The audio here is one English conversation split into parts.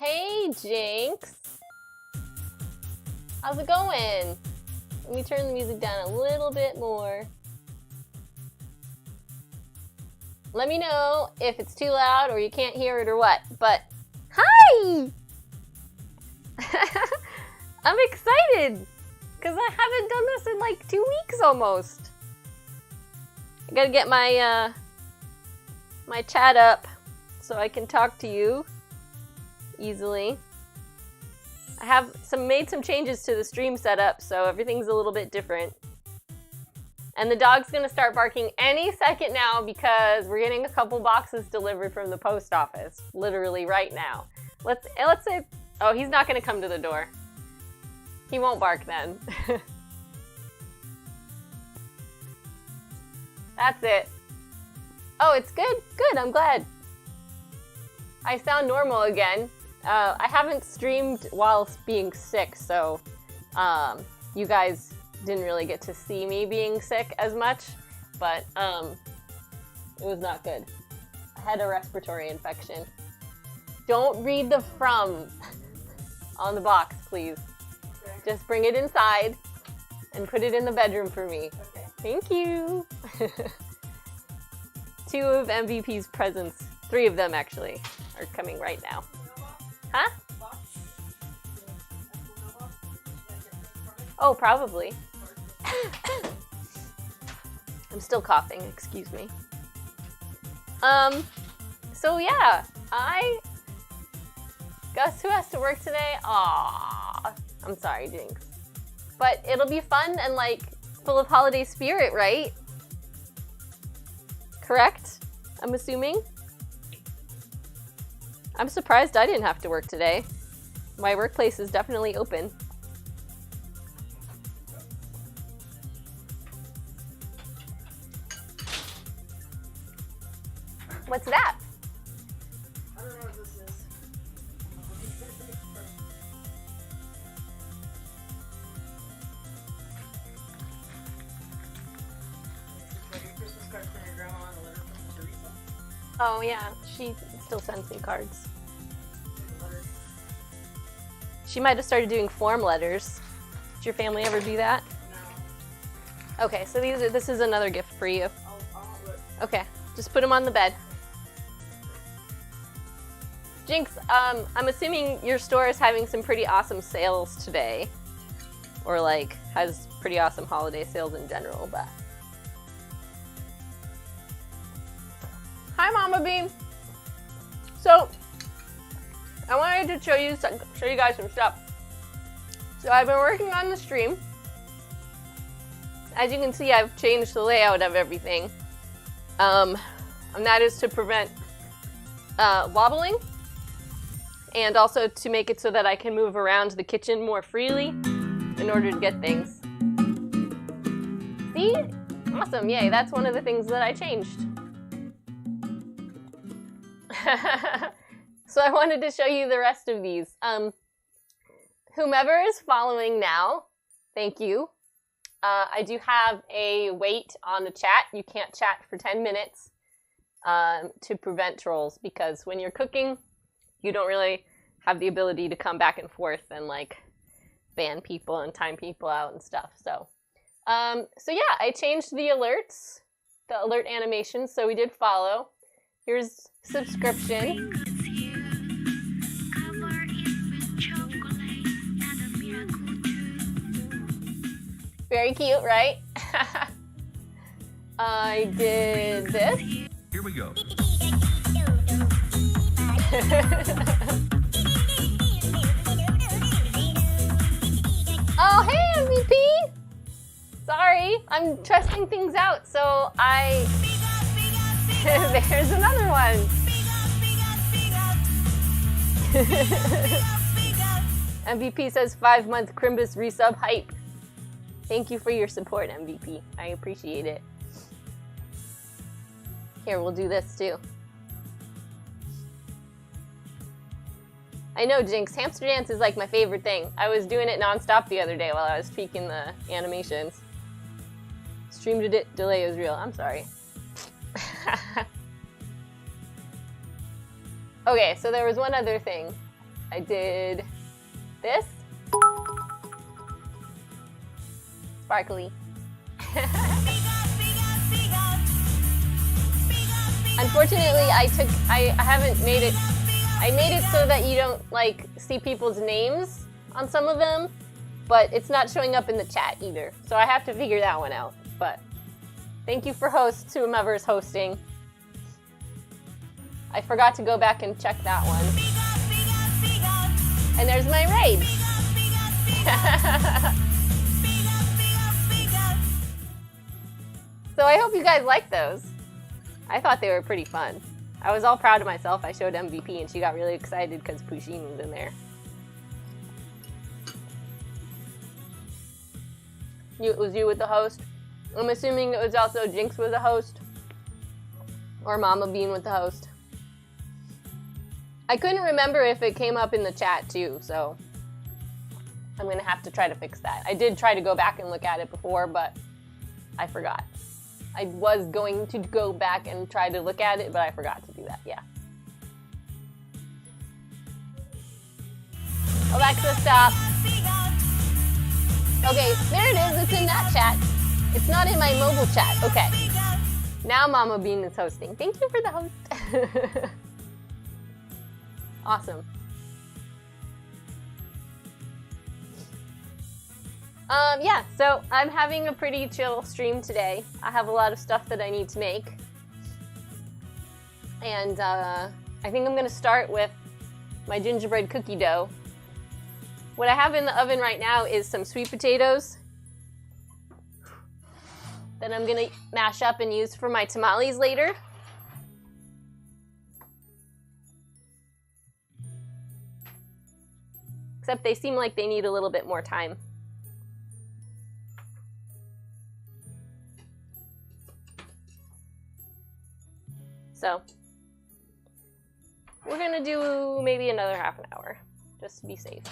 Hey, Jinx. How's it going? Let me turn the music down a little bit more. Let me know if it's too loud or you can't hear it or what, but hi! I'm excited because I haven't done this in like 2 weeks almost. I gotta get my my chat up so I can talk to you easily. I have made some changes to the stream setup, so everything's a little bit different. And the dog's gonna start barking any second now because we're getting a couple boxes delivered from the post office, literally right now. Let's say, oh, he's not gonna come to the door. He won't bark then. That's it. Oh, it's good? Good, I'm glad. I sound normal again. I haven't streamed while being sick, so you guys didn't really get to see me being sick as much, but it was not good. I had a respiratory infection. Don't read the from on the box, please. Okay. Just bring it inside and put it in the bedroom for me. Okay. Thank you. 2 of MVP's presents, 3 of them actually, are coming right now. Huh? Oh, probably. I'm still coughing, excuse me. So yeah, guess who has to work today? Aww, I'm sorry, Jinx. But it'll be fun and like full of holiday spirit, right? Correct? I'm assuming? I'm surprised I didn't have to work today. My workplace is definitely open. What's that? I don't know what this is. It's like a Christmas card from your grandma and a letter from Teresa. Oh yeah, she still sends me cards. She might have started doing form letters. Did your family ever do that? No. Okay, so this is another gift for you. I'll look. Okay, just put them on the bed. Jinx, I'm assuming your store is having some pretty awesome sales today. Or like, has pretty awesome holiday sales in general, but. Hi, Mama Beam. So, I wanted to show you guys some stuff. So I've been working on the stream. As you can see, I've changed the layout of everything. And that is to prevent wobbling. And also to make it so that I can move around the kitchen more freely in order to get things. See? Awesome, yay, that's one of the things that I changed. So I wanted to show you the rest of these. Whomever is following now, thank you. I do have a wait on the chat. You can't chat for 10 minutes to prevent trolls, because when you're cooking, you don't really have the ability to come back and forth and like ban people and time people out and stuff. So yeah, I changed the alerts, the alert animations, so we did follow. Here's subscription. Very cute, right? I did this. Here we go. Oh, hey, MVP! Sorry, I'm testing things out, so there's another one. MVP says 5-month Crimbus resub hype. Thank you for your support, MVP. I appreciate it. Here, we'll do this too. I know, Jinx, hamster dance is like my favorite thing. I was doing it nonstop the other day while I was tweaking the animations. Stream delay is real. I'm sorry. Okay, so there was one other thing. I did this. Sparkly. Unfortunately, I haven't made it. I made it so that you don't like see people's names on some of them, but it's not showing up in the chat either. So I have to figure that one out. But thank you for hosts, whomever's hosting. I forgot to go back and check that one. And there's my raid. So I hope you guys like those. I thought they were pretty fun. I was all proud of myself. I showed MVP and she got really excited because Pusheen was in there. It was you with the host. I'm assuming it was also Jinx with the host. Or Mama Bean with the host. I couldn't remember if it came up in the chat too, so I'm gonna have to try to fix that. I did try to go back and look at it before, but I forgot. I was going to go back and try to look at it, but I forgot to do that, yeah. Alexa, stop. Okay, there it is, it's in that chat. It's not in my mobile chat, okay. Now Mama Bean is hosting. Thank you for the host. Awesome. Yeah, so I'm having a pretty chill stream today. I have a lot of stuff that I need to make. And I think I'm gonna start with my gingerbread cookie dough. What I have in the oven right now is some sweet potatoes that I'm gonna mash up and use for my tamales later. Except they seem like they need a little bit more time. So, we're gonna do maybe another half an hour, just to be safe.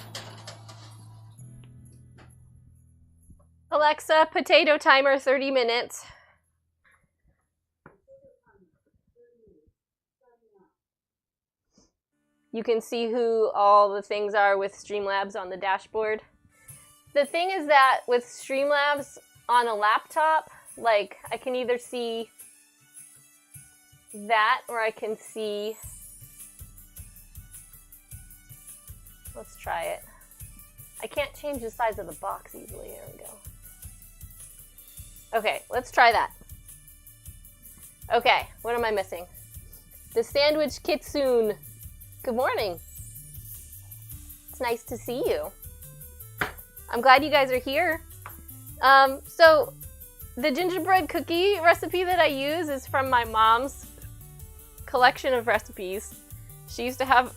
Alexa, potato timer 30 minutes. You can see who all the things are with Streamlabs on the dashboard. The thing is that with Streamlabs on a laptop, like I can either see that or I can see, let's try it. I can't change the size of the box easily. There we go. Okay, let's try that. Okay, what am I missing? The Sandwich Kitsune. Good morning. It's nice to see you. I'm glad you guys are here. So the gingerbread cookie recipe that I use is from my mom's collection of recipes. She used to have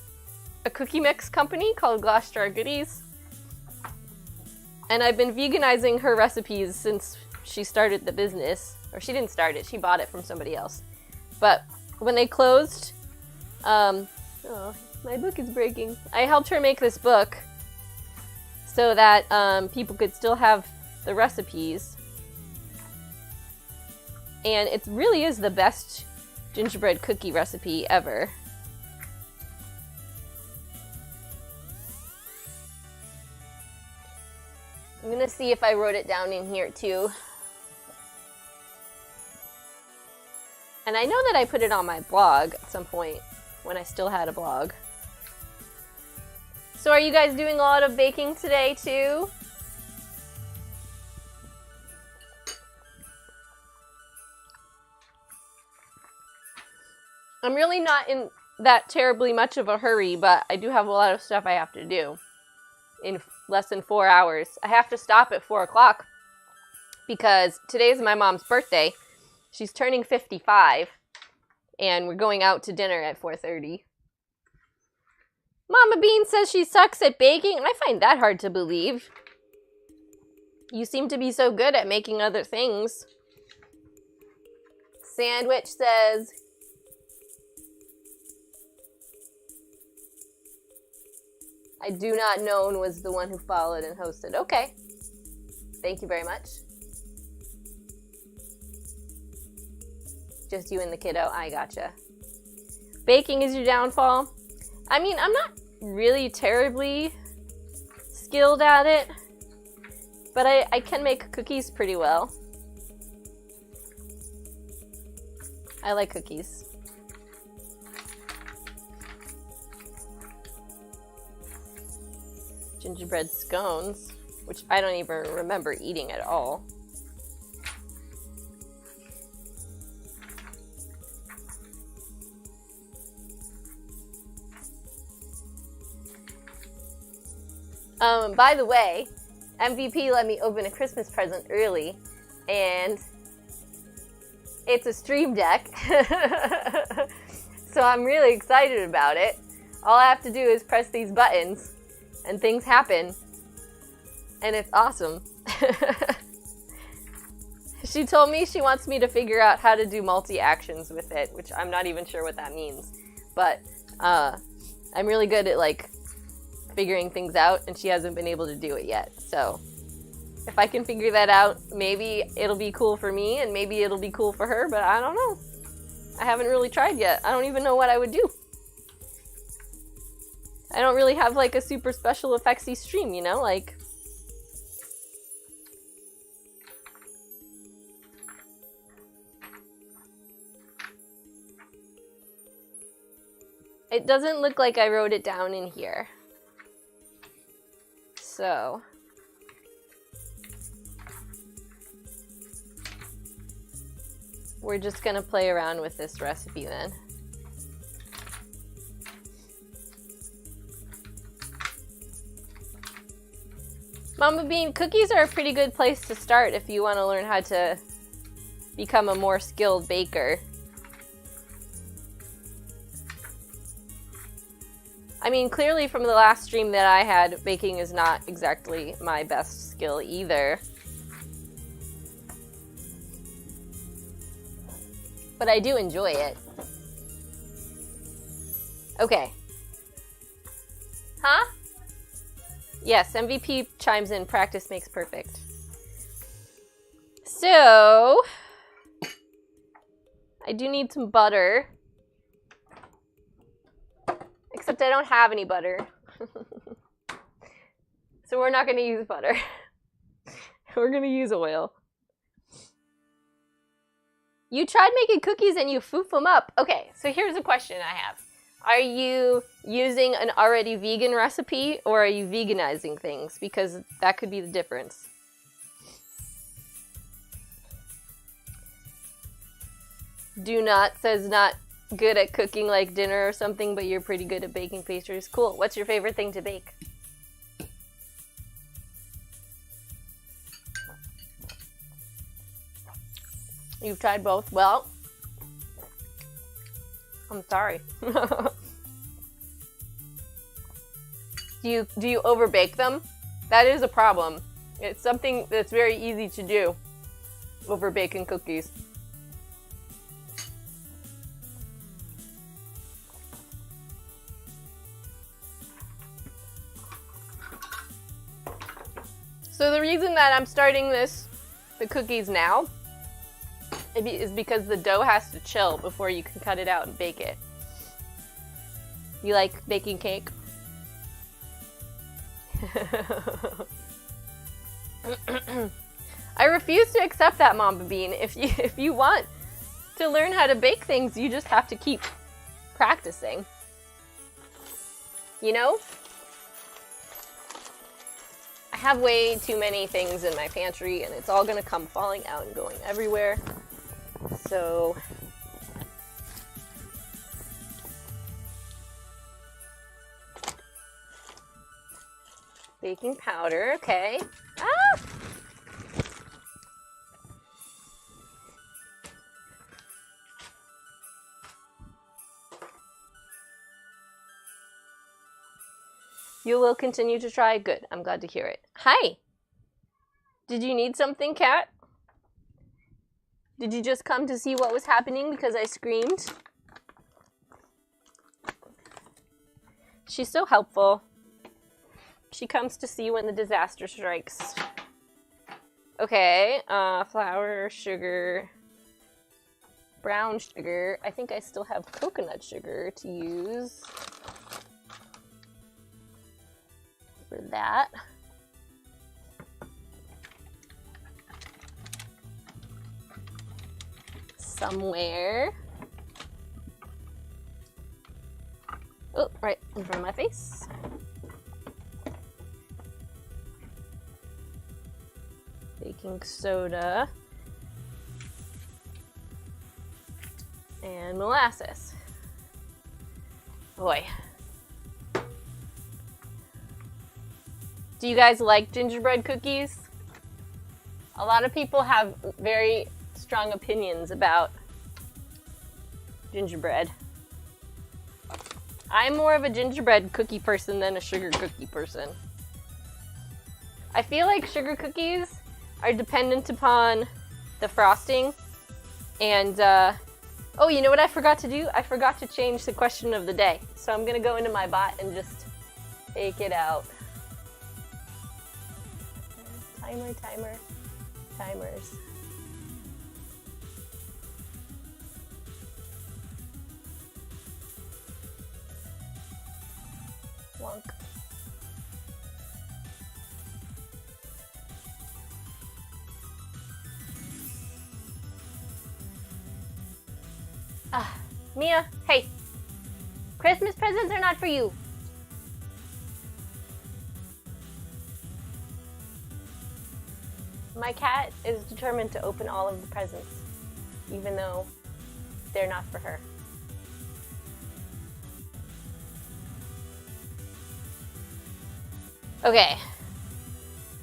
a cookie mix company called Glass Jar Goodies. And I've been veganizing her recipes since she started the business. Or she didn't start it, she bought it from somebody else. But when they closed, oh, my book is breaking. I helped her make this book so that people could still have the recipes. And it really is the best gingerbread cookie recipe ever. I'm gonna see if I wrote it down in here too. And I know that I put it on my blog at some point when I still had a blog. So are you guys doing a lot of baking today too? I'm really not in that terribly much of a hurry, but I do have a lot of stuff I have to do in less than 4 hours. I have to stop at 4 o'clock because today's my mom's birthday. She's turning 55 and we're going out to dinner at 4:30. Mama Bean says she sucks at baking. I find that hard to believe. You seem to be so good at making other things. Sandwich says, I do not know and was the one who followed and hosted. Okay. Thank you very much. Just you and the kiddo. I gotcha. Baking is your downfall. I mean, I'm not really terribly skilled at it, but I can make cookies pretty well. I like cookies. Gingerbread scones, which I don't even remember eating at all. By the way, MVP let me open a Christmas present early, and it's a Stream Deck. So I'm really excited about it. All I have to do is press these buttons, and things happen, and it's awesome. She told me she wants me to figure out how to do multi-actions with it, which I'm not even sure what that means. But I'm really good at, like, figuring things out, and she hasn't been able to do it yet. So if I can figure that out, maybe it'll be cool for me, and maybe it'll be cool for her, but I don't know. I haven't really tried yet. I don't even know what I would do. I don't really have, like, a super special effectsy stream, you know? Like, it doesn't look like I wrote it down in here. So we're just gonna play around with this recipe then. Mama Bean, cookies are a pretty good place to start if you want to learn how to become a more skilled baker. I mean, clearly from the last stream that I had, baking is not exactly my best skill either. But I do enjoy it. Okay. Huh? Yes, MVP chimes in, practice makes perfect. So, I do need some butter. Except I don't have any butter. So we're not going to use butter. We're going to use oil. You tried making cookies and you foof them up. Okay, so here's a question I have. Are you using an already vegan recipe, or are you veganizing things? Because that could be the difference. Do not says not good at cooking like dinner or something, but you're pretty good at baking pastries. Cool. What's your favorite thing to bake? You've tried both? Well, I'm sorry. Do you overbake them? That is a problem. It's something that's very easy to do. Overbaking cookies. So the reason that I'm starting the cookies now, is because the dough has to chill before you can cut it out and bake it. You like baking cake? I refuse to accept that, Mamba Bean. If you want to learn how to bake things, you just have to keep practicing. You know? I have way too many things in my pantry, and it's all gonna come falling out and going everywhere. So baking powder, okay. Ah! You will continue to try? Good. I'm glad to hear it. Hi! Did you need something, Kat? Did you just come to see what was happening because I screamed? She's so helpful. She comes to see when the disaster strikes. Okay, flour, sugar, brown sugar. I think I still have coconut sugar to use. that. Somewhere. Oh, right in front of my face. Baking soda. And molasses. Boy. Do you guys like gingerbread cookies? A lot of people have very strong opinions about gingerbread. I'm more of a gingerbread cookie person than a sugar cookie person. I feel like sugar cookies are dependent upon the frosting. And, oh, you know what I forgot to do? I forgot to change the question of the day. So I'm gonna go into my bot and just take it out. Timers. Wonk. Mia, hey. Christmas presents are not for you. My cat is determined to open all of the presents, even though they're not for her. Okay.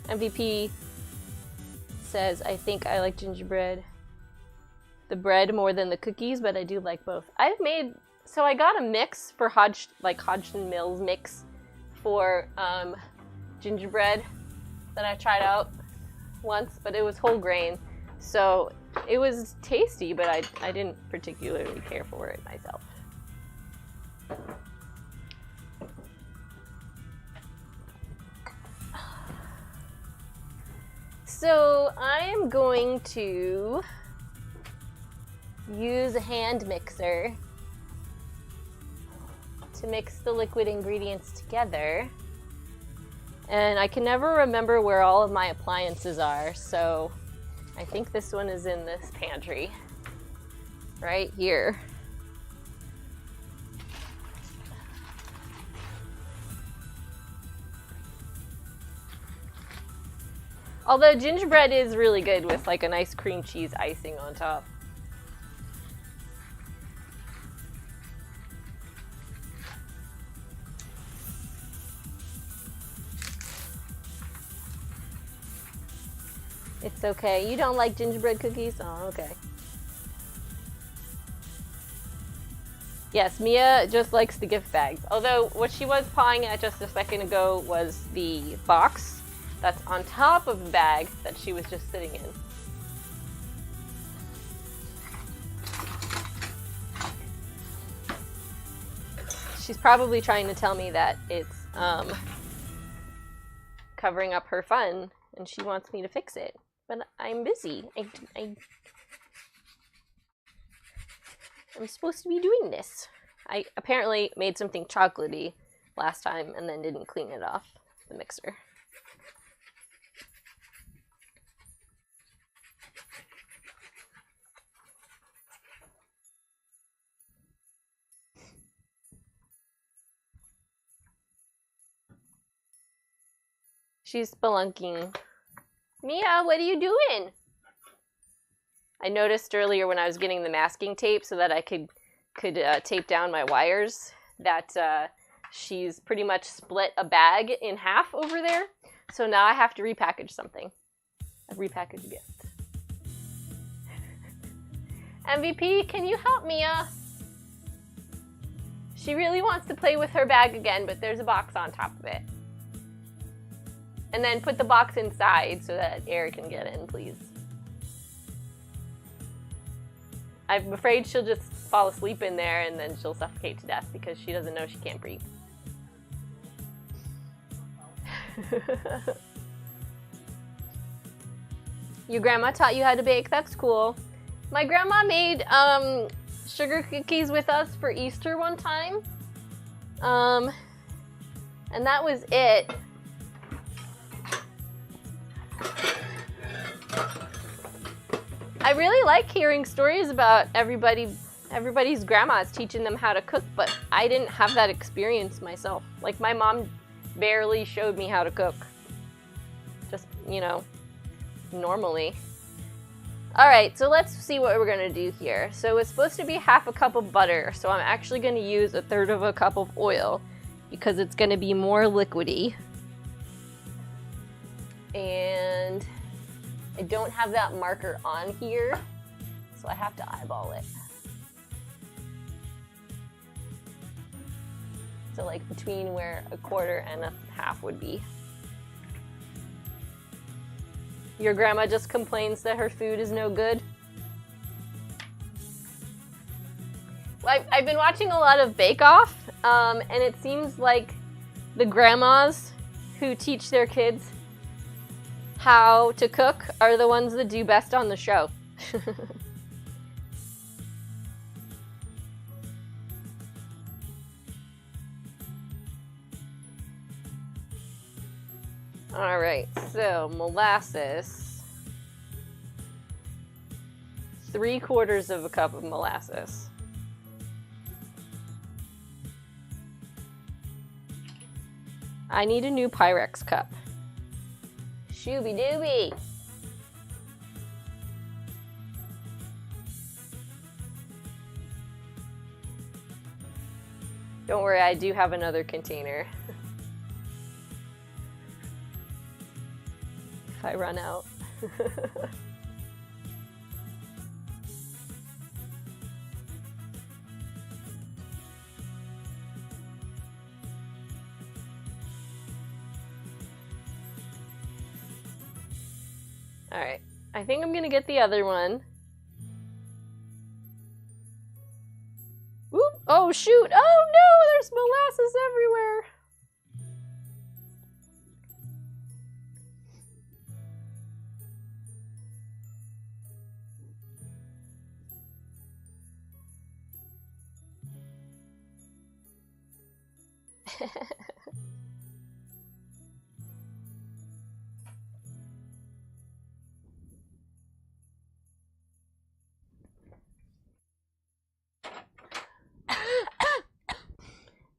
MVP says, I think I like gingerbread. The bread more than the cookies, but I do like both. So I got a mix for Hodgson Mills mix for gingerbread that I tried out once, but it was whole grain. So it was tasty, but I didn't particularly care for it myself. So I'm going to use a hand mixer to mix the liquid ingredients together. And I can never remember where all of my appliances are, so I think this one is in this pantry. Right here. Although gingerbread is really good with like a nice cream cheese icing on top. It's okay. You don't like gingerbread cookies? Oh, okay. Yes, Mia just likes the gift bags. Although what she was pawing at just a second ago was the box that's on top of the bag that she was just sitting in. She's probably trying to tell me that it's covering up her fun and she wants me to fix it. But I'm busy. I'm supposed to be doing this. I apparently made something chocolatey last time and then didn't clean it off the mixer. She's spelunking. Mia, what are you doing? I noticed earlier when I was getting the masking tape so that I could tape down my wires that she's pretty much split a bag in half over there. So now I have to repackage something. A repackaged gift. MVP, can you help Mia? She really wants to play with her bag again, but there's a box on top of it. And then put the box inside so that air can get in, please. I'm afraid she'll just fall asleep in there and then she'll suffocate to death because she doesn't know she can't breathe. Your grandma taught you how to bake? That's cool. My grandma made sugar cookies with us for Easter one time. And that was it. I really like hearing stories about everybody's grandmas teaching them how to cook, but I didn't have that experience myself. Like, my mom barely showed me how to cook. Just, you know, normally. Alright, so let's see what we're gonna do here. So it's supposed to be half a cup of butter, so I'm actually gonna use 1/3 of a cup of oil because it's gonna be more liquidy. And I don't have that marker on here, so I have to eyeball it. So like between where 1/4 and 1/2 would be. Your grandma just complains that her food is no good? Well, I've been watching a lot of Bake Off, and it seems like the grandmas who teach their kids how to cook are the ones that do best on the show. Alright, so molasses. 3/4 of a cup of molasses. I need a new Pyrex cup. Shooby dooby! Don't worry, I do have another container. If I run out. Alright, I think I'm gonna get the other one. Oop! Oh shoot! Oh no! There's molasses everywhere!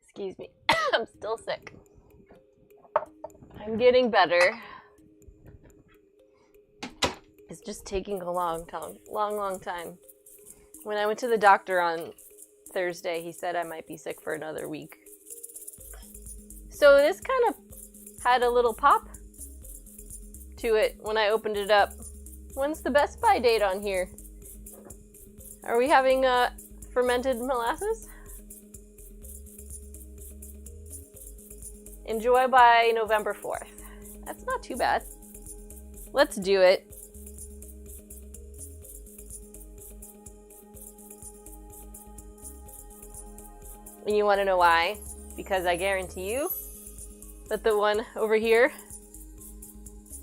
Excuse me. I'm still sick. I'm getting better. It's just taking a long time. When I went to the doctor on Thursday, he said I might be sick for another week. So this kind of had a little pop to it when I opened it up. When's the Best By date on here? Are we having fermented molasses? Enjoy by November 4th. That's not too bad. Let's do it. And you want to know why? Because I guarantee you that the one over here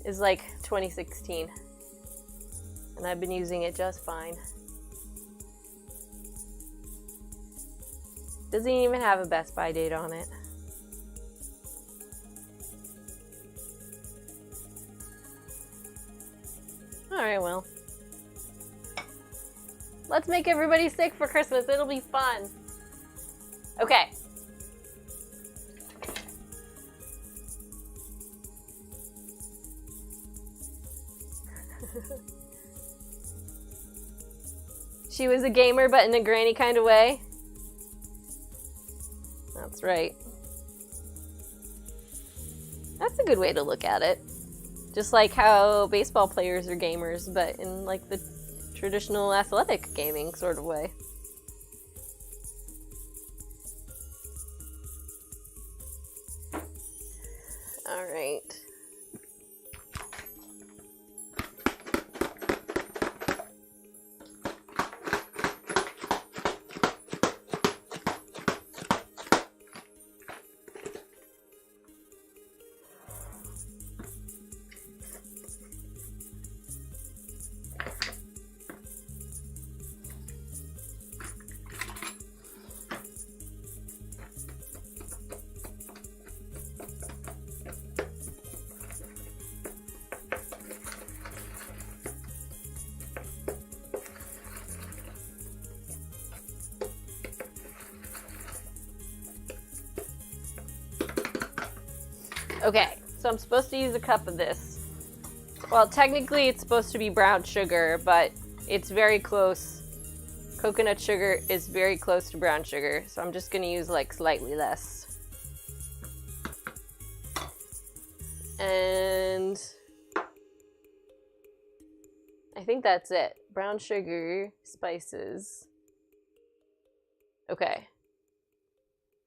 is like 2016. And I've been using it just fine. Doesn't even have a Best By date on it. Alright, well. Let's make everybody sick for Christmas. It'll be fun. Okay. She was a gamer, but in a granny kind of way. That's right. That's a good way to look at it. Just like how baseball players are gamers, but in like the traditional athletic gaming sort of way. All right. Okay, so I'm supposed to use a cup of this. Well, technically it's supposed to be brown sugar, but it's very close. Coconut sugar is very close to brown sugar, so I'm just gonna use like slightly less. And I think that's it. Brown sugar, spices. Okay.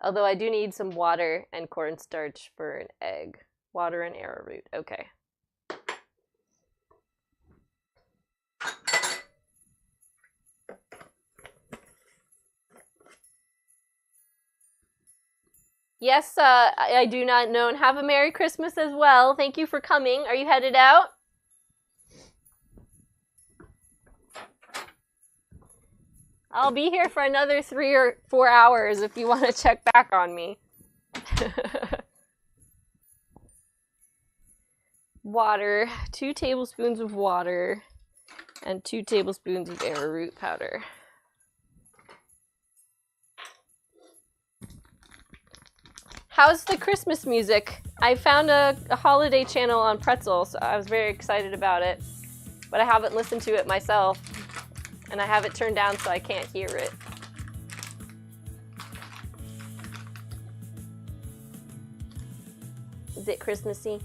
Although I do need some water and cornstarch for an egg. Water and arrowroot. Okay. Yes, I do not know, and have a Merry Christmas as well. Thank you for coming. Are you headed out? I'll be here for another 3 or 4 hours if you want to check back on me. Water, 2 tablespoons of water, and 2 tablespoons of arrowroot powder. How's the Christmas music? I found a holiday channel on Pretzel, so I was very excited about it. But I haven't listened to it myself, and I have it turned down so I can't hear it. Is it Christmassy?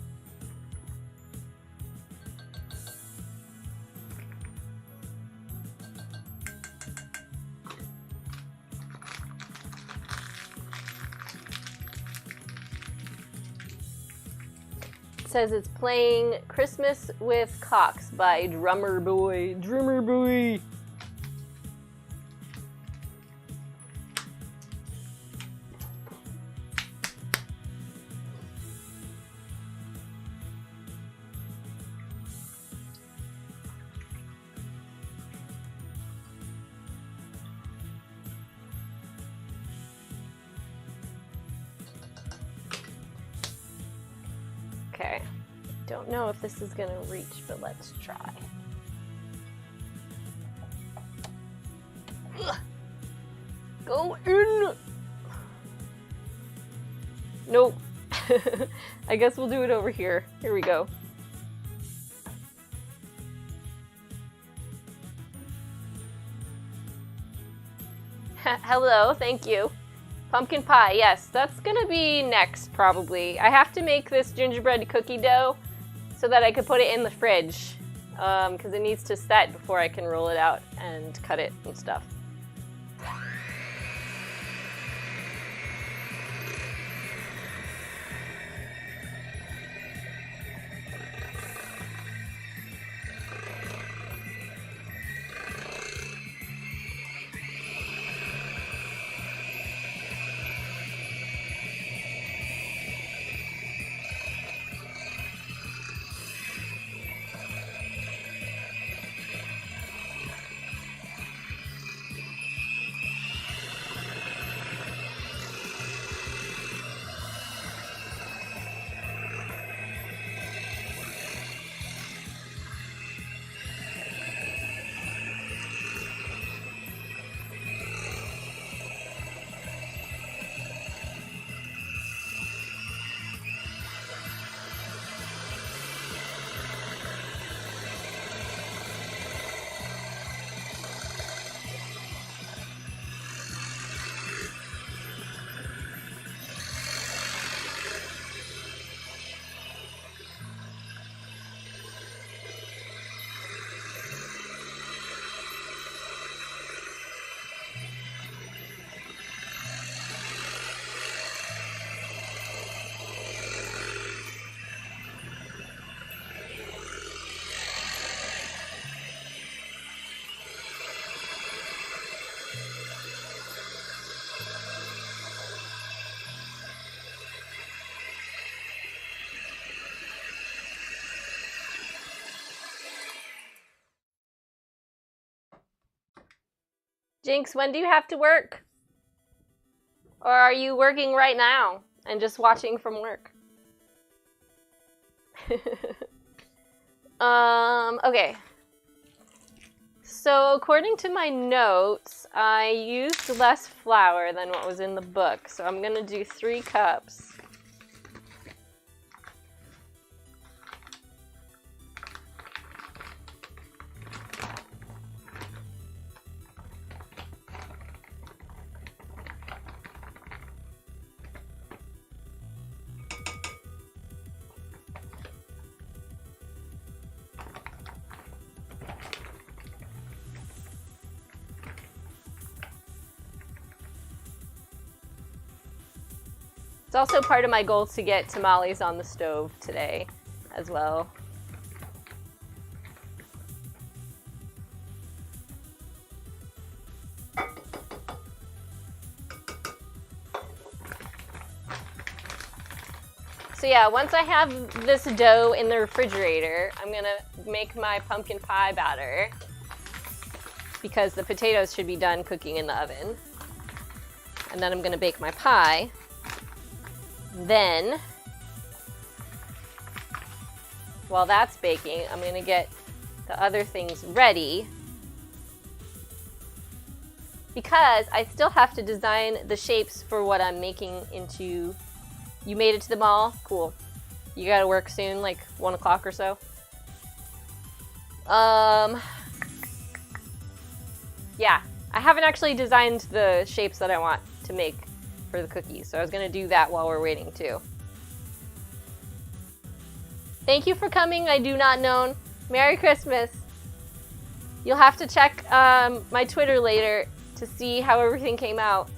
It says it's playing Christmas with Cox by Drummer Boy. Drummer Boy! Okay, don't know if this is gonna reach, but let's try. Ugh. Go in! Nope. I guess we'll do it over here. Here we go. Hello, thank you. Pumpkin pie, yes, that's gonna be next probably. I have to make this gingerbread cookie dough so that I could put it in the fridge because it needs to set before I can roll it out and cut it and stuff. Jinx, when do you have to work? Or are you working right now and just watching from work? Okay. So according to my notes, I used less flour than what was in the book. So I'm gonna do 3 cups. It's also part of my goal to get tamales on the stove today as well. So yeah, once I have this dough in the refrigerator, I'm gonna make my pumpkin pie batter because the potatoes should be done cooking in the oven. And then I'm gonna bake my pie. Then, while that's baking, I'm gonna get the other things ready because I still have to design the shapes for what I'm making into. You made it to the mall? Cool. You gotta work soon, like 1 o'clock or so? Yeah, I haven't actually designed the shapes that I want to make for the cookies, so I was gonna do that while we're waiting too. Thank you for coming, I do not know. Merry Christmas. You'll have to check my Twitter later to see how everything came out.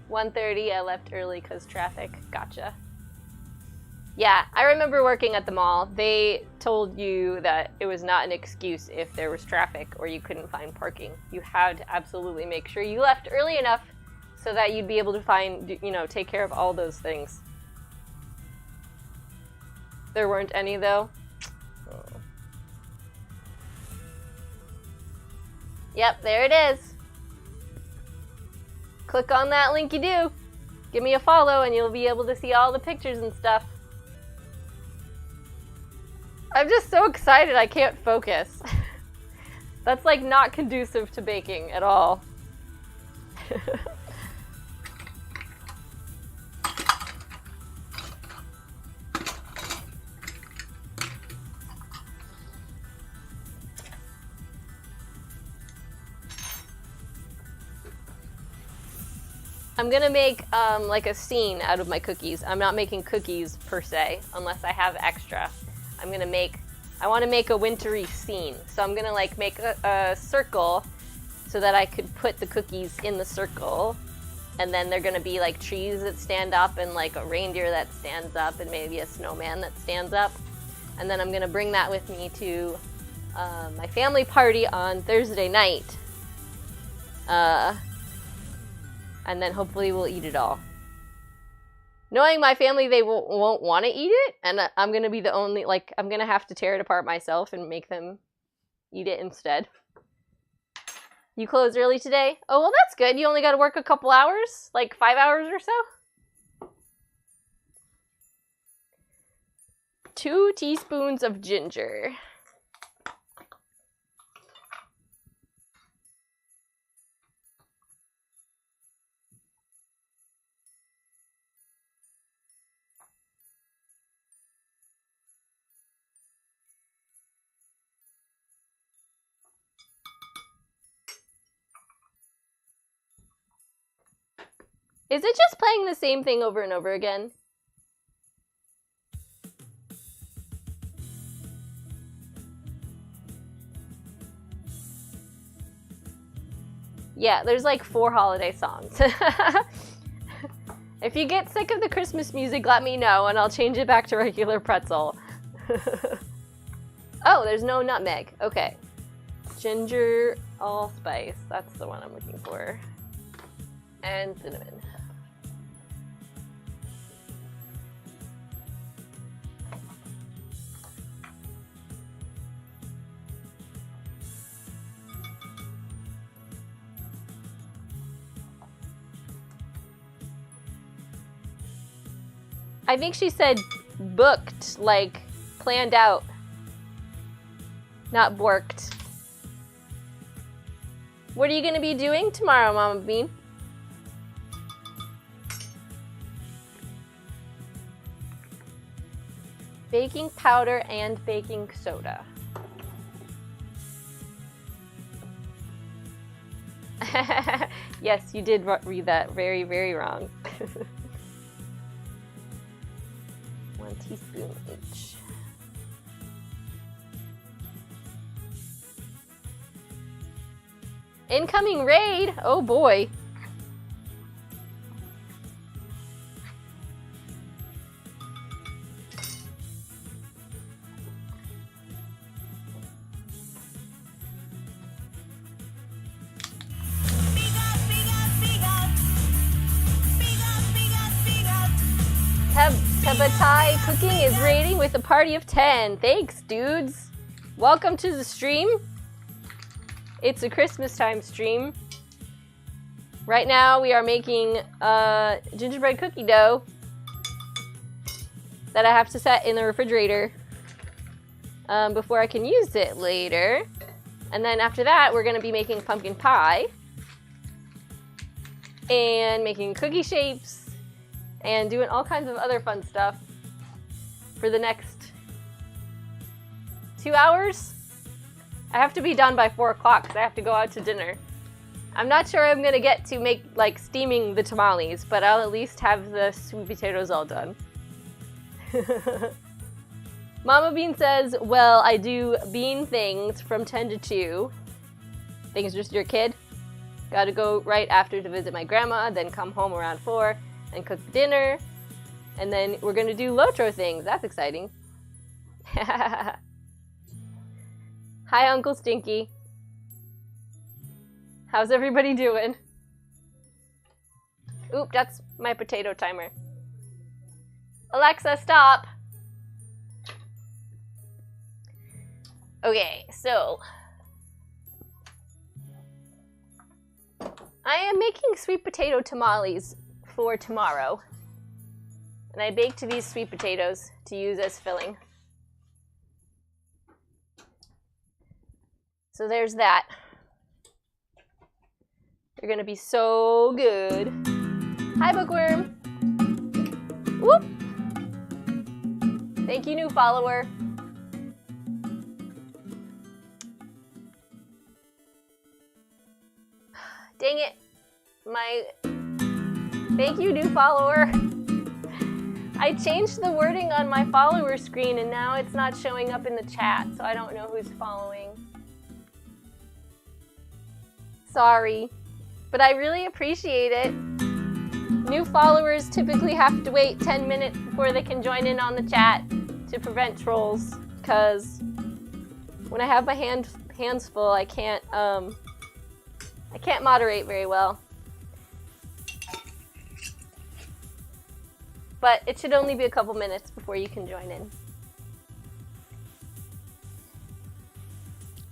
$1:30, I left early because traffic. Gotcha. Yeah, I remember working at the mall. They told you that it was not an excuse if there was traffic or you couldn't find parking. You had to absolutely make sure you left early enough so that you'd be able to find, you know, take care of all those things. There weren't any though. Oh. Yep, there it is. Click on that linky-doo. Give me a follow and you'll be able to see all the pictures and stuff. I'm just so excited I can't focus. That's like not conducive to baking at all. I'm gonna make like a scene out of my cookies. I'm not making cookies per se, unless I have extra. I'm gonna make, I wanna make a wintry scene. So I'm gonna like make a circle so that I could put the cookies in the circle. And then they're gonna be like trees that stand up and like a reindeer that stands up and maybe a snowman that stands up. And then I'm gonna bring that with me to my family party on Thursday night. And then hopefully we'll eat it all. Knowing my family, they won't want to eat it, and I'm going to be the only, like, I'm going to have to tear it apart myself and make them eat it instead. You closed early today? Oh, well, that's good. You only got to work a couple hours? Like 5 hours or so? 2 teaspoons of ginger. Is it just playing the same thing over and over again? Yeah, there's like 4 holiday songs. If you get sick of the Christmas music, let me know and I'll change it back to regular pretzel. Oh, there's no nutmeg. Okay. Ginger allspice. That's the one I'm looking for. And cinnamon. I think she said booked, like planned out, not borked. What are you gonna be doing tomorrow, Mama Bean? Baking powder and baking soda. Yes, you did read that very, very wrong. 1 teaspoon each. Incoming raid! Oh boy. Tabatai Cooking is raiding with a party of 10. Thanks, dudes. Welcome to the stream. It's a Christmas time stream. Right now we are making gingerbread cookie dough that I have to set in the refrigerator before I can use it later. And then after that, we're gonna be making pumpkin pie and making cookie shapes and doing all kinds of other fun stuff for the next 2 hours. I have to be done by 4 o'clock because I have to go out to dinner. I'm not sure I'm gonna get to make like steaming the tamales, but I'll at least have the sweet potatoes all done. Mama Bean says, well, I do bean things from 10 to 2. Think it's just your kid? Gotta go right after to visit my grandma, then come home around 4 and cook dinner. And then we're gonna do Lotro things. That's exciting. Hi, Uncle Stinky. How's everybody doing? Oop, that's my potato timer. Alexa, stop. Okay, so I am making sweet potato tamales for tomorrow. And I baked these sweet potatoes to use as filling. So there's that. They're gonna be so good. Hi, Bookworm. Whoop. Thank you, new follower. Dang it. Thank you, new follower. I changed the wording on my follower screen and now it's not showing up in the chat, so I don't know who's following. Sorry, but I really appreciate it. New followers typically have to wait 10 minutes before they can join in on the chat to prevent trolls, because when I have my hands full, I can't moderate very well. But it should only be a couple minutes before you can join in.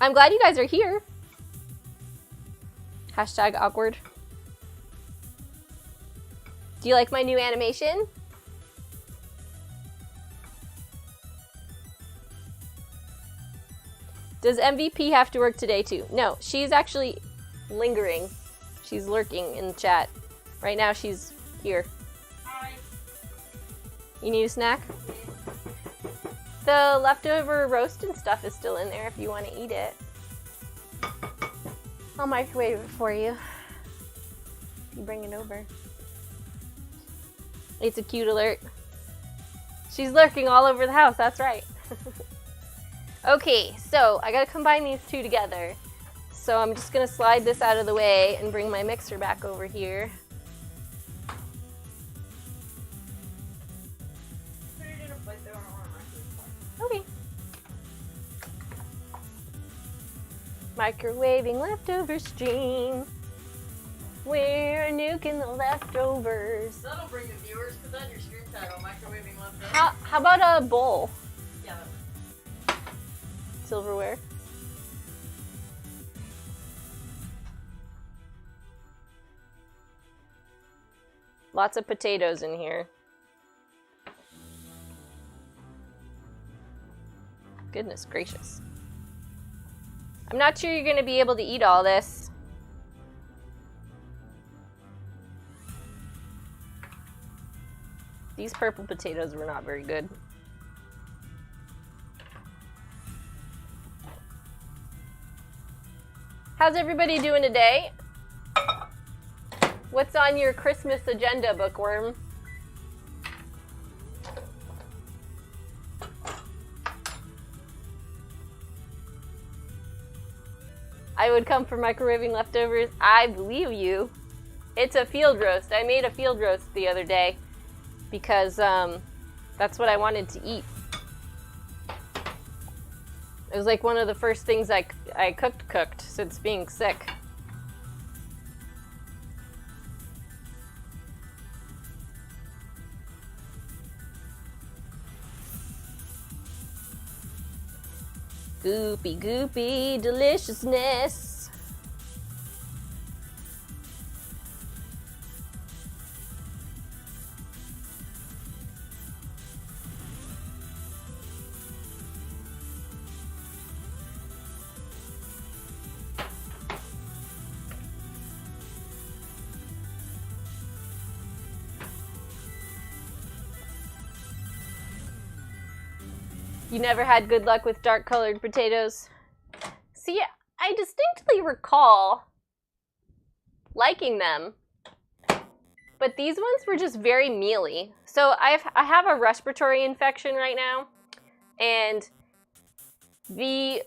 I'm glad you guys are here. Hashtag awkward. Do you like my new animation? Does MVP have to work today too? No, she's actually lingering. She's lurking in the chat. Right now she's here. Hi. You need a snack? The leftover roast and stuff is still in there if you want to eat it. I'll microwave it for you. You bring it over. It's a cute alert. She's lurking all over the house, that's right. Okay, so I gotta combine these two together. So I'm just gonna slide this out of the way and bring my mixer back over here. Put it in a plate though, I don't want to Okay. Microwaving leftover stream. We're nuking the leftovers. That'll bring the viewers, put that in your stream title, microwaving leftovers. How about a bowl? Yeah, Silverware. Lots of potatoes in here. Goodness gracious. I'm not sure you're going to be able to eat all this. These purple potatoes were not very good. How's everybody doing today? What's on your Christmas agenda, Bookworm? I would come for microwaving leftovers. I believe you. It's a field roast. I made a field roast the other day because that's what I wanted to eat. It was like one of the first things I cooked since being sick. Goopy, goopy deliciousness. You never had good luck with dark colored potatoes? See, I distinctly recall liking them, but these ones were just very mealy. So I have a respiratory infection right now, and the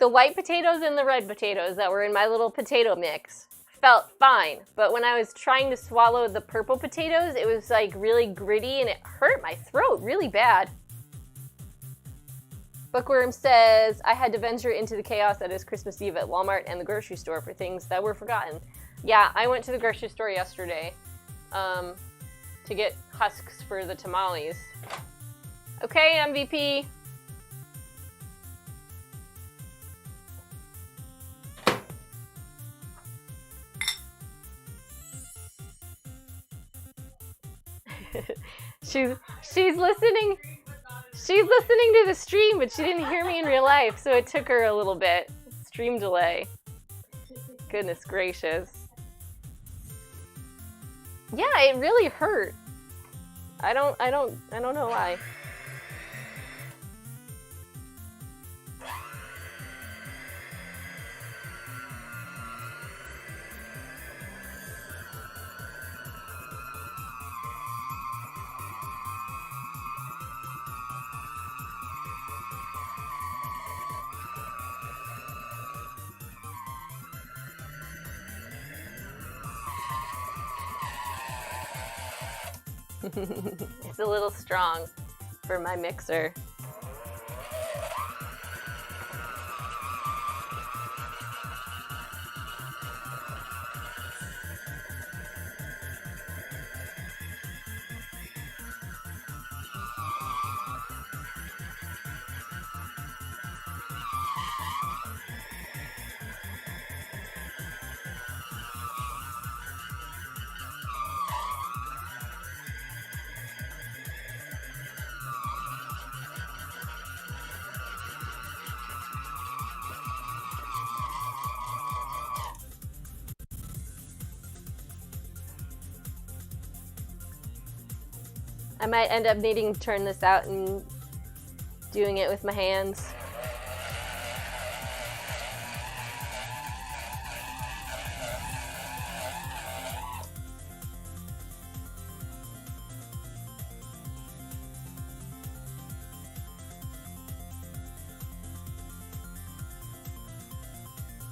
white potatoes and the red potatoes that were in my little potato mix felt fine, but when I was trying to swallow the purple potatoes, it was like really gritty and it hurt my throat really bad. Bookworm says, I had to venture into the chaos that is Christmas Eve at Walmart and the grocery store for things that were forgotten. Yeah, I went to the grocery store yesterday to get husks for the tamales. Okay, MVP. She's listening. She's listening to the stream, but she didn't hear me in real life, so it took her a little bit. Stream delay. Goodness gracious. Yeah, it really hurt. I don't know why. It's a little strong for my mixer. I might end up needing to turn this out and doing it with my hands.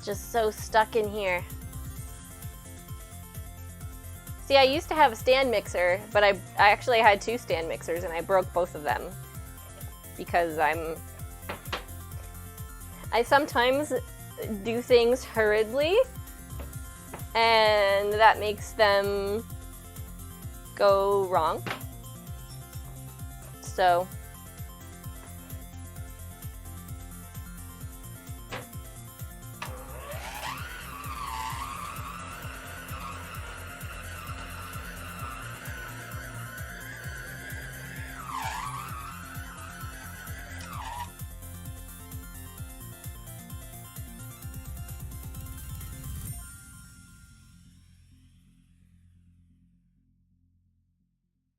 Just so stuck in here. See, I used to have a stand mixer, but I actually had two stand mixers and I broke both of them because I sometimes do things hurriedly and that makes them go wrong. So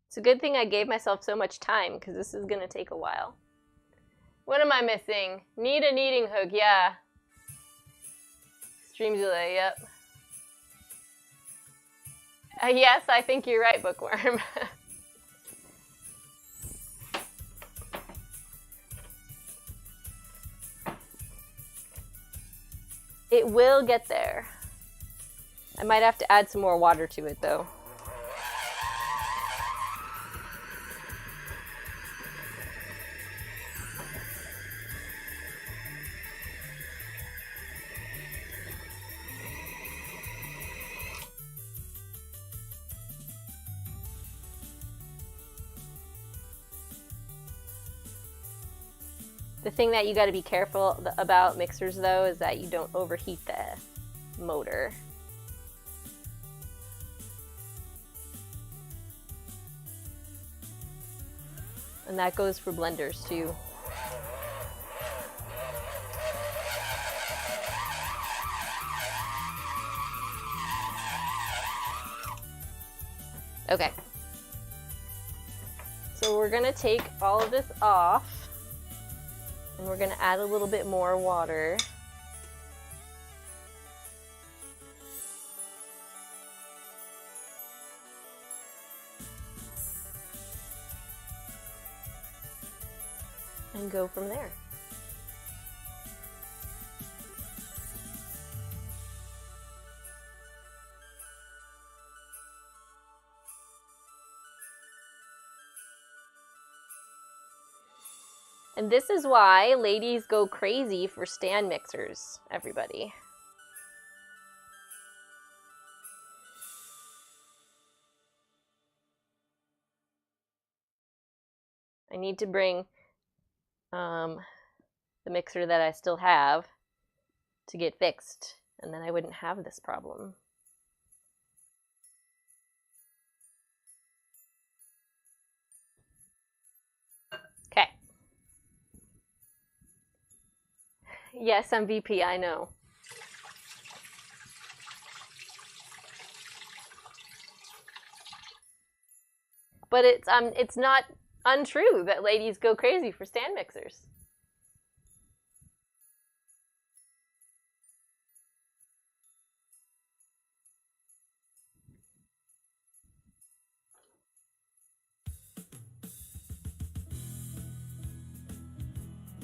it's a good thing I gave myself so much time, because this is going to take a while. What am I missing? Need a kneading hook, yeah. Stream delay, yep. Yes, I think you're right, Bookworm. It will get there. I might have to add some more water to it, though. The thing that you got to be careful about mixers, though, is that you don't overheat the motor. And that goes for blenders, too. Okay. So we're going to take all of this off. And we're going to add a little bit more water. And go from there. And this is why ladies go crazy for stand mixers, everybody. I need to bring the mixer that I still have to get fixed, and then I wouldn't have this problem. Okay. Yes, MVP, I know. But it's not untrue that ladies go crazy for stand mixers.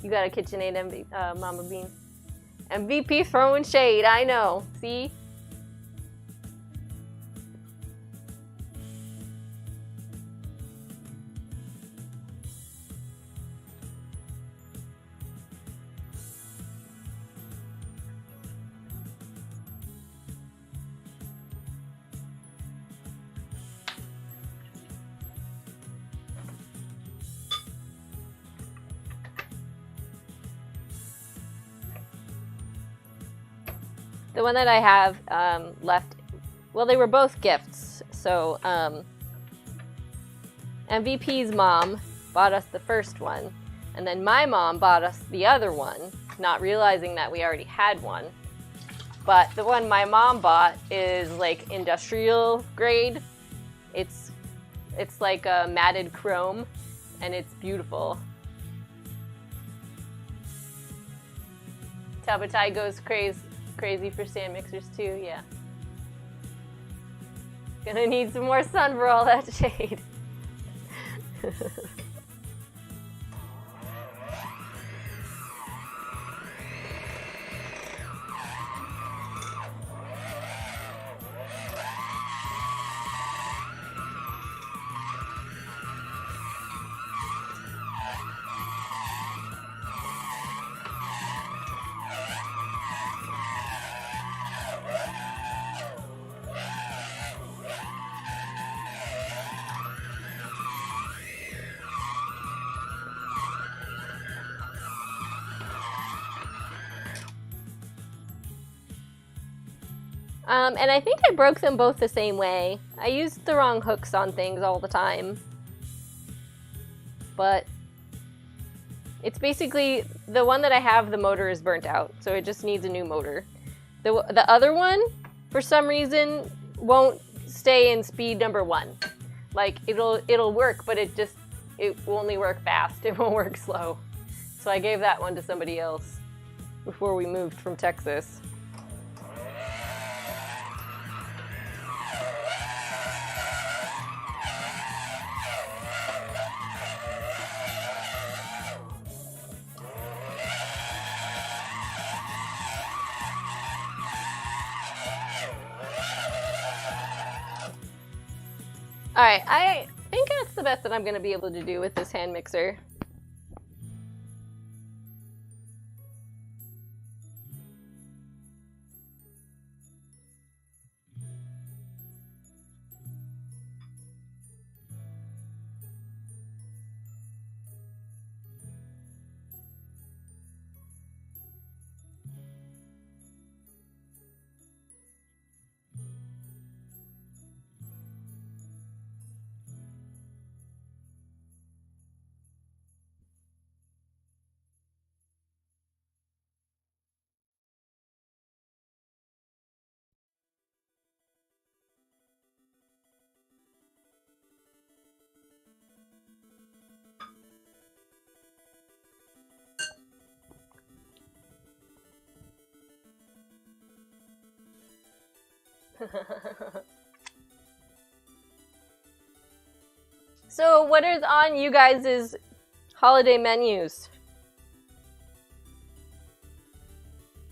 You got a KitchenAid MVP, Mama Bean. MVP throwing shade, I know. See? The one that I have left, well, they were both gifts. So MVP's mom bought us the first one, and then my mom bought us the other one, not realizing that we already had one. But the one my mom bought is like industrial grade. It's like a matted chrome, and it's beautiful. Tabatai goes crazy for stand mixers too, yeah. Gonna need some more sun for all that shade. And I think I broke them both the same way. I used the wrong hooks on things all the time. But it's basically, the one that I have, the motor is burnt out, so it just needs a new motor. The other one, for some reason, won't stay in speed number 1. Like, it'll work, but it will only work fast. It won't work slow. So I gave that one to somebody else before we moved from Texas. Alright, I think that's the best that I'm gonna be able to do with this hand mixer. So, what is on you guys' holiday menus?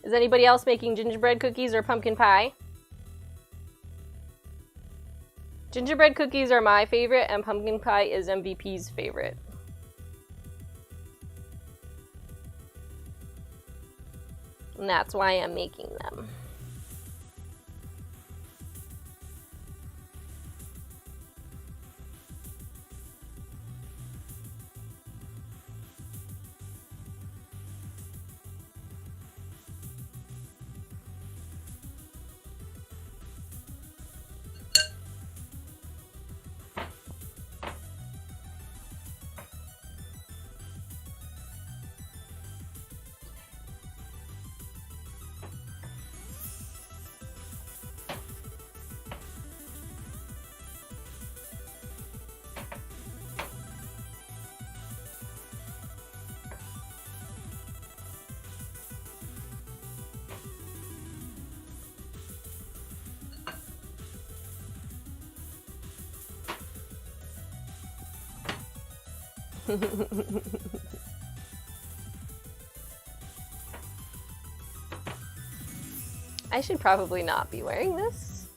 Is anybody else making gingerbread cookies or pumpkin pie? Gingerbread cookies are my favorite, and pumpkin pie is MVP's favorite. And that's why I'm making them. I should probably not be wearing this.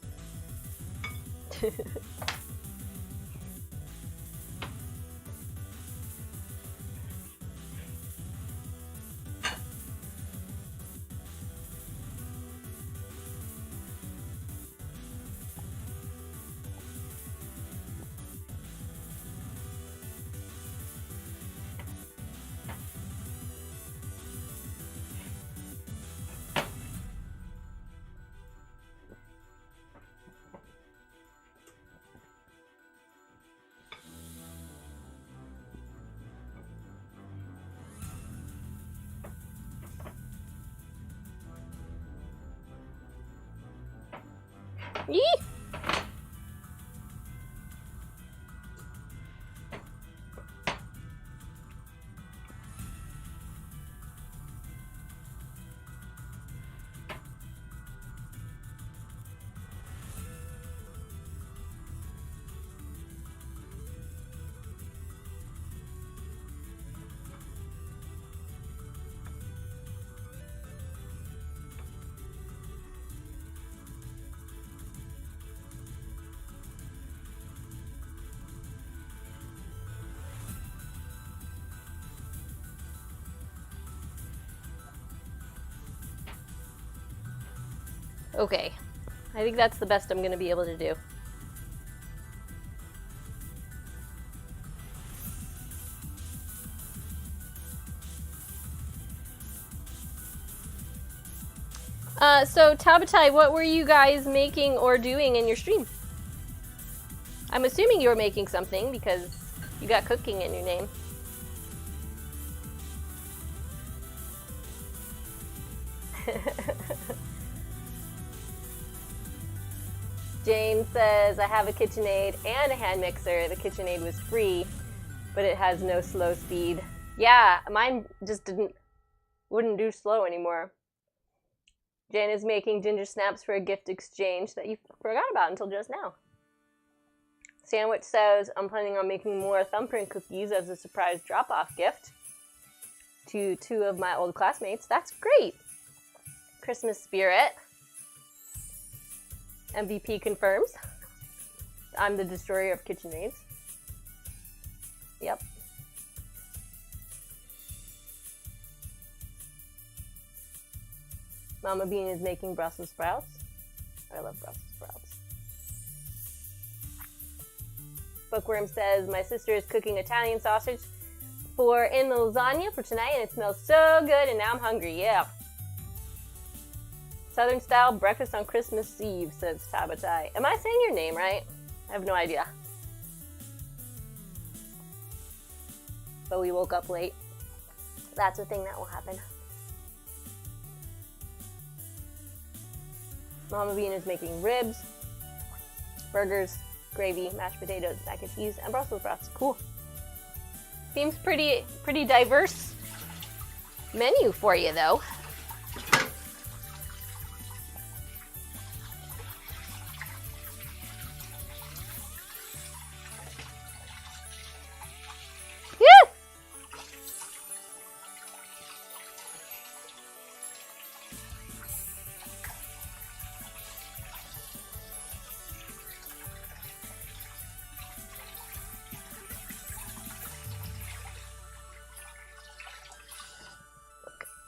Yee! Okay, I think that's the best I'm gonna be able to do. So Tabatai, what were you guys making or doing in your stream? I'm assuming you were making something because you got cooking in your name. Jane says, I have a KitchenAid and a hand mixer. The KitchenAid was free, but it has no slow speed. Yeah, mine just wouldn't do slow anymore. Jane is making ginger snaps for a gift exchange that you forgot about until just now. Sandwich says, I'm planning on making more thumbprint cookies as a surprise drop-off gift to 2 of my old classmates. That's great. Christmas spirit. MVP confirms. I'm the destroyer of KitchenAids. Yep. Mama Bean is making Brussels sprouts. I love Brussels sprouts. Bookworm says, my sister is cooking Italian sausage in the lasagna for tonight, and it smells so good, and now I'm hungry. Yeah. Southern style breakfast on Christmas Eve, says Tabatai. Am I saying your name right? I have no idea. But we woke up late. That's a thing that will happen. Mama Bean is making ribs, burgers, gravy, mashed potatoes, mac and cheese, and Brussels sprouts. Cool. Seems pretty diverse menu for you, though.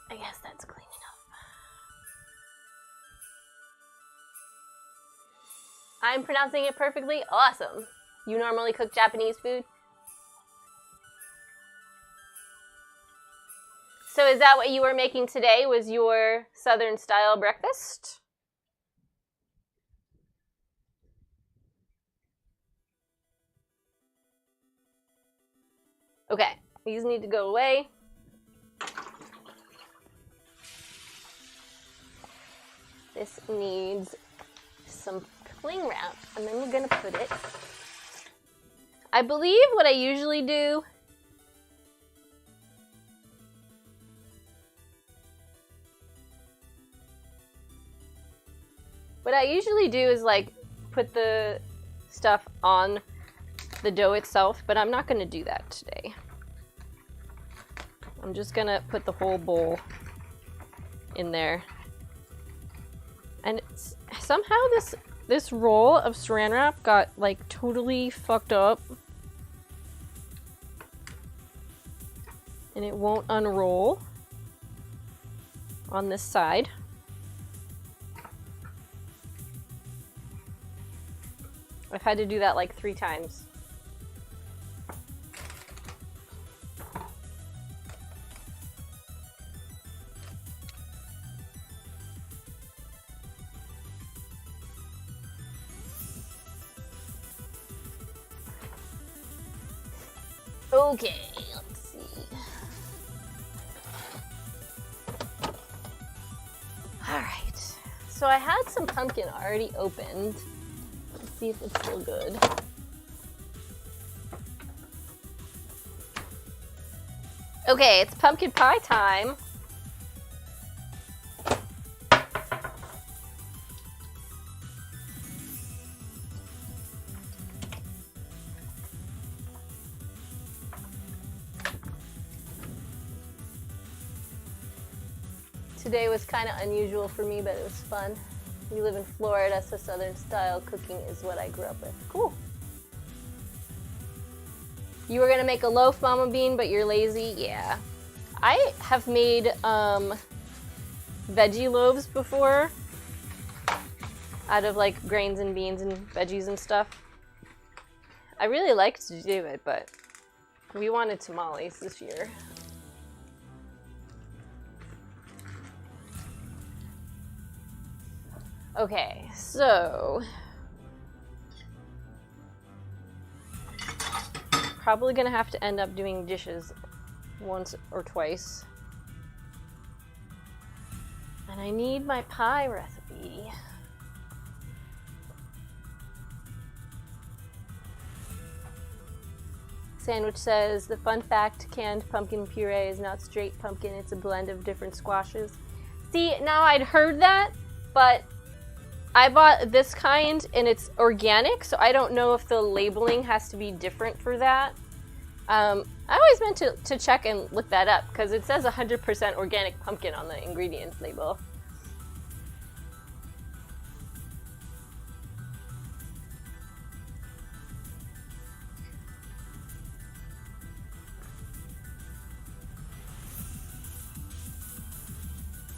I guess that's clean enough. I'm pronouncing it perfectly. Awesome. You normally cook Japanese food? So is that what you were making today? Was your Southern style breakfast? Okay, these need to go away. This needs some cling wrap, and then we're gonna put it. I believe what I usually do is like put the stuff on the dough itself, but I'm not gonna do that today. I'm just gonna put the whole bowl in there. And somehow this roll of saran wrap got like totally fucked up. And it won't unroll on this side. I've had to do that like 3 times. Okay, let's see. Alright, so I had some pumpkin already opened. Let's see if it's still good. Okay, it's pumpkin pie time. Today was kind of unusual for me, but it was fun. We live in Florida, so Southern style cooking is what I grew up with. Cool. You were gonna make a loaf, Mama Bean, but you're lazy? Yeah. I have made veggie loaves before out of like grains and beans and veggies and stuff. I really liked to do it, but we wanted tamales this year. Okay, so probably gonna have to end up doing dishes once or twice. And I need my pie recipe. Sandwich says, the fun fact, canned pumpkin puree is not straight pumpkin, it's a blend of different squashes. See, now I'd heard that, but I bought this kind and it's organic, so I don't know if the labeling has to be different for that. I always meant to check and look that up because it says 100% organic pumpkin on the ingredients label.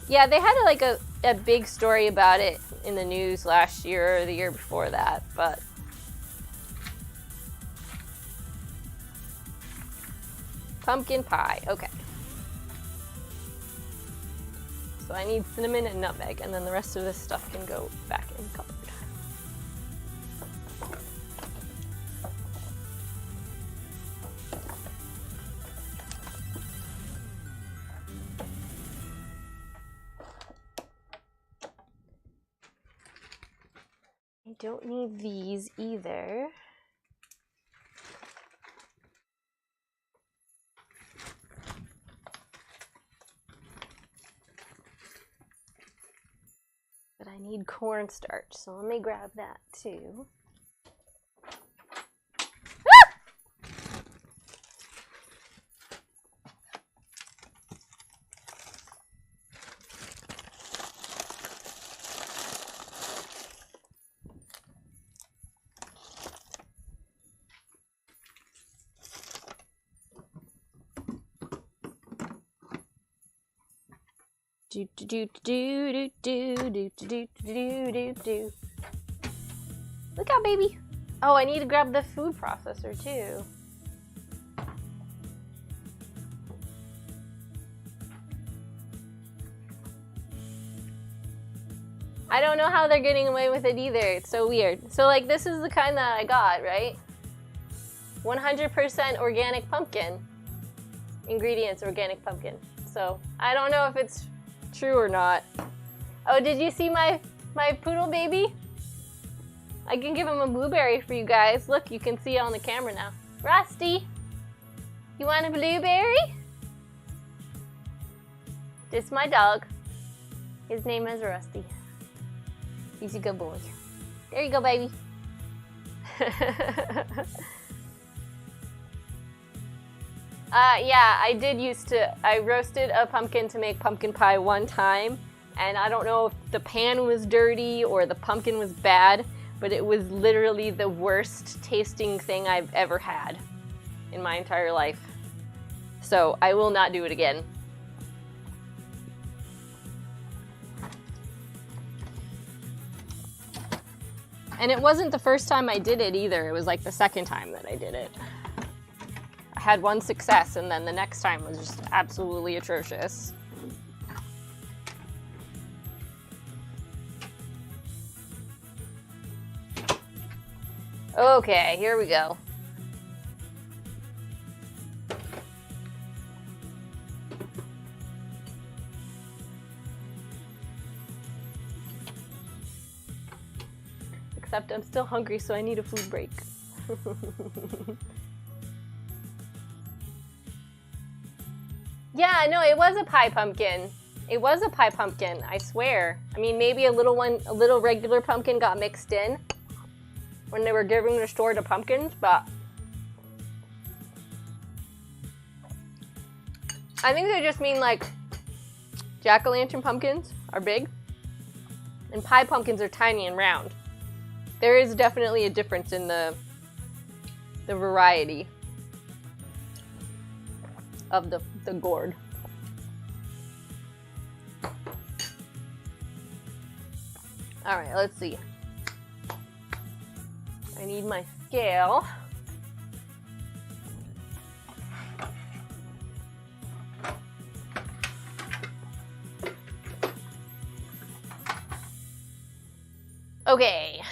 Yeah, they had like a big story about it in the news last year or the year before that, but pumpkin pie, okay. So I need cinnamon and nutmeg, and then the rest of this stuff can go back in cupboard. I don't need these either. But I need cornstarch, so let me grab that too. Do do do do do do do do do do. Look out, baby! Oh, I need to grab the food processor too. I don't know how they're getting away with it either. It's so weird. So like this is the kind that I got, right? 100% organic pumpkin. Ingredients, organic pumpkin. So I don't know if it's true or not. Oh, did you see my poodle baby? I can give him a blueberry for you guys. Look, you can see it on the camera now. Rusty, you want a blueberry? This is my dog. His name is Rusty. He's a good boy. There you go, baby. Yeah, I roasted a pumpkin to make pumpkin pie one time, and I don't know if the pan was dirty or the pumpkin was bad, but it was literally the worst tasting thing I've ever had in my entire life. So I will not do it again. And it wasn't the first time I did it either. It was like the second time that I did it. I had one success, and then the next time was just absolutely atrocious. Okay, here we go. Except I'm still hungry, so I need a food break. Yeah, no, it was a pie pumpkin. It was a pie pumpkin, I swear. I mean, maybe a little regular pumpkin got mixed in when they were giving the store to pumpkins, but I think they just mean like jack-o'-lantern pumpkins are big and pie pumpkins are tiny and round. There is definitely a difference in the variety of the gourd. All right, let's see. I need my scale. Okay.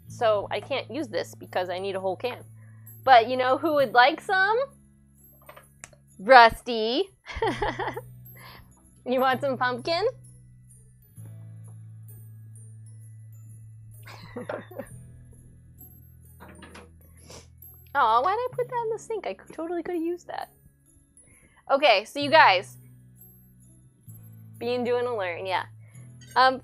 So I can't use this because I need a whole can. But you know who would like some? Rusty. You want some pumpkin? Oh, why did I put that in the sink? I totally could have used that. Okay, so you guys, being, doing, and learn, yeah.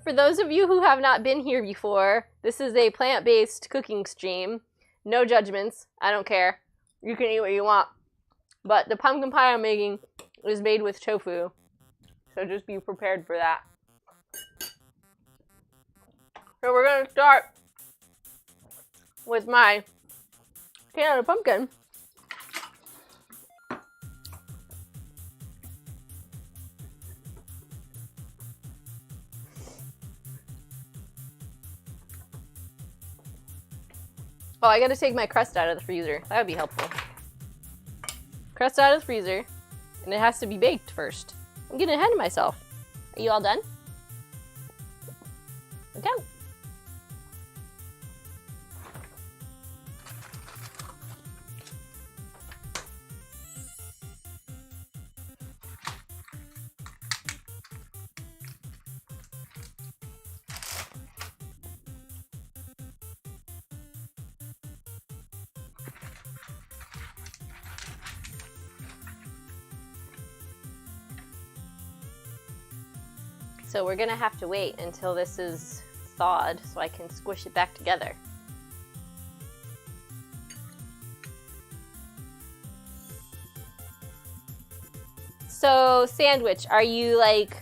For those of you who have not been here before, this is a plant-based cooking stream. No judgments. I don't care. You can eat what you want. But the pumpkin pie I'm making is made with tofu. So just be prepared for that. So we're going to start with my can of pumpkin. Oh, I gotta take my crust out of the freezer. That would be helpful. Crust out of the freezer, and it has to be baked first. I'm getting ahead of myself. Are you all done? Okay. So we're gonna have to wait until this is thawed so I can squish it back together. So, Sandwich, are you like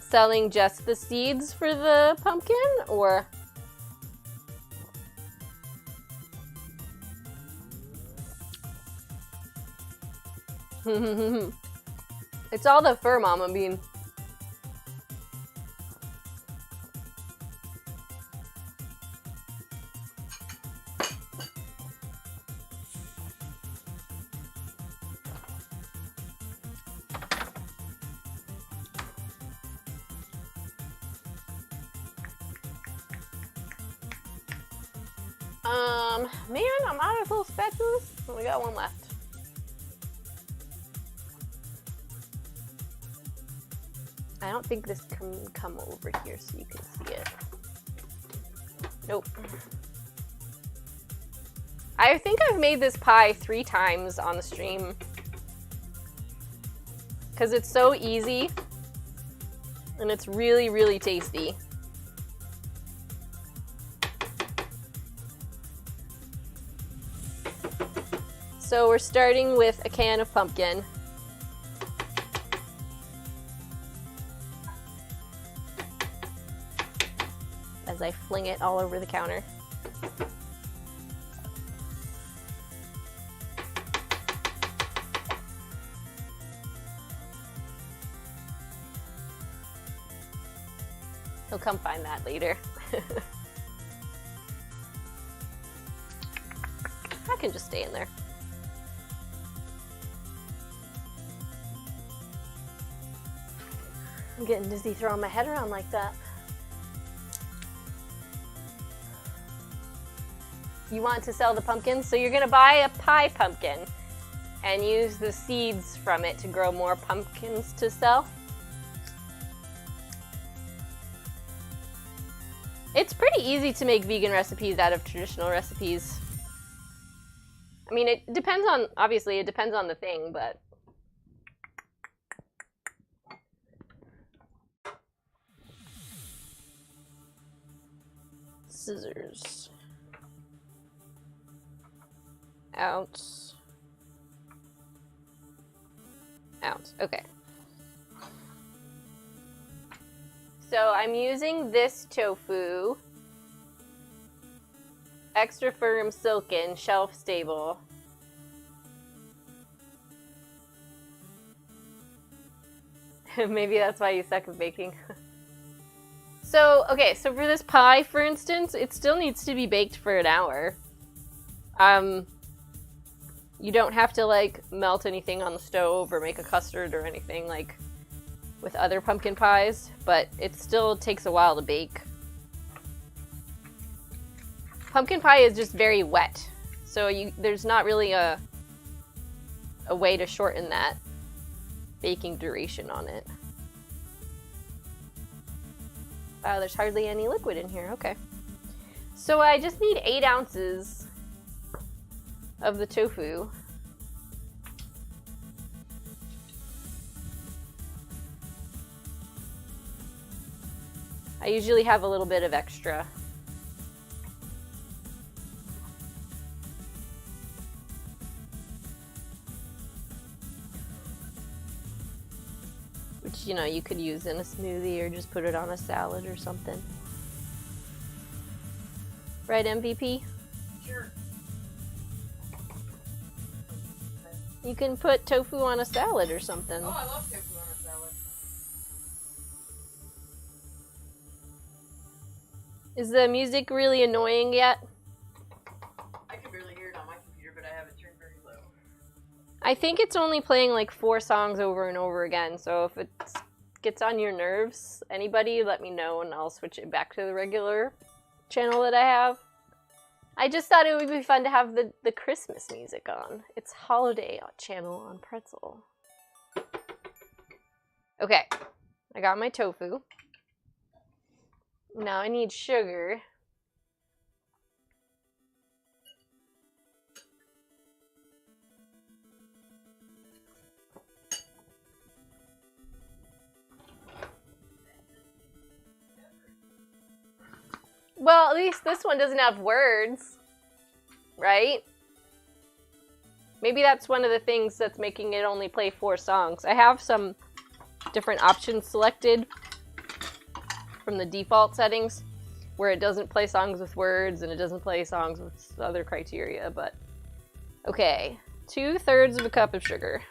selling just the seeds for the pumpkin, or? It's all the fur, Mama Bean. Man, I'm out of little spatulas. We got one left. I don't think this can come over here so you can see it. Nope. I think I've made this pie 3 times on the stream. Because it's so easy. And it's really, really tasty. So we're starting with a can of pumpkin. As I fling it all over the counter. He'll come find that later. I can just stay in there. I'm getting dizzy throwing my head around like that. You want to sell the pumpkins? So you're gonna buy a pie pumpkin and use the seeds from it to grow more pumpkins to sell? It's pretty easy to make vegan recipes out of traditional recipes. I mean, it depends on, obviously, it depends on the thing, but... Scissors. Ounce. Ounce, okay. So I'm using this tofu. Extra firm, silken, shelf stable. Maybe that's why you suck at baking. So, okay, so for this pie, for instance, it still needs to be baked for an hour. You don't have to, like, melt anything on the stove or make a custard or anything, like, with other pumpkin pies, but it still takes a while to bake. Pumpkin pie is just very wet, so there's not really a way to shorten that baking duration on it. Wow, there's hardly any liquid in here. Okay. So I just need 8 ounces of the tofu. I usually have a little bit of extra. Which, you know, you could use in a smoothie or just put it on a salad or something. Right, MVP? Sure. You can put tofu on a salad or something. Oh, I love tofu on a salad. Is the music really annoying yet? I can barely hear it on my computer, but I have it turned very low. I think it's only playing like 4 songs over and over again, so if it gets on your nerves, anybody let me know and I'll switch it back to the regular channel that I have. I just thought it would be fun to have the Christmas music on. It's holiday channel on Pretzel. Okay, I got my tofu. Now I need sugar. Well, at least this one doesn't have words, right? Maybe that's one of the things that's making it only play 4 songs. I have some different options selected from the default settings where it doesn't play songs with words and it doesn't play songs with other criteria, but okay. 2/3 of a cup of sugar.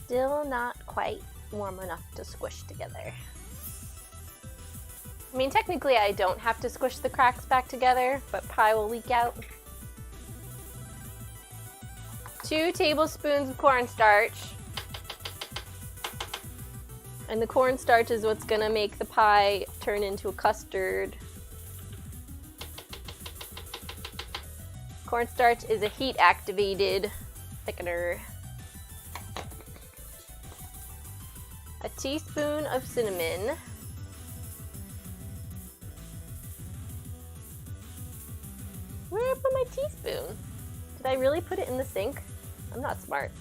Still not quite warm enough to squish together. I mean, technically I don't have to squish the cracks back together, but pie will leak out. 2 tablespoons of cornstarch. And the cornstarch is what's gonna make the pie turn into a custard. Cornstarch is a heat-activated thickener. A teaspoon of cinnamon. Where did I put my teaspoon? Did I really put it in the sink? I'm not smart.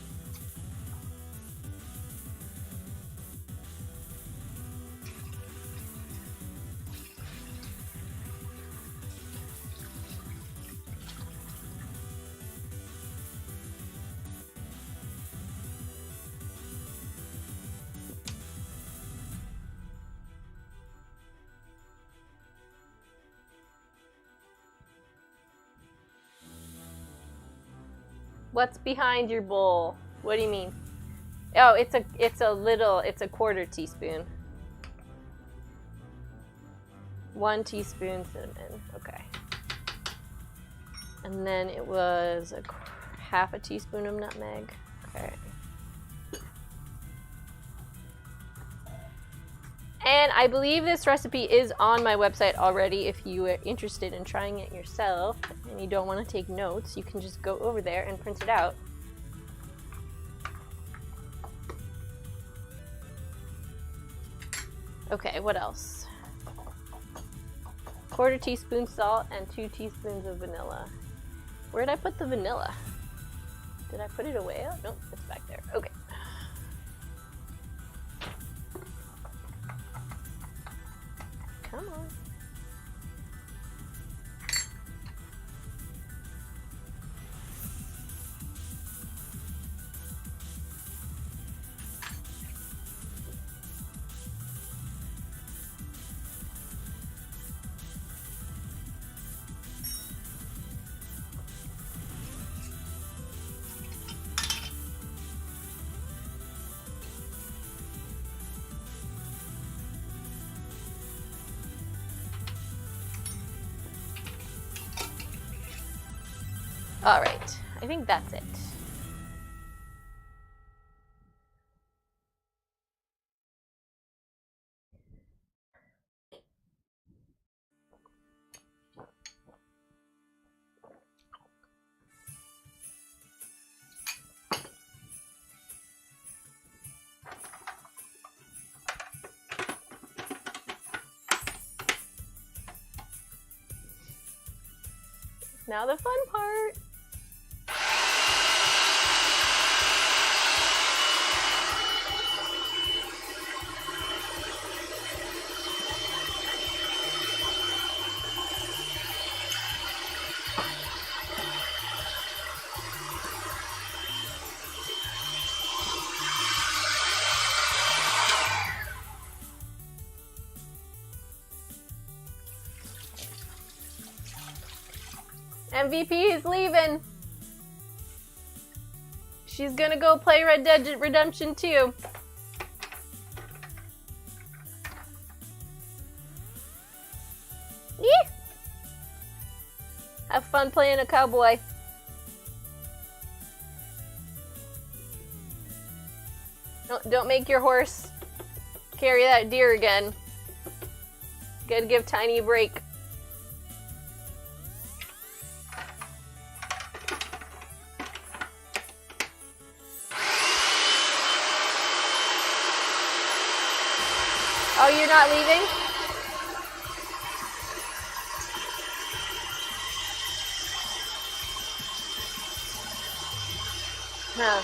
What's behind your bowl? What do you mean? Oh, it's a 1/4 teaspoon. 1 teaspoon cinnamon. Okay. And then it was 1/2 teaspoon of nutmeg. Okay. And I believe this recipe is on my website already. If you are interested in trying it yourself and you don't want to take notes, you can just go over there and print it out. Okay, what else? 1/4 teaspoon salt and 2 teaspoons of vanilla. Where did I put the vanilla? Did I put it away? Oh, nope, it's back there. Okay. Come on. All right, I think that's it. Now the fun part. MVP is leaving. She's gonna go play Red Dead Redemption 2. Yee! Have fun playing a cowboy. Don't make your horse carry that deer again. Gotta give Tiny a break. Oh, you're not leaving? Huh.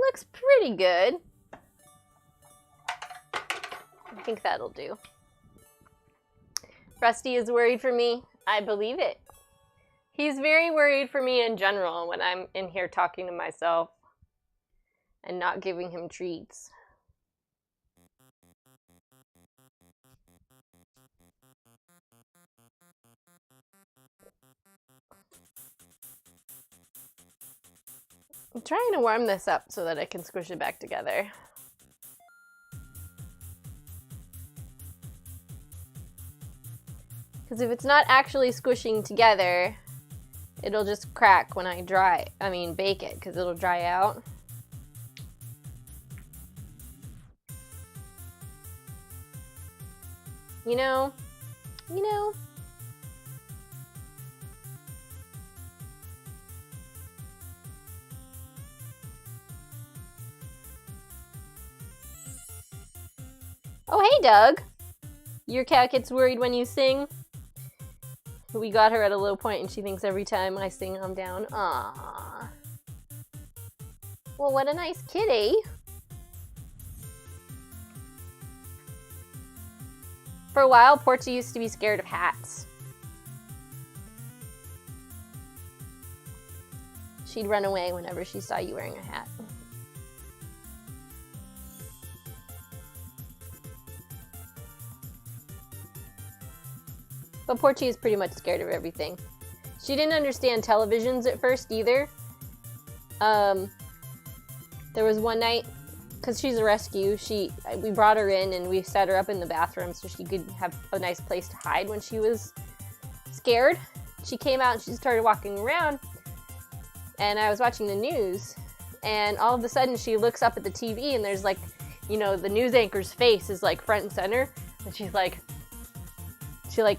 Looks pretty good. I think that'll do. Rusty is worried for me. I believe it. He's very worried for me in general when I'm in here talking to myself and not giving him treats. I'm trying to warm this up so that I can squish it back together. Because if it's not actually squishing together, it'll just crack when I bake it, because it'll dry out. You know. Oh, hey, Doug. Your cat gets worried when you sing. We got her at a low point and she thinks every time I sing I'm down. Aww. Well, what a nice kitty. For a while, Portia used to be scared of hats. She'd run away whenever she saw you wearing a hat. But Portia is pretty much scared of everything. She didn't understand televisions at first either. There was one night, because she's a rescue, we brought her in and we set her up in the bathroom so she could have a nice place to hide when she was scared. She came out and she started walking around, and I was watching the news, and all of a sudden she looks up at the TV and there's like, you know, the news anchor's face is like front and center, and she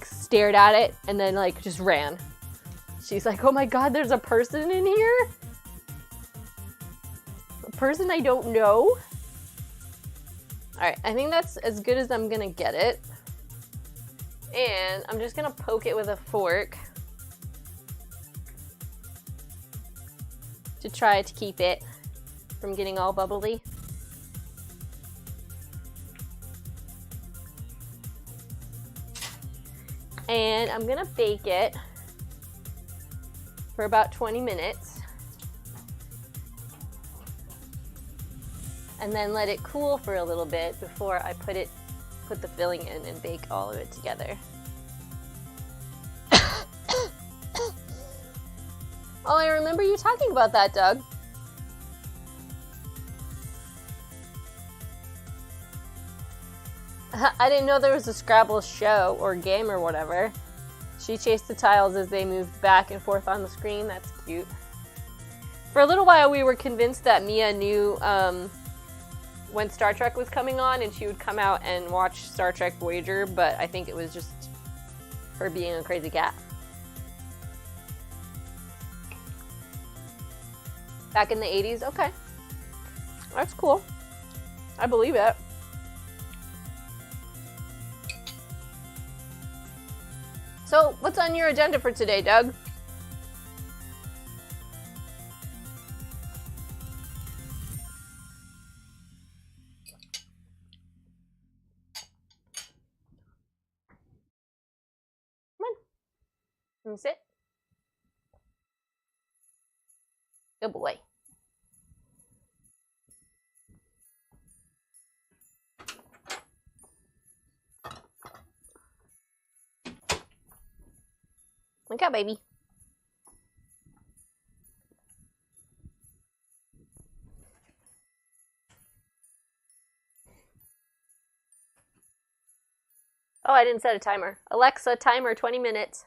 stared at it and then like just ran. She's like, oh my God, there's a person in here? A person I don't know? Alright, I think that's as good as I'm gonna get it. And I'm just gonna poke it with a fork to try to keep it from getting all bubbly. And I'm gonna bake it for about 20 minutes. And then let it cool for a little bit before I put the filling in and bake all of it together. Oh, I remember you talking about that, Doug. I didn't know there was a Scrabble show or game or whatever. She chased the tiles as they moved back and forth on the screen. That's cute. For a little while, we were convinced that Mia knew when Star Trek was coming on, and she would come out and watch Star Trek Voyager, but I think it was just her being a crazy cat. Back in the 80s? Okay. That's cool. I believe it. So, what's on your agenda for today, Doug? Come on. Can you sit? Good boy. Look out, baby. Oh, I didn't set a timer. Alexa, timer 20 minutes.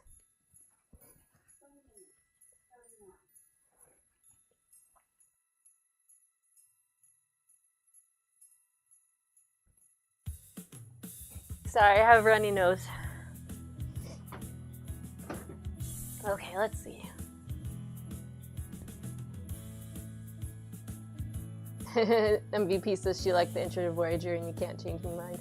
Sorry, I have a runny nose. Okay, let's see. MVP says she liked the intro to Voyager and you can't change my mind.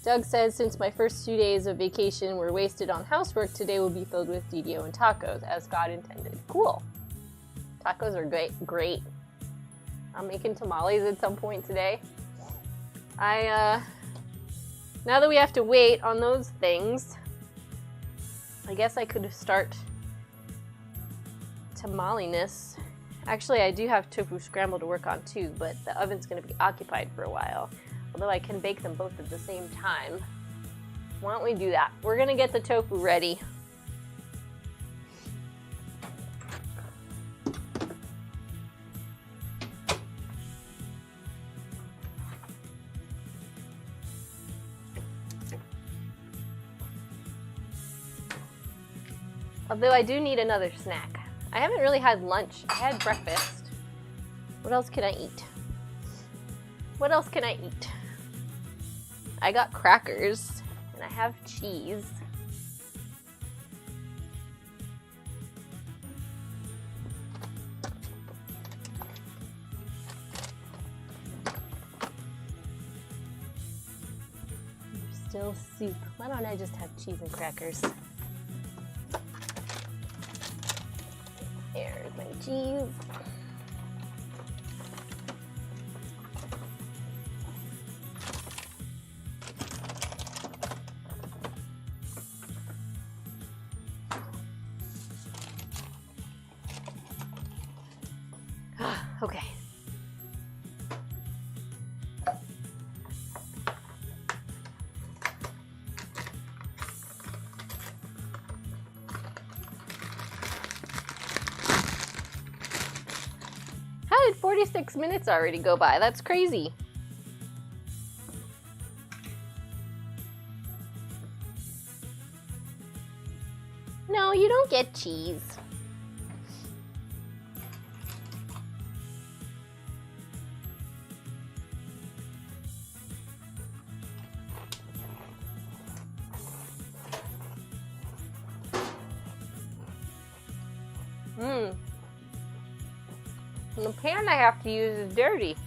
Doug says, since my first 2 days of vacation were wasted on housework, today will be filled with DDO and tacos, as God intended. Cool. Tacos are great. I'm making tamales at some point today. Now that we have to wait on those things, I guess I could start tamale-ness. Actually, I do have tofu scramble to work on too, but the oven's going to be occupied for a while. Although I can bake them both at the same time. Why don't we do that? We're going to get the tofu ready. Although I do need another snack. I haven't really had lunch. I had breakfast. What else can I eat? What else can I eat? I got crackers, and I have cheese. There's still soup. Why don't I just have cheese and crackers? There's my cheese. Okay. did 46 minutes already go by? That's crazy. No, you don't get cheese. The pan I have to use is dirty.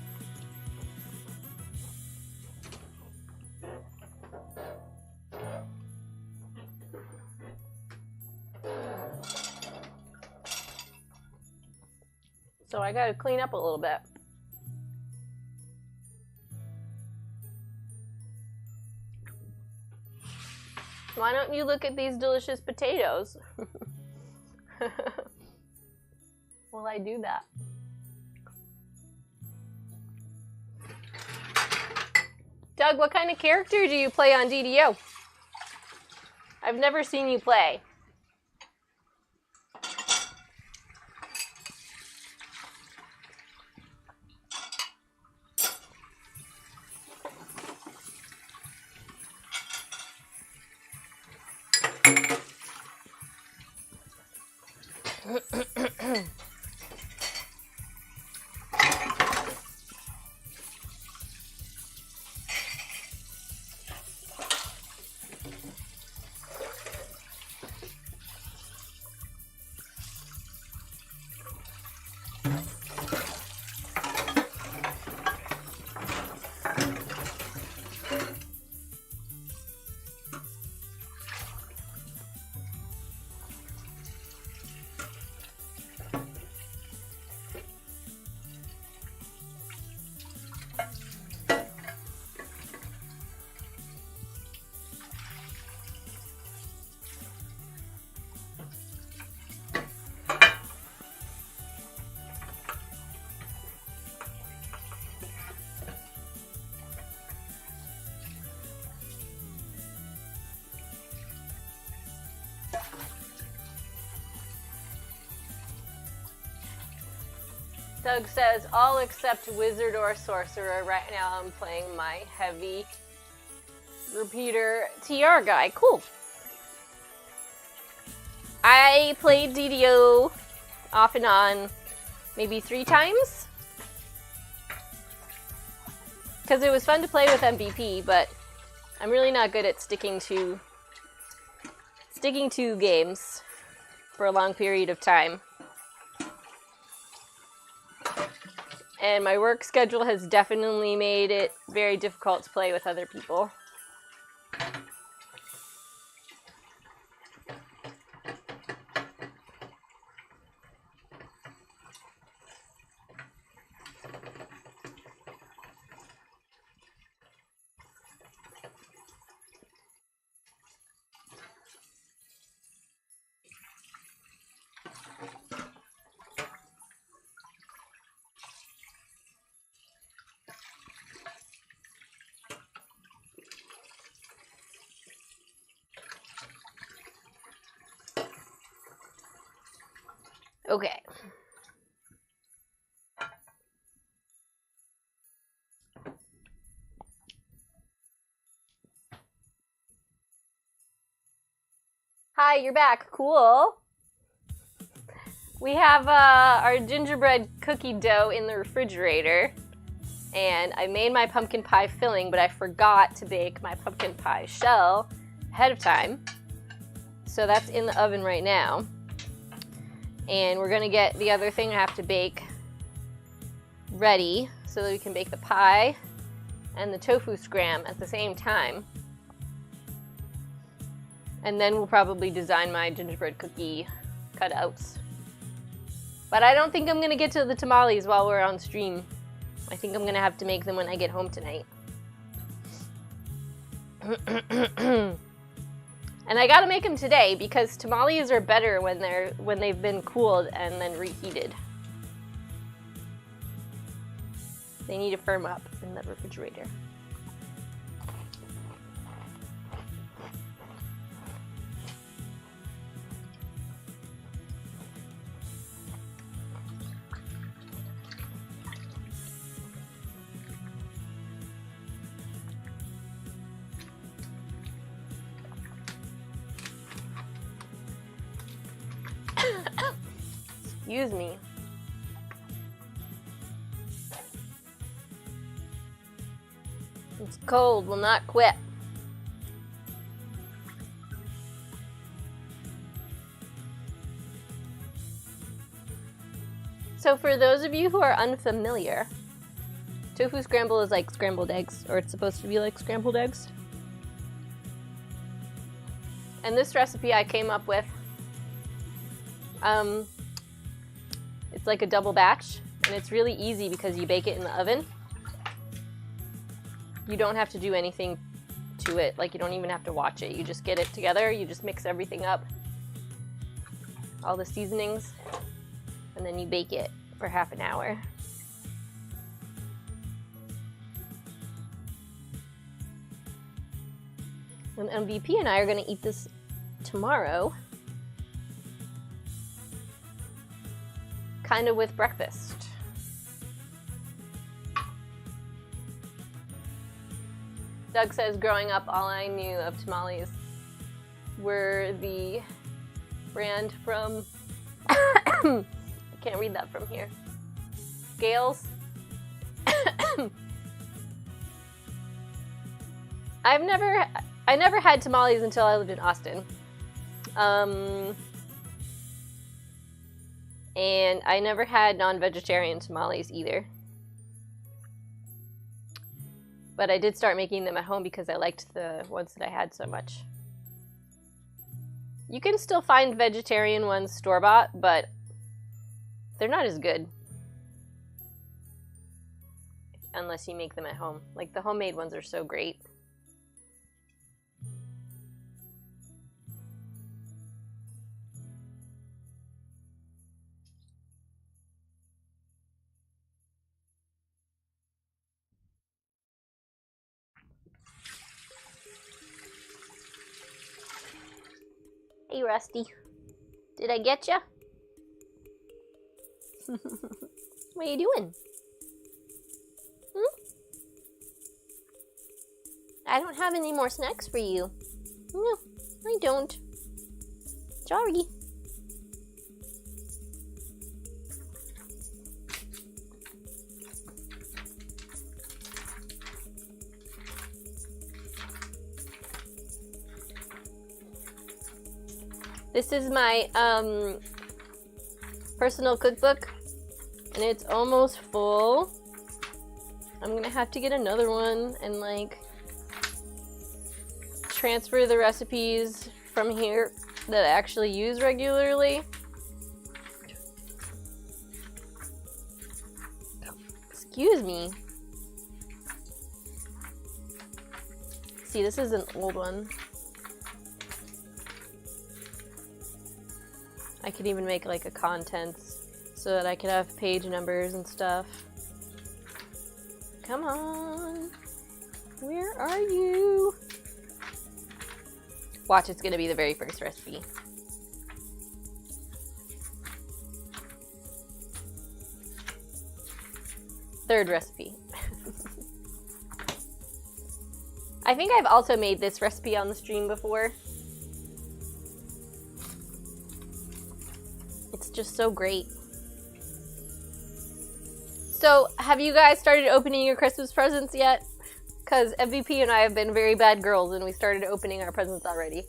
So I gotta clean up a little bit. Why don't you look at these delicious potatoes? Will I do that? Doug, what kind of character do you play on DDO? I've never seen you play. Doug says, all except wizard or sorcerer. Right now I'm playing my heavy repeater TR guy. Cool. I played DDO off and on maybe 3 times. Because it was fun to play with MVP, but I'm really not good at sticking to games for a long period of time. And my work schedule has definitely made it very difficult to play with other people. Okay. Hi, you're back. Cool. We have our gingerbread cookie dough in the refrigerator. And I made my pumpkin pie filling, but I forgot to bake my pumpkin pie shell ahead of time. So that's in the oven right now. And we're gonna get the other thing I have to bake ready so that we can bake the pie and the tofu scram at the same time. And then we'll probably design my gingerbread cookie cutouts. But I don't think I'm gonna get to the tamales while we're on stream. I think I'm gonna have to make them when I get home tonight. And I gotta make them today because tamales are better when they've been cooled and then reheated. They need to firm up in the refrigerator. Excuse me. It's cold, will not quit. So for those of you who are unfamiliar, tofu scramble is like scrambled eggs, or it's supposed to be like scrambled eggs. And this recipe I came up with, it's like a double batch, and it's really easy because you bake it in the oven. You don't have to do anything to it, like you don't even have to watch it. You just get it together, you just mix everything up, all the seasonings, and then you bake it for half an hour. And MVP and I are going to eat this tomorrow, kind of with breakfast. Doug says, growing up, all I knew of tamales were the brand from, I can't read that from here, Scales. I never had tamales until I lived in Austin. And I never had non-vegetarian tamales either. But I did start making them at home because I liked the ones that I had so much. You can still find vegetarian ones store-bought, but they're not as good. Unless you make them at home. Like the homemade ones are so great. Hey, Rusty. Did I get ya? What are you doing? I don't have any more snacks for you. No, I don't. Sorry. This is my personal cookbook, and it's almost full. I'm gonna have to get another one and like transfer the recipes from here that I actually use regularly. Excuse me. See, this is an old one. I could even make like a contents so that I could have page numbers and stuff. Come on. Where are you? Watch, it's gonna be the very first recipe. Third recipe. I think I've also made this recipe on the stream before. It's just so great. So, have you guys started opening your Christmas presents yet? Because MVP and I have been very bad girls and we started opening our presents already.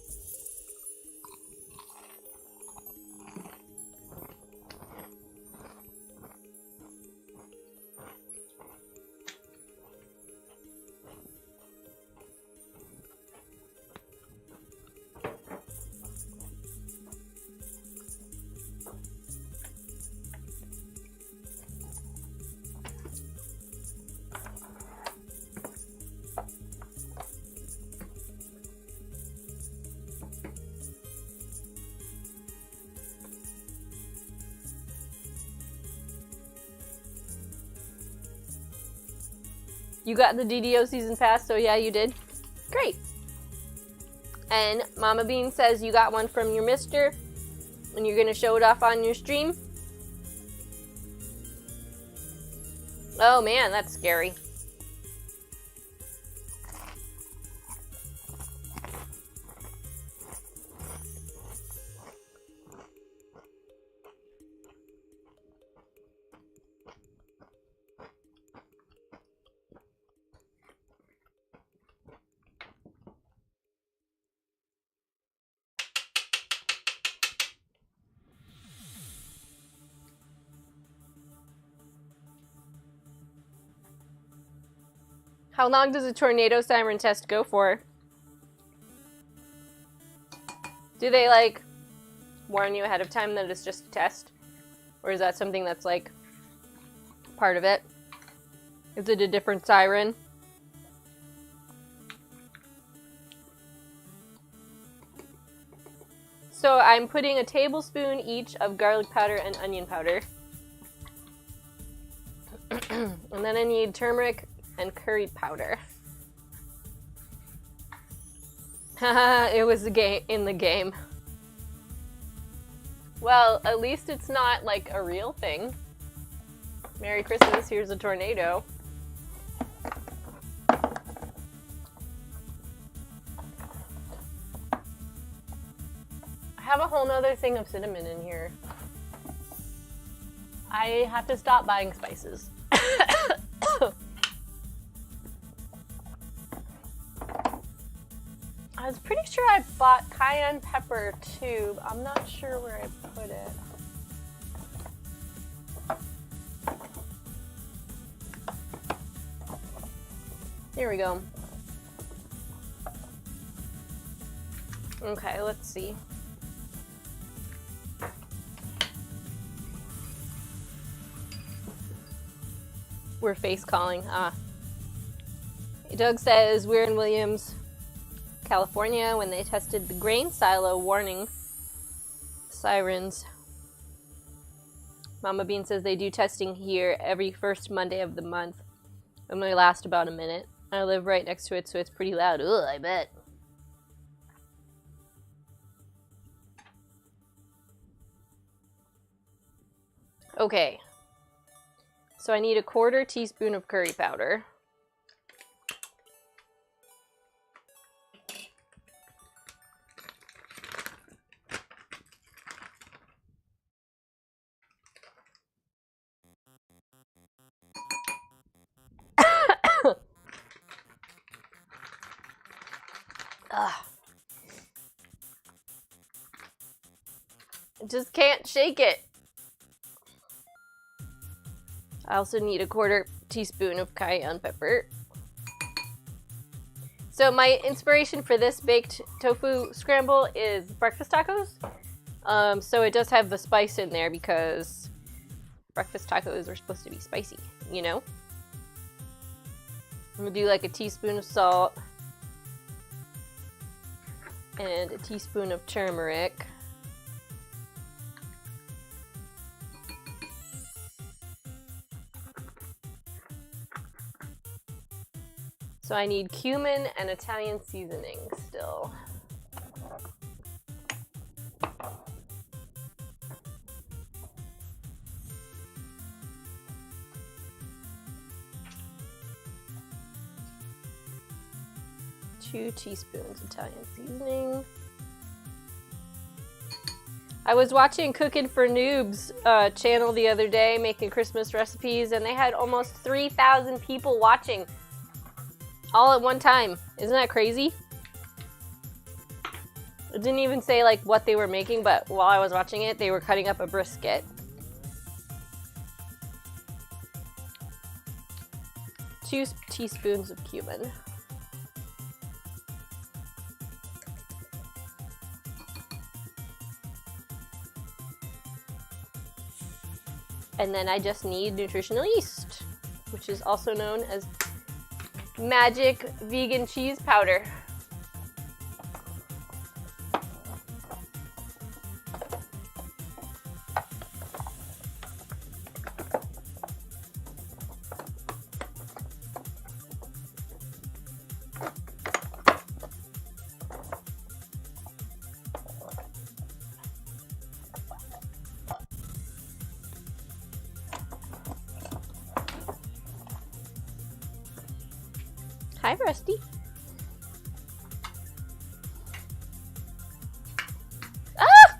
You got the DDO season pass, so yeah, you did. Great. And Mama Bean says you got one from your mister, and you're gonna show it off on your stream. Oh man, that's scary. How long does a tornado siren test go for? Do they, like, warn you ahead of time that it's just a test? Or is that something that's, like, part of it? Is it a different siren? So I'm putting a tablespoon each of garlic powder and onion powder. And then I need turmeric and curry powder. Haha, it was in the game. Well, at least it's not like a real thing. Merry Christmas, here's a tornado. I have a whole nother thing of cinnamon in here. I have to stop buying spices. I was pretty sure I bought cayenne pepper too, but I'm not sure where I put it. Here we go. Okay, let's see. We're face calling. Doug says we're in Williams, California when they tested the grain silo warning sirens. Mama Bean says they do testing here every first Monday of the month. It only lasts about a minute. I live right next to it, so it's pretty loud. Ugh, I bet. Okay. So I need a 1/4 teaspoon of curry powder. I just can't shake it. I also need a 1/4 teaspoon of cayenne pepper. So my inspiration for this baked tofu scramble is breakfast tacos. So it does have the spice in there because breakfast tacos are supposed to be spicy, you know? I'm gonna do like a teaspoon of salt and a teaspoon of turmeric. So I need cumin and Italian seasoning still. Two teaspoons Italian seasoning. I was watching Cooking for Noobs channel the other day making Christmas recipes, and they had almost 3,000 people watching all at one time. Isn't that crazy? It didn't even say like what they were making, but while I was watching it, they were cutting up a brisket. 2 teaspoons of cumin. And then I just need nutritional yeast, which is also known as magic vegan cheese powder. Hi, Rusty. Ah!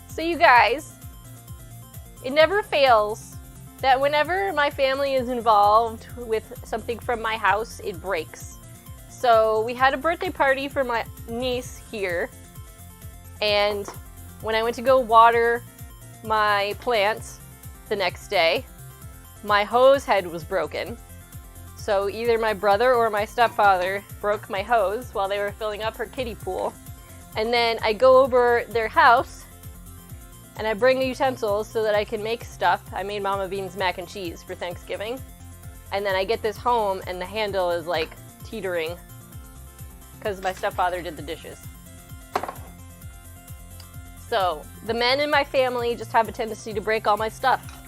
So you guys, it never fails that whenever my family is involved with something from my house, it breaks. So we had a birthday party for my niece here, and when I went to go water my plants, the next day, my hose head was broken. So either my brother or my stepfather broke my hose while they were filling up her kiddie pool. And then I go over their house and I bring utensils so that I can make stuff. I made Mama Bean's mac and cheese for Thanksgiving. And then I get this home and the handle is like teetering because my stepfather did the dishes. So the men in my family just have a tendency to break all my stuff.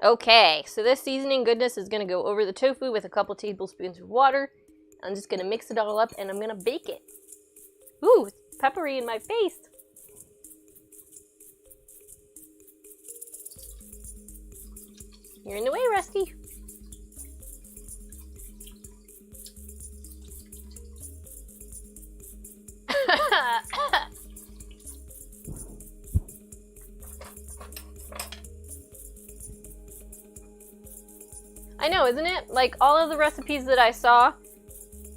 Okay, so this seasoning goodness is going to go over the tofu with a couple tablespoons of water. I'm just going to mix it all up and I'm going to bake it. Ooh, it's peppery in my face. You're in the way, Rusty. I know, isn't it? Like, all of the recipes that I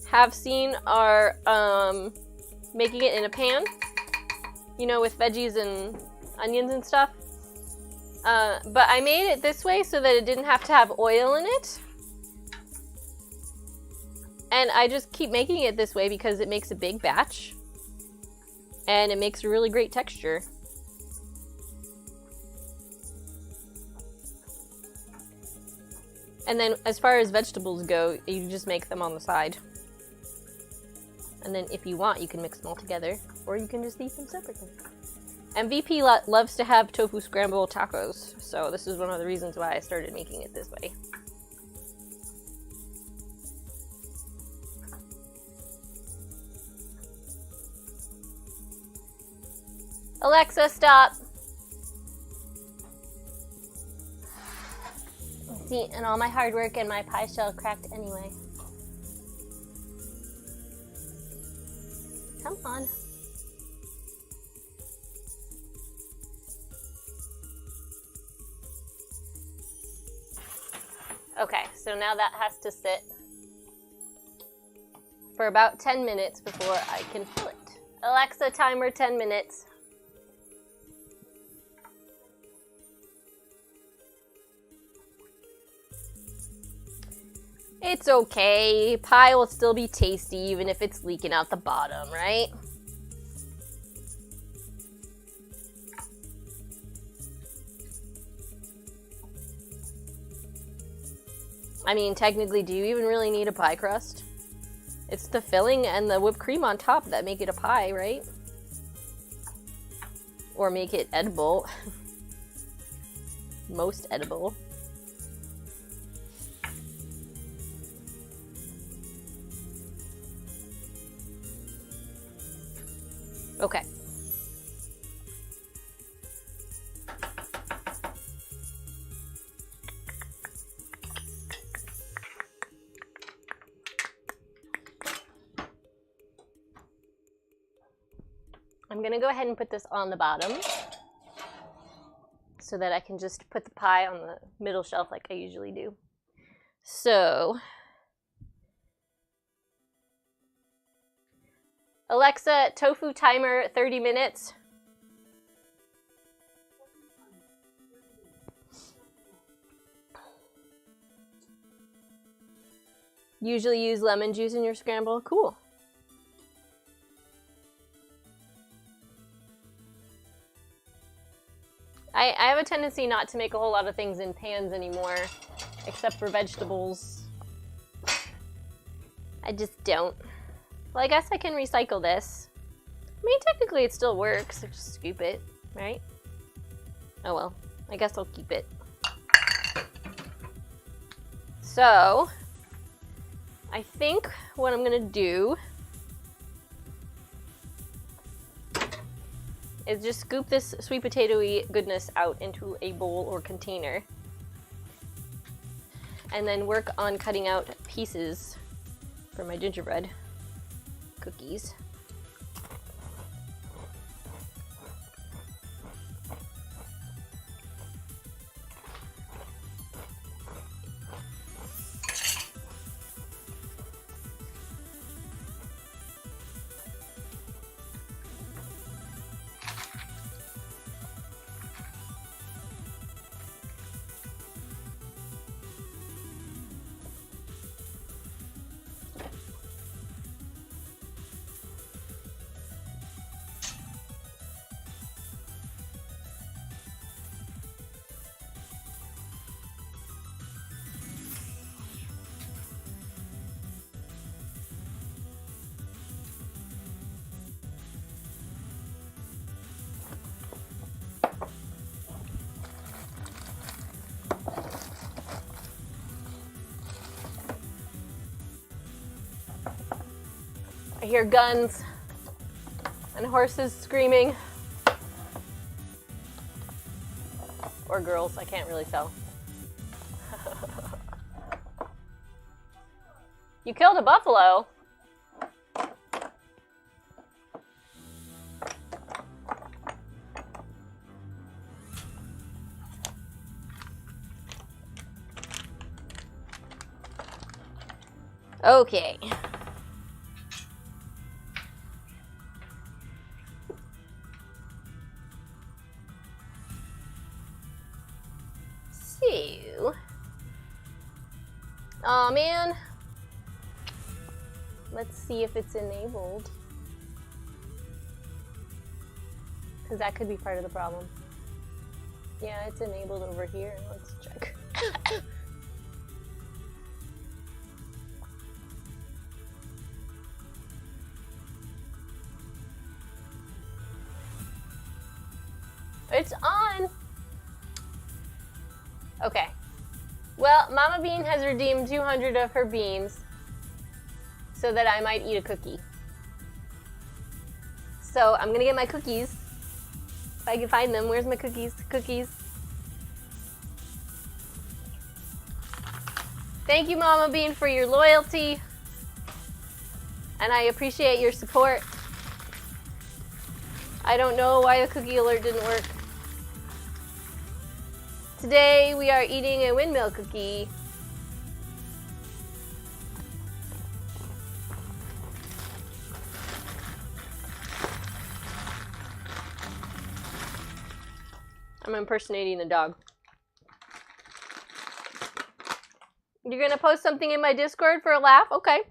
have seen are making it in a pan, you know, with veggies and onions and stuff. But I made it this way so that it didn't have to have oil in it. And I just keep making it this way because it makes a big batch. And it makes a really great texture. And then as far as vegetables go, you just make them on the side. And then if you want, you can mix them all together. Or you can just eat them separately. And VP loves to have tofu scramble tacos. So this is one of the reasons why I started making it this way. Alexa, stop! See, and all my hard work and my pie shell cracked anyway. Come on. Okay, so now that has to sit for about 10 minutes before I can fill it. Alexa, timer 10 minutes. It's okay. Pie will still be tasty even if it's leaking out the bottom, right? I mean, technically, do you even really need a pie crust? It's the filling and the whipped cream on top that make it a pie, right? Or make it edible. Most edible. Okay. I'm gonna go ahead and put this on the bottom so that I can just put the pie on the middle shelf like I usually do. So, Alexa, tofu timer 30 minutes. Usually use lemon juice in your scramble. Cool. I have a tendency not to make a whole lot of things in pans anymore, except for vegetables. I just don't. Well, I guess I can recycle this. I mean, technically it still works. So just scoop it, right? Oh well, I guess I'll keep it. So, I think what I'm gonna do is just scoop this sweet potato-y goodness out into a bowl or container. And then work on cutting out pieces for my gingerbread cookies. I hear guns and horses screaming. Or girls, I can't really tell. You killed a buffalo? Okay. So. Aw, man. Let's see if it's enabled. Because that could be part of the problem. Yeah, it's enabled over here. Let's check. It's on! Okay. Well, Mama Bean has redeemed 200 of her beans so that I might eat a cookie. So I'm gonna get my cookies. If I can find them. Where's my cookies? Cookies. Thank you, Mama Bean, for your loyalty. And I appreciate your support. I don't know why the cookie alert didn't work. Today we are eating a windmill cookie. I'm impersonating the dog. You're gonna post something in my Discord for a laugh? Okay.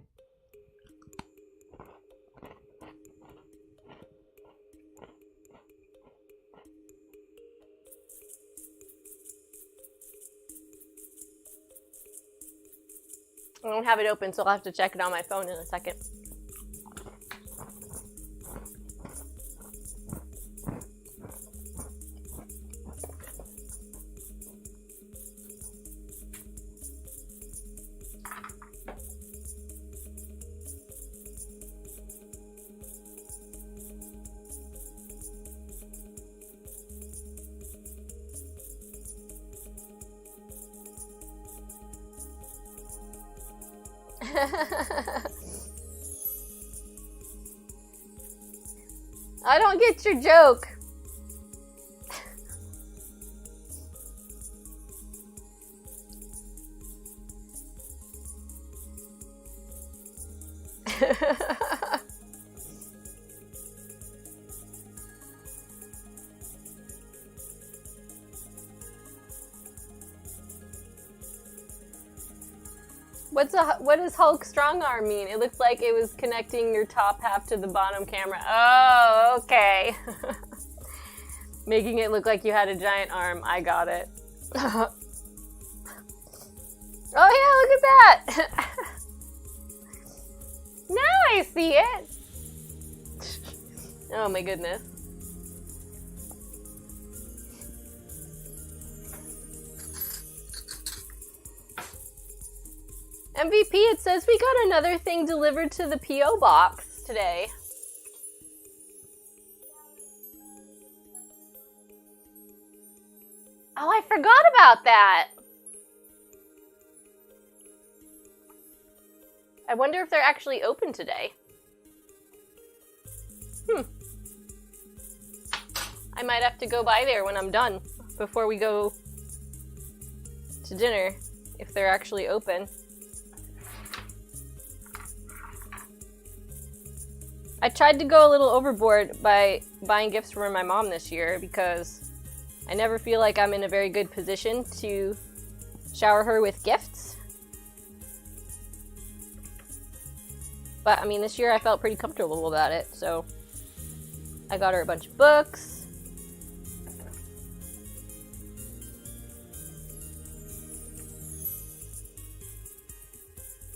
I don't have it open, so I'll have to check it on my phone in a second. I don't get your joke. What does Hulk strong arm mean? It looked like it was connecting your top half to the bottom camera. Oh, okay. Making it look like you had a giant arm. I got it. Oh yeah, look at that. Now I see it. Oh my goodness. MVP, it says we got another thing delivered to the P.O. box today. Oh, I forgot about that. I wonder if they're actually open today. I might have to go by there when I'm done, before we go to dinner, if they're actually open. I tried to go a little overboard by buying gifts for my mom this year because I never feel like I'm in a very good position to shower her with gifts. But I mean, this year I felt pretty comfortable about it, so I got her a bunch of books.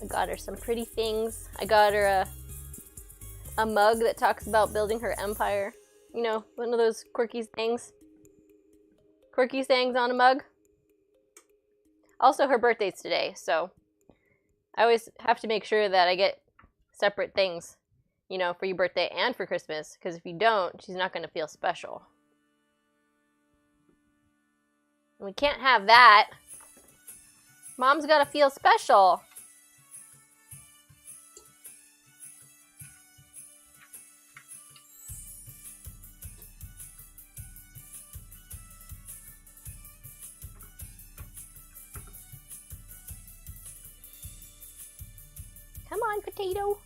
I got her some pretty things. I got her a mug that talks about building her empire. You know, one of those quirky things. Quirky sayings on a mug. Also, her birthday's today, so I always have to make sure that I get separate things you know, for your birthday and for Christmas, because if you don't, she's not going to feel special. We can't have that. Mom's got to feel special. Come on, potato.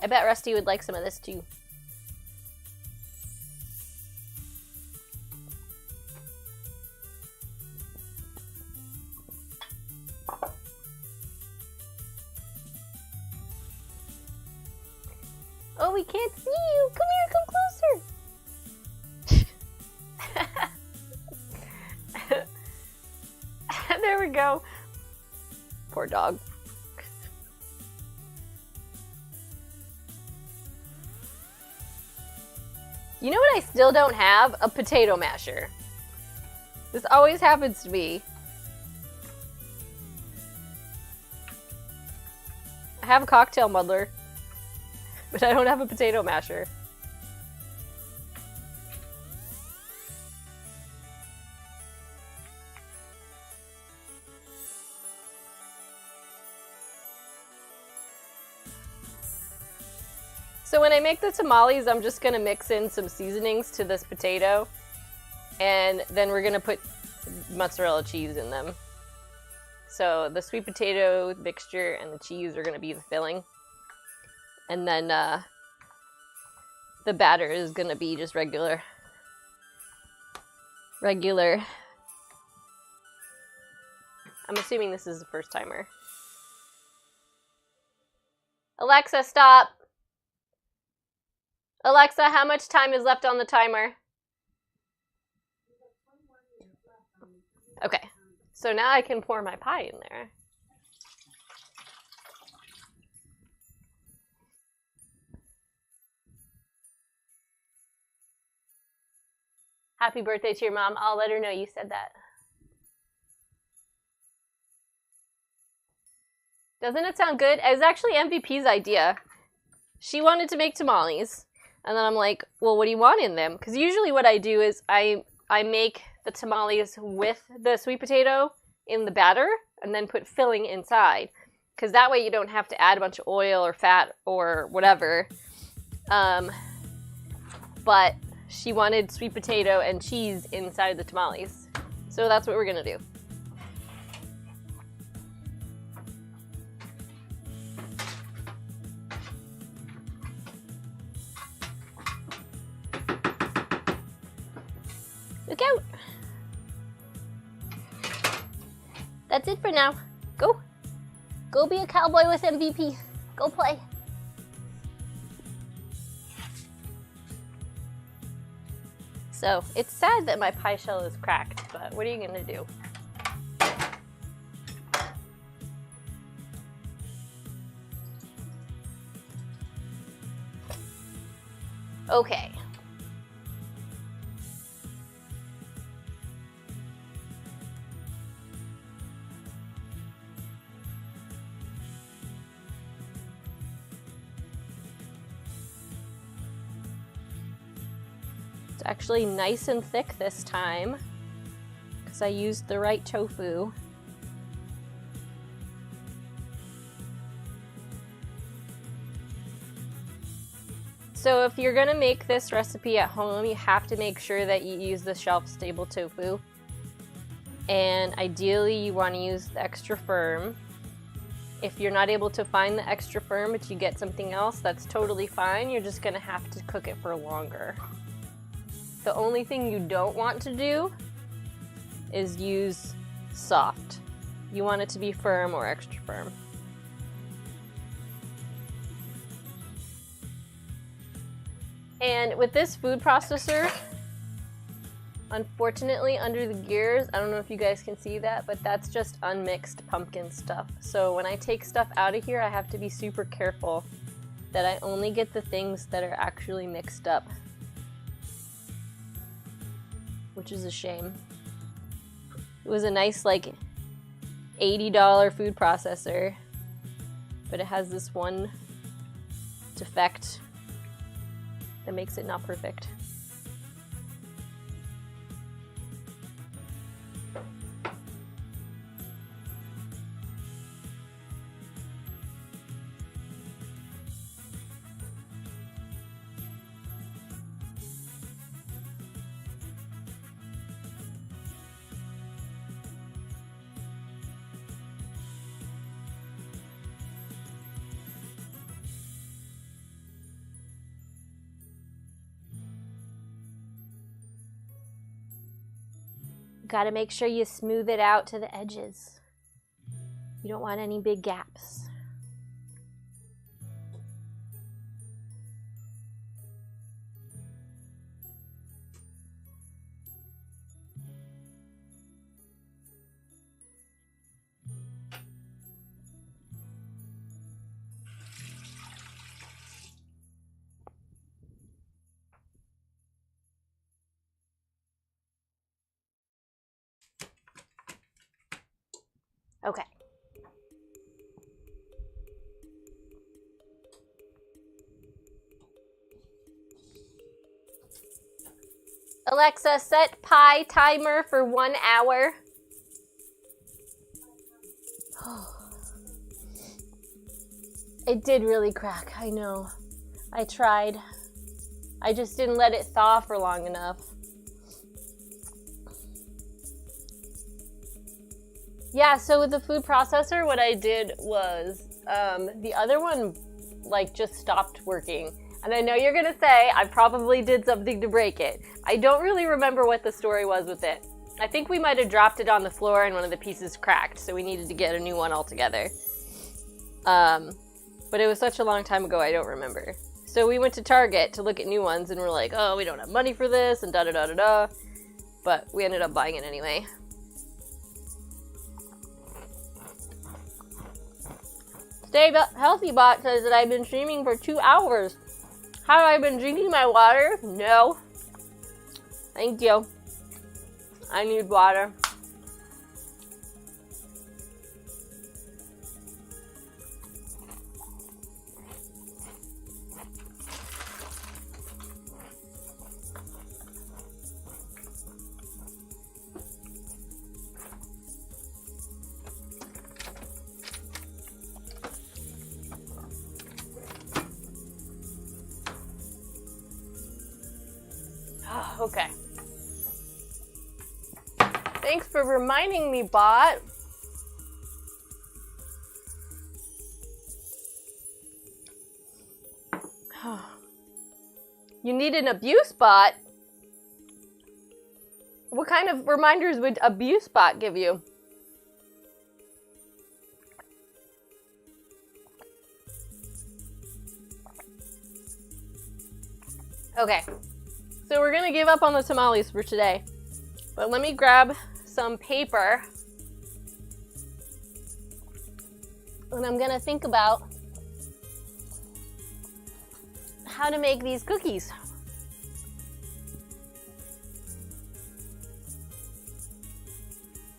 I bet Rusty would like some of this too. Oh, we can't see you. Come here, come closer. There we go. Poor dog. You know what I still don't have? A potato masher. This always happens to me. I have a cocktail muddler, but I don't have a potato masher. So when I make the tamales, I'm just gonna mix in some seasonings to this potato, and then we're gonna put mozzarella cheese in them. So the sweet potato mixture and the cheese are gonna be the filling. And then the batter is gonna be just regular. I'm assuming this is the first timer. Alexa, stop. Alexa, how much time is left on the timer? Okay, so now I can pour my pie in there. Happy birthday to your mom. I'll let her know you said that. Doesn't it sound good? It was actually MVP's idea. She wanted to make tamales. And then I'm like, well, what do you want in them? Because usually what I do is I make the tamales with the sweet potato in the batter and then put filling inside. Because that way you don't have to add a bunch of oil or fat or whatever. But she wanted sweet potato and cheese inside the tamales. So that's what we're going to do. Look out! That's it for now. Go! Go be a cowboy with MVP. Go play. So, it's sad that my pie shell is cracked, but what are you gonna do? Okay. Actually nice and thick this time because I used the right tofu. So if you're gonna make this recipe at home, you have to make sure that you use the shelf-stable tofu. And ideally you want to use the extra firm. If you're not able to find the extra firm but you get something else, that's totally fine. You're just gonna have to cook it for longer. The only thing you don't want to do is use soft. You want it to be firm or extra firm. And with this food processor, unfortunately under the gears, I don't know if you guys can see that, but that's just unmixed pumpkin stuff. So when I take stuff out of here, I have to be super careful that I only get the things that are actually mixed up. Which is a shame. It was a nice like $80 food processor, but it has this one defect that makes it not perfect. Gotta make sure you smooth it out to the edges. You don't want any big gaps. Okay. Alexa, set pie timer for 1 hour. It did really crack, I know. I tried. I just didn't let it thaw for long enough. Yeah, so with the food processor, what I did was the other one like just stopped working. And I know you're gonna say I probably did something to break it. I don't really remember what the story was with it. I think we might have dropped it on the floor and one of the pieces cracked, so we needed to get a new one altogether. But it was such a long time ago, I don't remember. So we went to Target to look at new ones and we're like, oh, we don't have money for this and da-da-da-da-da. But we ended up buying it anyway. Stay Healthy Bot says that I've been streaming for 2 hours. Have I been drinking my water? No. Thank you. I need water. Okay. Thanks for reminding me, bot. You need an abuse bot? What kind of reminders would abuse bot give you? Okay. So we're gonna give up on the tamales for today. But let me grab some paper. And I'm gonna think about how to make these cookies.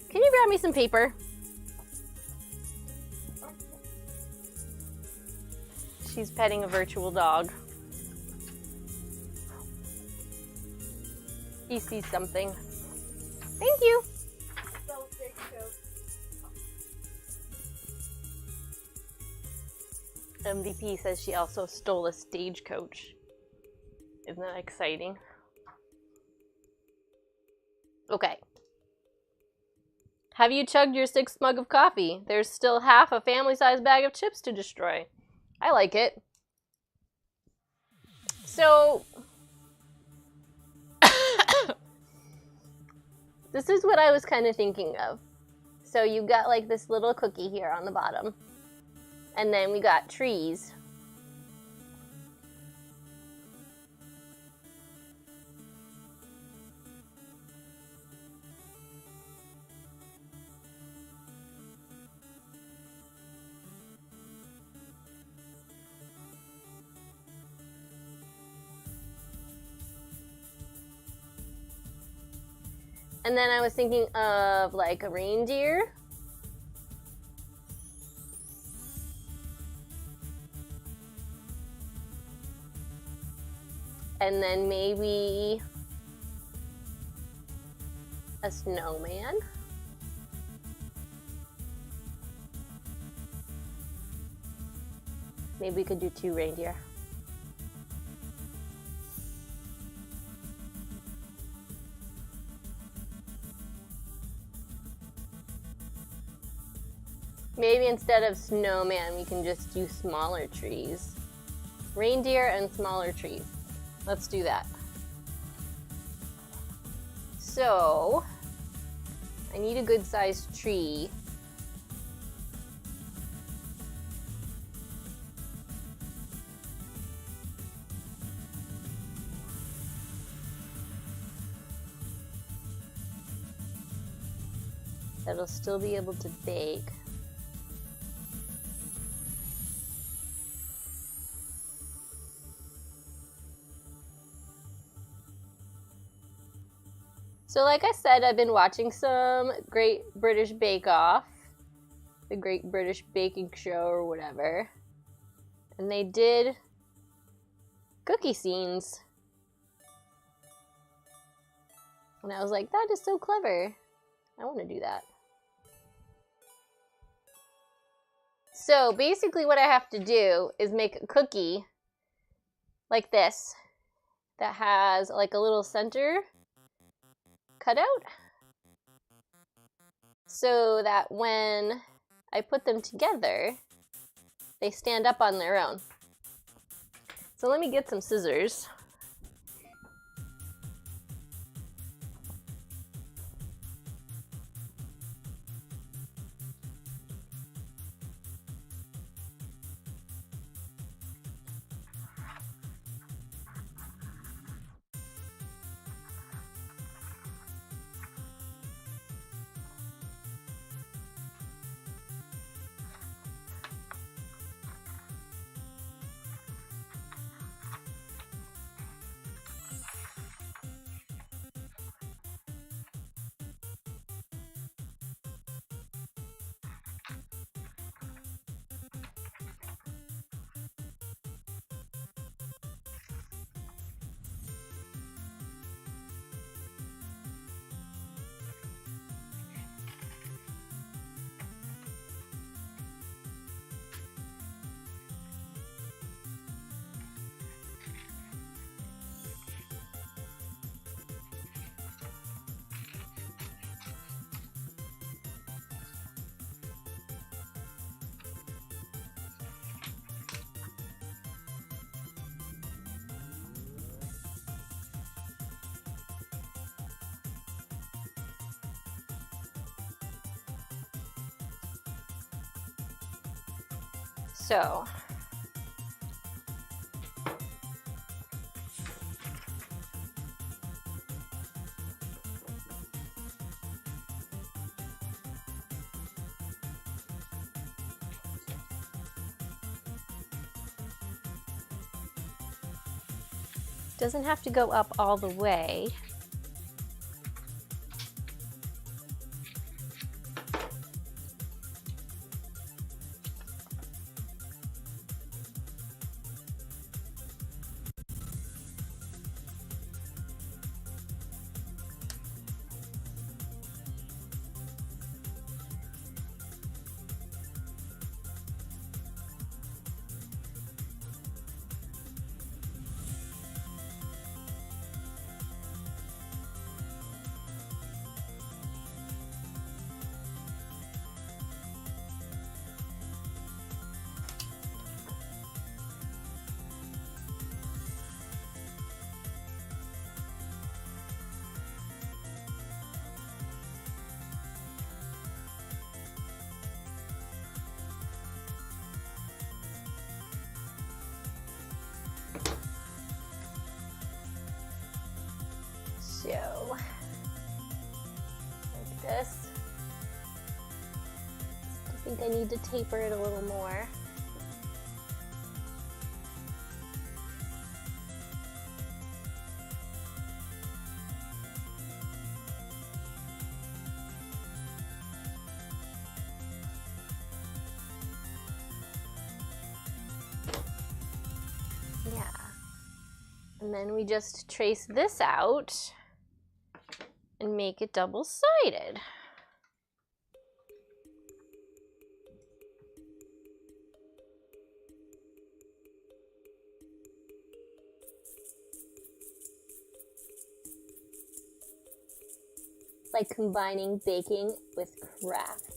Can you grab me some paper? She's petting a virtual dog. He sees something. Thank you. MVP says she also stole a stagecoach. Isn't that exciting? Okay. Have you chugged your 6th mug of coffee? There's still half a family-sized bag of chips to destroy. I like it. So... this is what I was kind of thinking of. So you got like this little cookie here on the bottom. And then we got trees. And then I was thinking of like a reindeer. And then maybe a snowman. Maybe we could do 2 reindeer. Maybe instead of snowman, we can just do smaller trees. Reindeer and smaller trees. Let's do that. So, I need a good sized tree. That'll still be able to bake. So like I said, I've been watching some Great British Bake Off, the Great British Baking Show or whatever, and they did cookie scenes. And I was like, that is so clever. I want to do that. So basically what I have to do is make a cookie like this that has like a little center cut out so that when I put them together, they stand up on their own. So let me get some scissors. So doesn't have to go up all the way. Like this. I think I need to taper it a little more. And then we just trace this out and make it double-sided. It's like combining baking with crafts.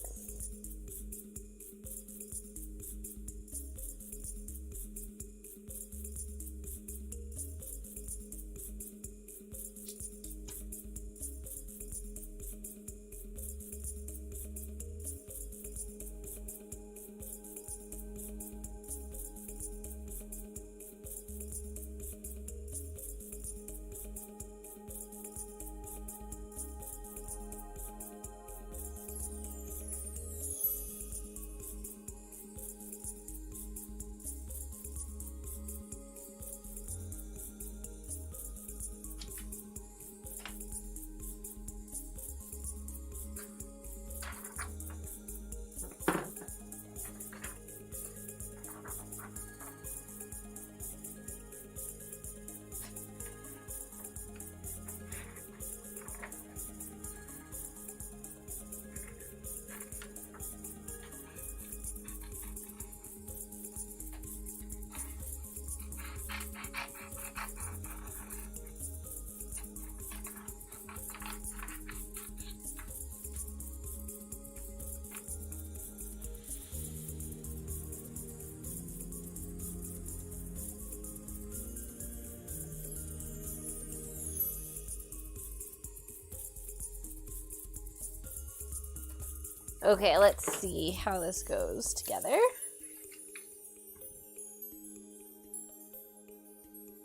Okay, let's see how this goes together.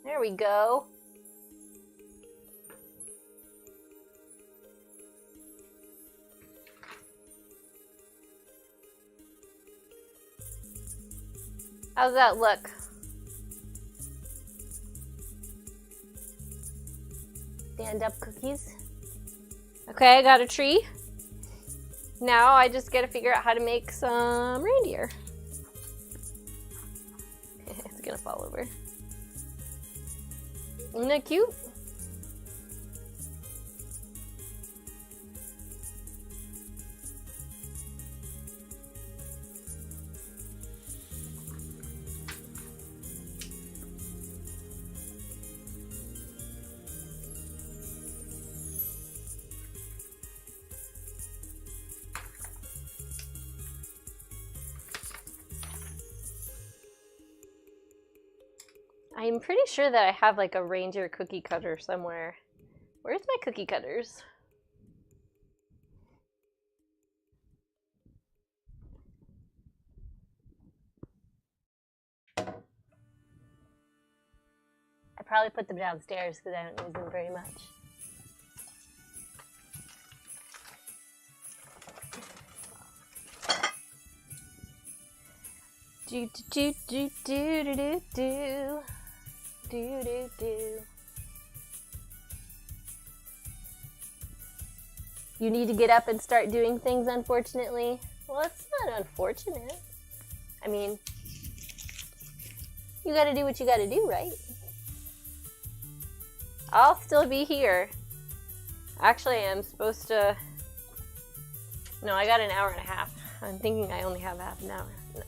There we go. How's that look? Stand-up cookies. Okay, I got a tree. Now I just gotta figure out how to make some reindeer. It's gonna fall over. Isn't that cute? I'm pretty sure that I have like a reindeer cookie cutter somewhere. Where's my cookie cutters? I probably put them downstairs because I don't use them very much. Do do do do do do do. Do do do. You need to get up and start doing things, unfortunately. Well, it's not unfortunate. I mean, you gotta do what you gotta do, right? I'll still be here. Actually, I'm supposed to... No, I got an hour and a half. I'm thinking I only have half an hour. No.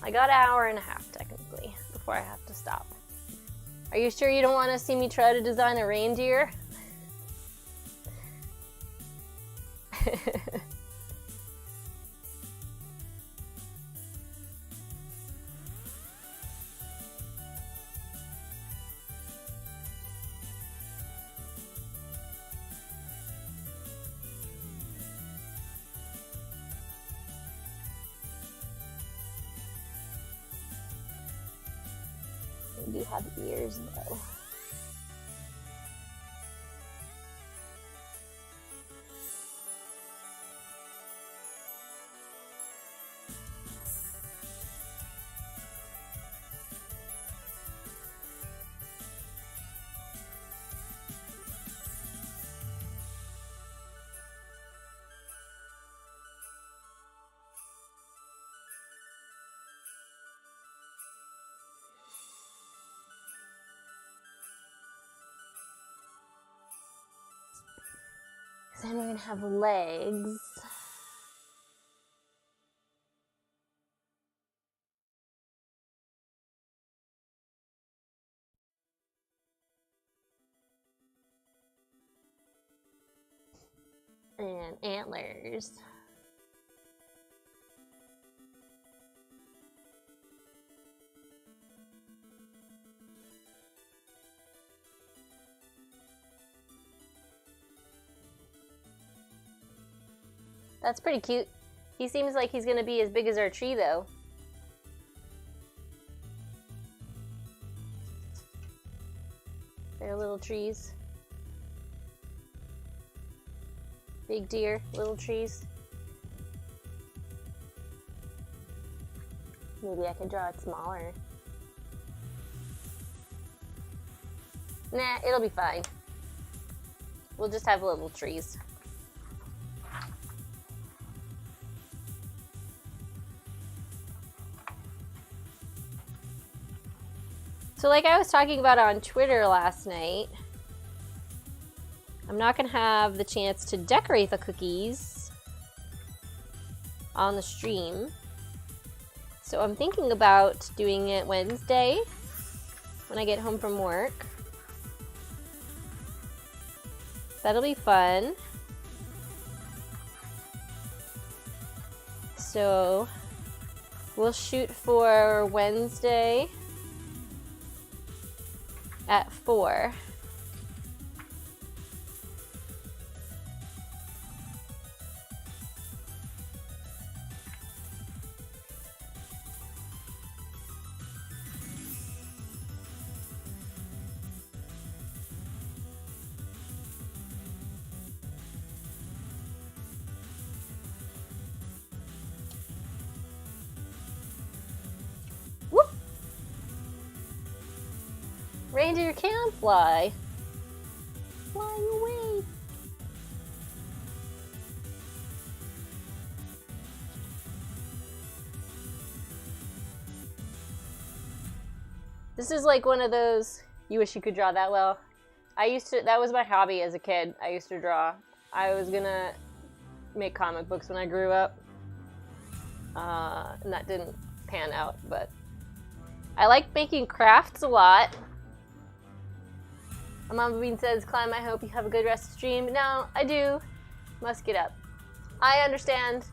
I got an hour and a half, technically, before I have to stop. Are you sure you don't want to see me try to design a reindeer? They do have ears, though. So then we're gonna have legs. And antlers. That's pretty cute. He seems like he's gonna be as big as our tree though. They're little trees. Big deer, little trees. Maybe I can draw it smaller. Nah, it'll be fine. We'll just have little trees. So like I was talking about on Twitter last night, I'm not gonna have the chance to decorate the cookies on the stream. So I'm thinking about doing it Wednesday when I get home from work. That'll be fun. So we'll shoot for Wednesday at 4. Whoop! Reindeer can fly. Fly away. This is like one of those, you wish you could draw that well. That was my hobby as a kid. I used to draw. I was gonna make comic books when I grew up. And that didn't pan out, but I like making crafts a lot. Mama Bean says, Climb, I hope you have a good rest of the stream. No, I do. Must get up. I understand.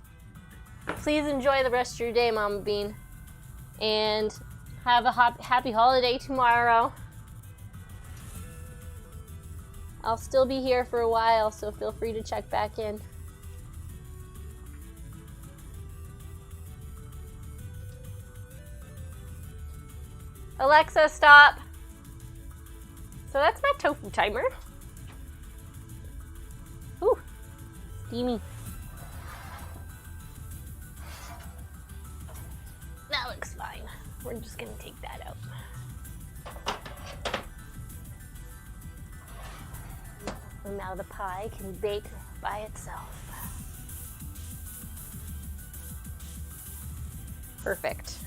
Please enjoy the rest of your day, Mama Bean. And have a happy holiday tomorrow. I'll still be here for a while, so feel free to check back in. Alexa, stop. So that's my tofu timer. Ooh, steamy. That looks fine. We're just gonna take that out. And now the pie can bake by itself. Perfect.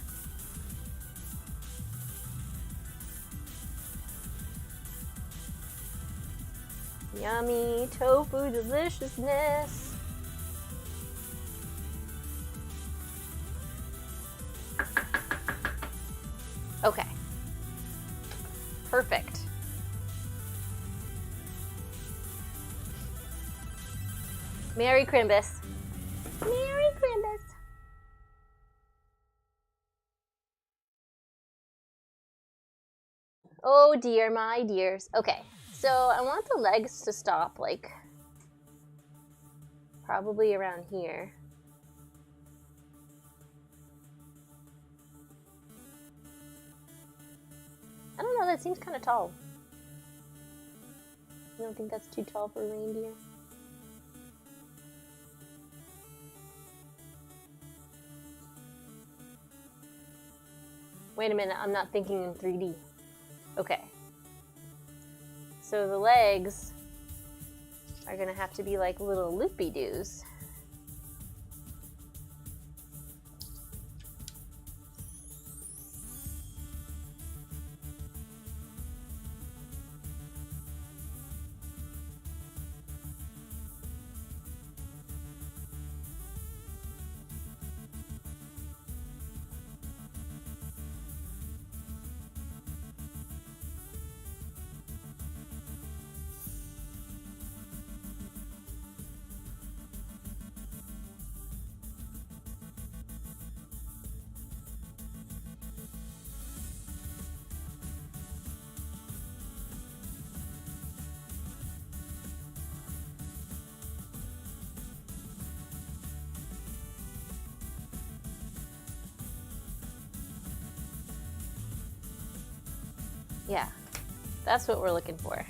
Yummy tofu deliciousness. Okay. Perfect. Merry Crimbus. Merry Crimbus. Oh dear, my dears. Okay, so I want the legs to stop, like, probably around here. I don't know, that seems kind of tall. I don't think that's too tall for a reindeer. Wait a minute, I'm not thinking in 3D. Okay. So the legs are gonna have to be like little loopy-doos. Yeah, that's what we're looking for.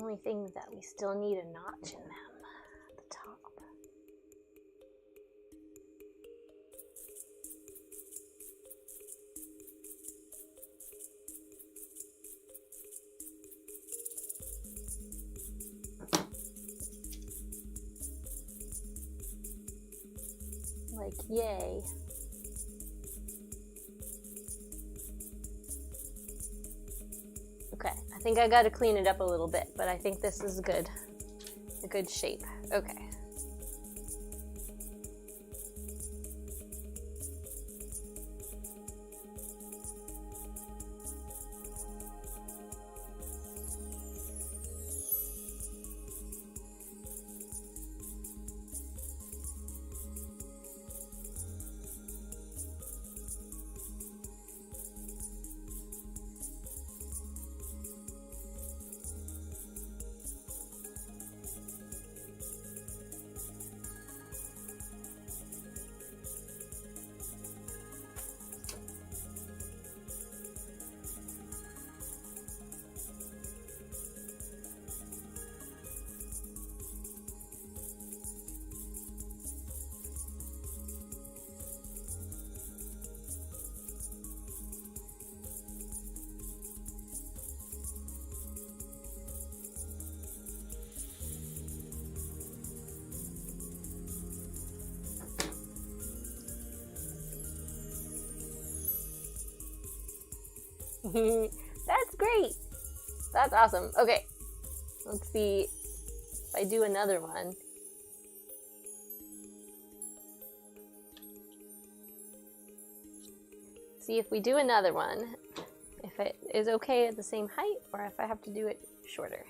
Only thing is that we still need a notch in them at the top. Like, yay. Okay, I think I gotta clean it up a little bit, but I think this is good. A good shape. Okay. That's great. That's awesome. Okay, let's see if I do another one. See if we do another one, if it is okay at the same height or if I have to do it shorter.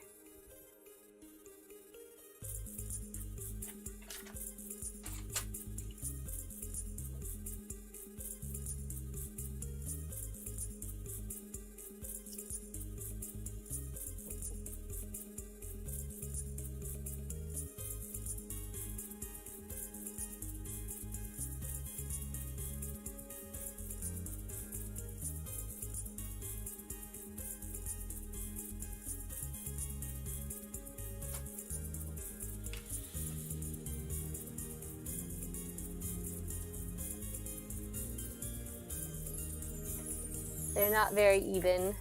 They're not very even,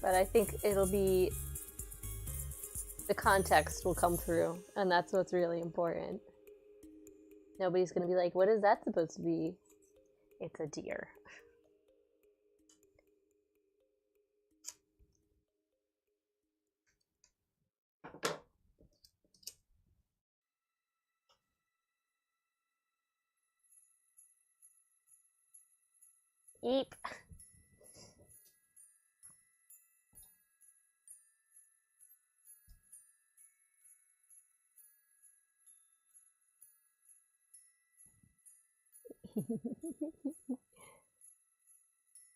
but I think it'll be, the context will come through, and that's what's really important. Nobody's gonna be like, what is that supposed to be? It's a deer. Eep.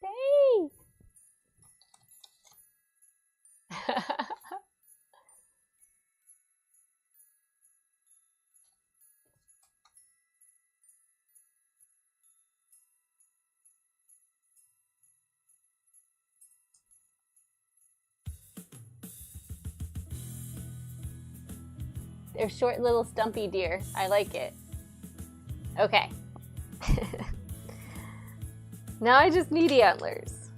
Hey! They're short little stumpy deer. I like it. Okay. Now I just need antlers.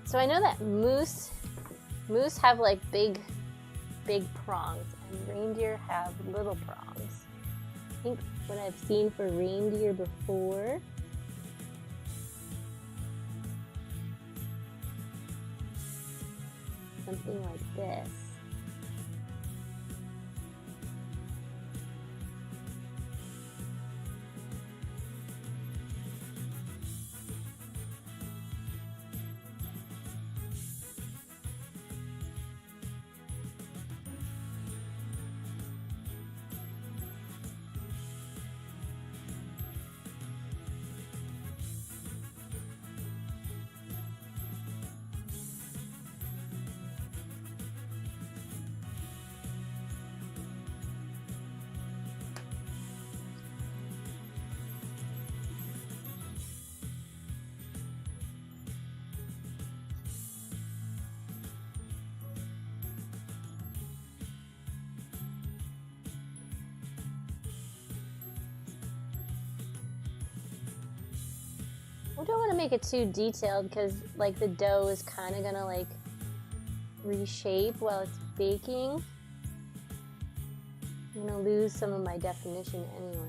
So I know that moose have like big prongs, and reindeer have little prongs. I think what I've seen for reindeer before something like this. I don't want to make it too detailed because like the dough is kind of gonna like reshape while it's baking. I'm gonna lose some of my definition anyway.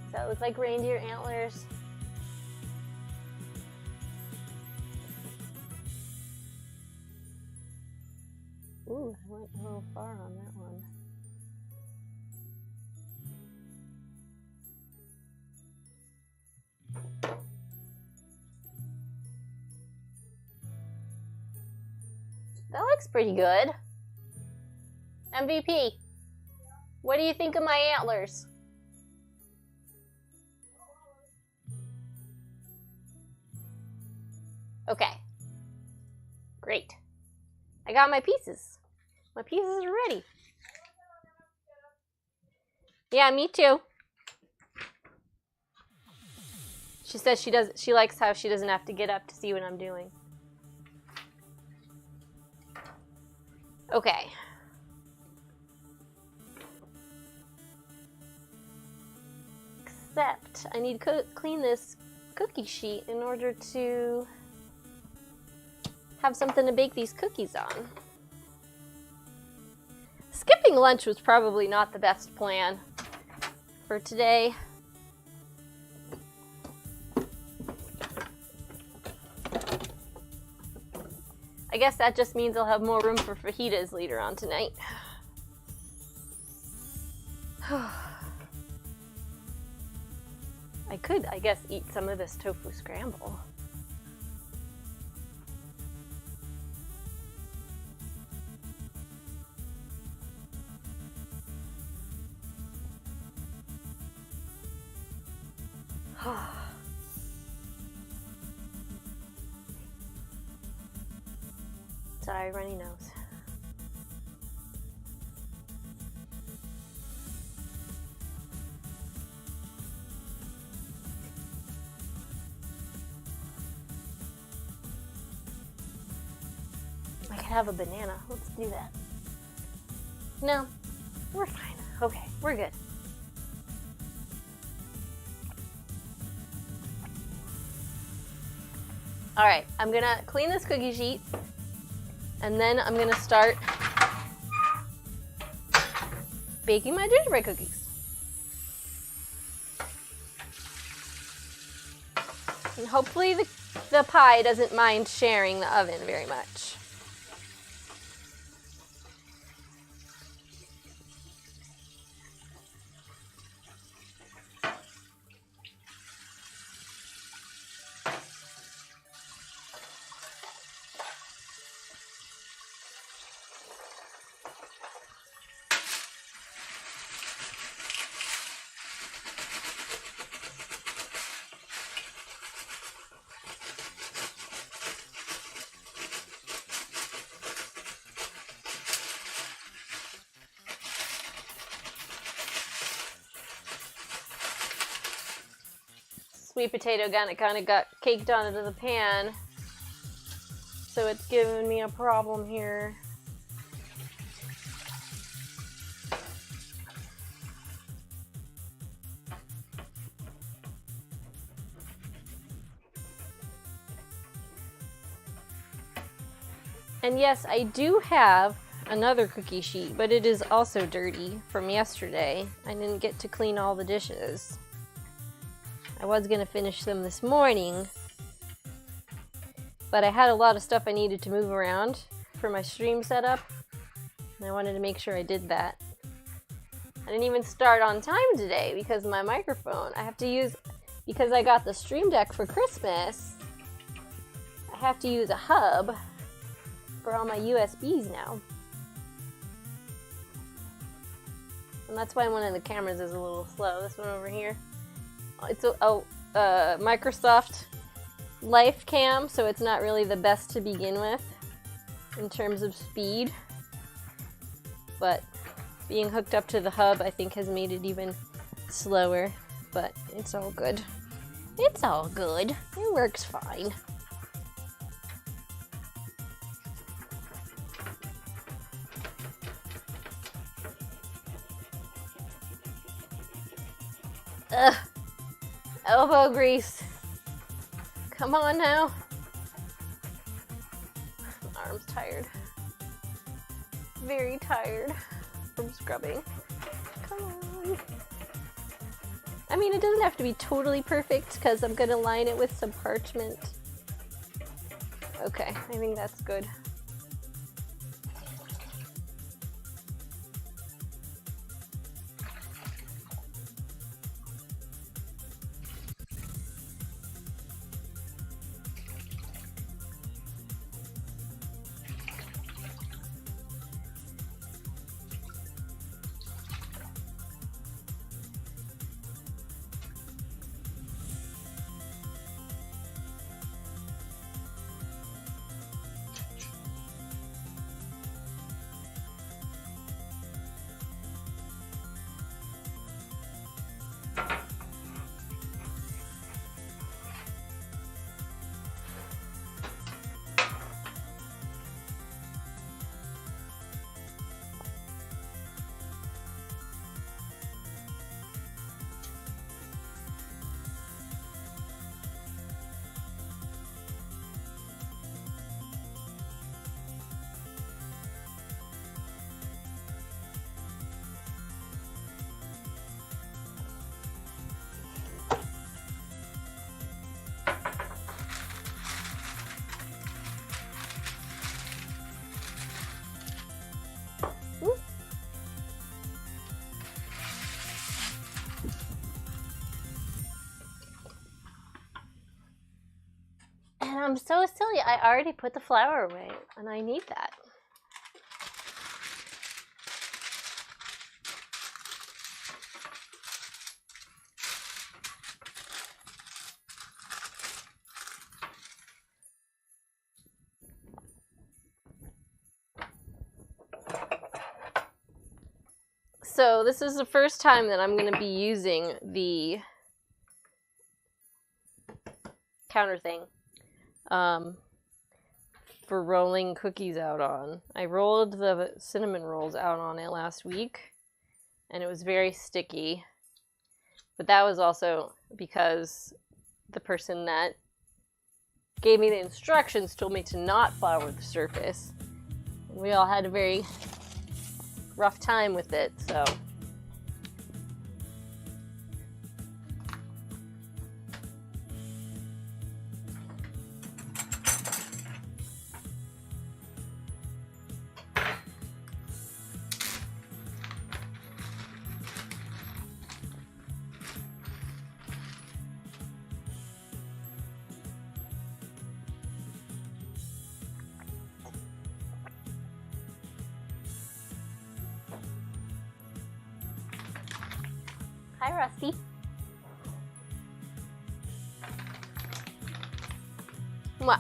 Does that look like reindeer antlers? Ooh, I went a little far on that one. That looks pretty good. MVP, what do you think of my antlers? Okay, great. I got my pieces. My pieces are ready. Yeah, me too. She says she likes how she doesn't have to get up to see what I'm doing. Okay. Except I need to clean this cookie sheet in order to have something to bake these cookies on. Skipping lunch was probably not the best plan for today. I guess that just means I'll have more room for fajitas later on tonight. I could, I guess, eat some of this tofu scramble. Sorry, runny nose. I could have a banana. Let's do that. No, we're fine. Okay, we're good. All right, I'm gonna clean this cookie sheet, and then I'm gonna start baking my gingerbread cookies. And hopefully the pie doesn't mind sharing the oven very much. sweet potato kind of got caked onto the pan. So it's giving me a problem here. And yes, I do have another cookie sheet, but it is also dirty from yesterday. I didn't get to clean all the dishes. I was gonna finish them this morning, but I had a lot of stuff I needed to move around for my stream setup, and I wanted to make sure I did that. I didn't even start on time today because my microphone, I have to use, because I got the Stream Deck for Christmas, I have to use a hub for all my USBs now. And that's why one of the cameras is a little slow. This one over here. It's a Microsoft Life Cam, so it's not really the best to begin with in terms of speed. But being hooked up to the hub, I think, has made it even slower. But it's all good. It's all good. It works fine. Ugh. Elbow grease. Come on now. My arm's tired. Very tired from scrubbing. Come on. I mean, it doesn't have to be totally perfect because I'm gonna line it with some parchment. Okay, I think that's good. I'm so silly. I already put the flour away, and I need that. So this is the first time that I'm going to be using the counter thing. For rolling cookies out on. I rolled the cinnamon rolls out on it last week, and it was very sticky. But that was also because the person that gave me the instructions told me to not flour the surface. And we all had a very rough time with it, so. Hi, Rusty. What?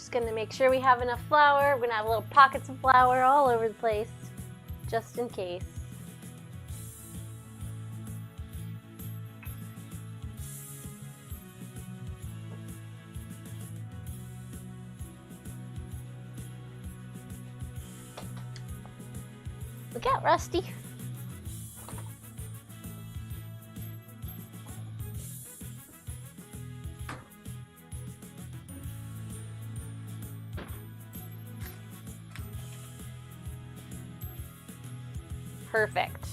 Just gonna make sure we have enough flour. We're gonna have little pockets of flour all over the place, just in case. Look out, Rusty. Perfect.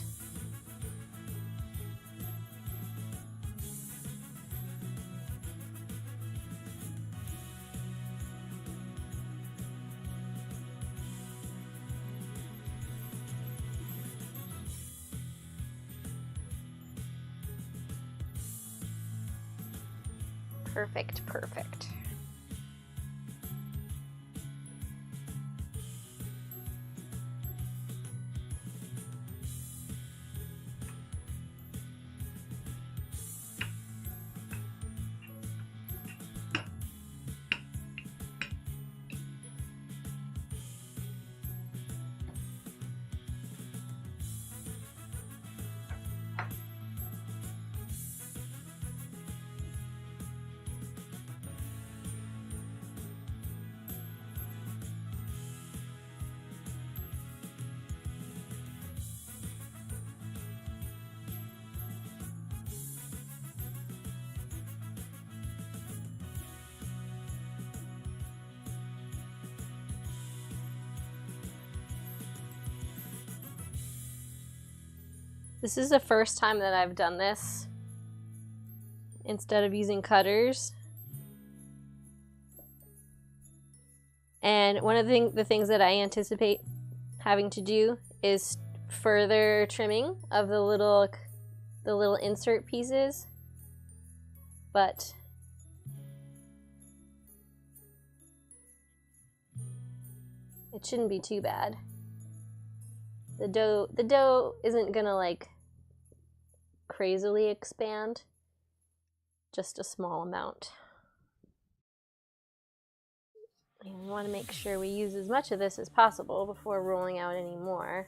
Perfect, perfect. This is the first time that I've done this instead of using cutters. And one of the things that I anticipate having to do is further trimming of the little insert pieces. But it shouldn't be too bad. The dough isn't gonna like crazily expand, just a small amount. And we want to make sure we use as much of this as possible before rolling out any more.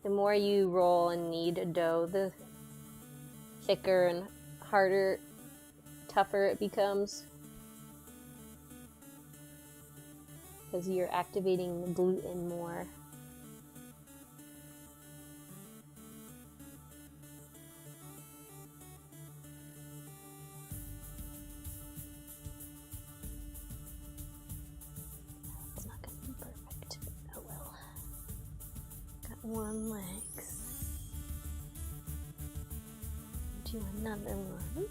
The more you roll and knead a dough, the thicker and harder, tougher it becomes. Because you're activating the gluten more. It's not going to be perfect. Oh well. Got one leg. Do another one.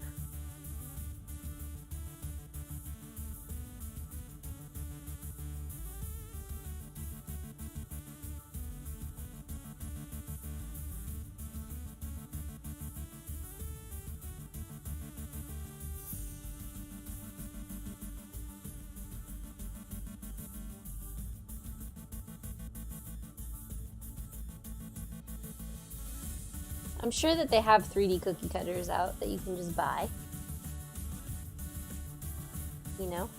I'm sure that they have 3D cookie cutters out that you can just buy. You know?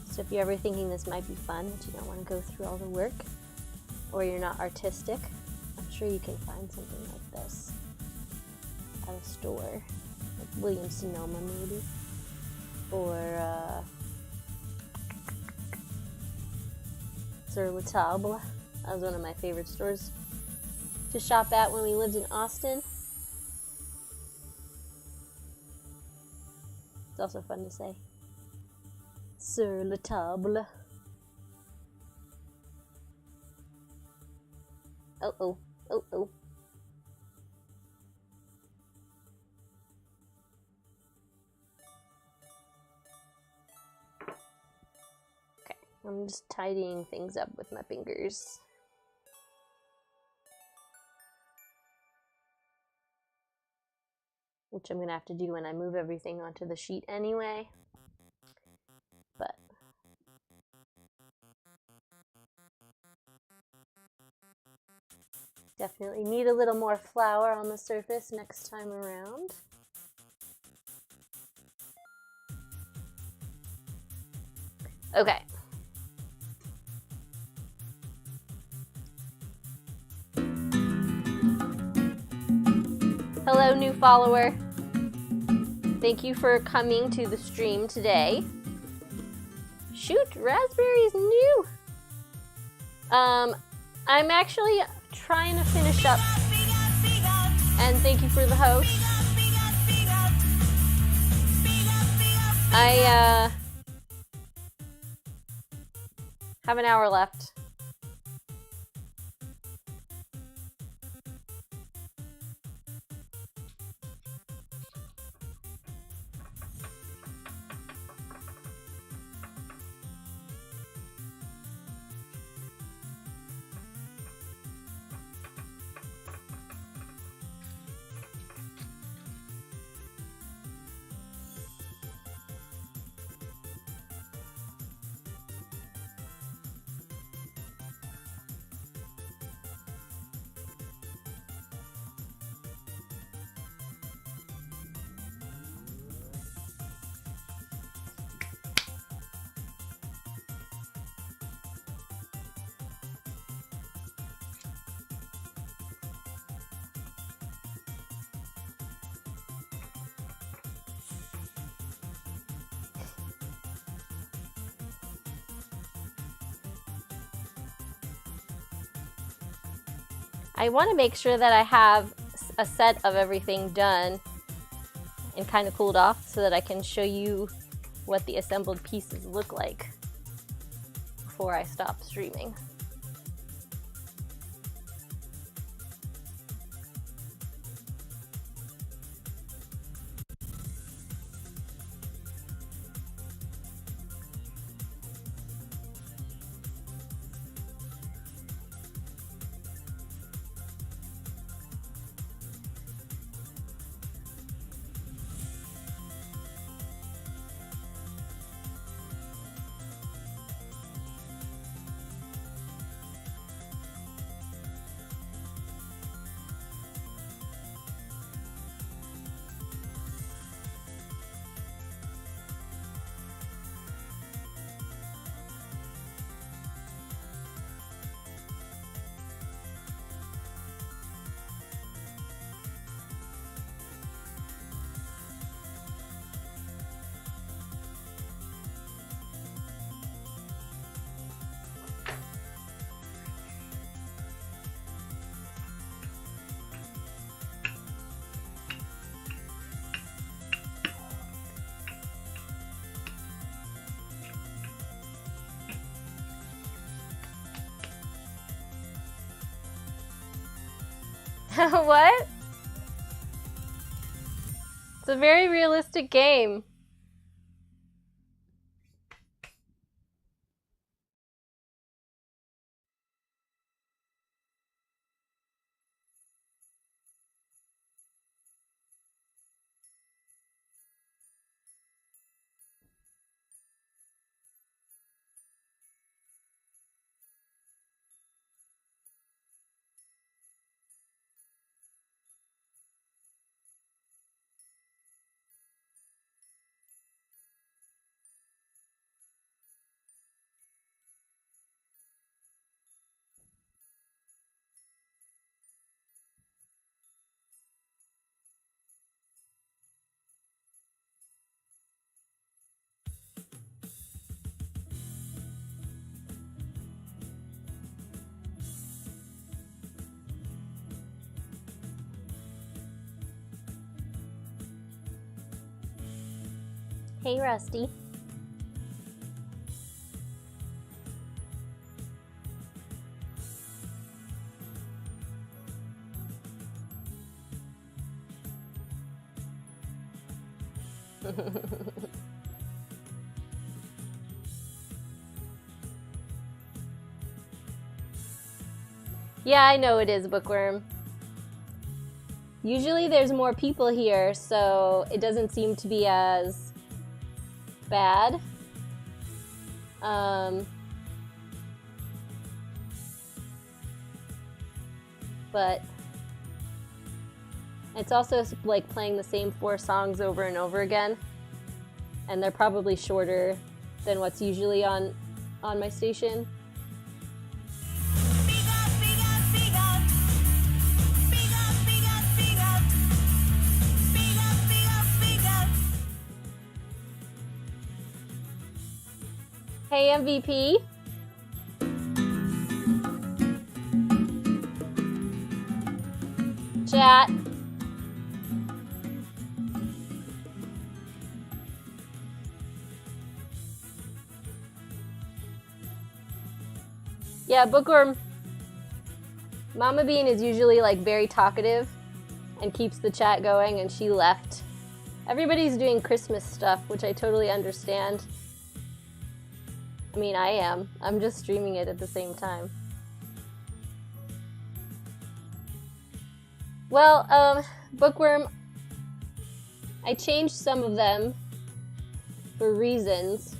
So if you're ever thinking this might be fun, but you don't want to go through all the work, or you're not artistic, I'm sure you can find something like this at a store. Like Williams-Sonoma maybe. Or Sur La Table. That was one of my favorite stores to shop at when we lived in Austin. It's also fun to say. Sur la table. Oh oh, oh oh. Okay, I'm just tidying things up with my fingers. Which I'm gonna have to do when I move everything onto the sheet anyway. But Definitely need a little more flour on the surface next time around. Okay. Hello, new follower. Thank you for coming to the stream today. Shoot, raspberry's new. I'm actually trying to finish up. And thank you for the host. I have an hour left. I want to make sure that I have a set of everything done and kind of cooled off so that I can show you what the assembled pieces look like before I stop streaming. What? It's a very realistic game. Hey, Rusty. Yeah, I know it is, Bookworm. Usually there's more people here, so it doesn't seem to be as bad. but it's also like playing the same 4 songs over and over again, and they're probably shorter than what's usually on my station. Hey MVP. Chat. Yeah, Bookworm. Mama Bean is usually like very talkative and keeps the chat going, and she left. Everybody's doing Christmas stuff, which I totally understand. I mean, I am. I'm just streaming it at the same time. Well, Bookworm, I changed some of them for reasons.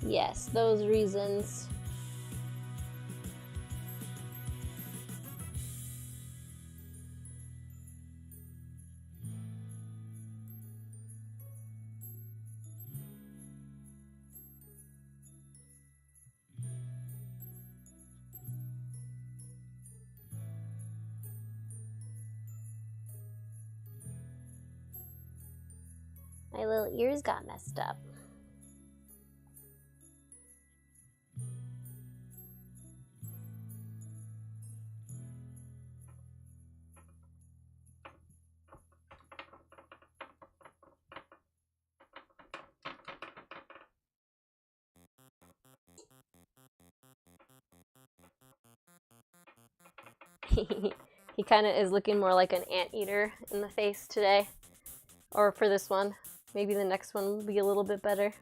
Yes, those reasons. My little ears got messed up. He kind of is looking more like an anteater in the face today. Or for this one. Maybe the next one will be a little bit better.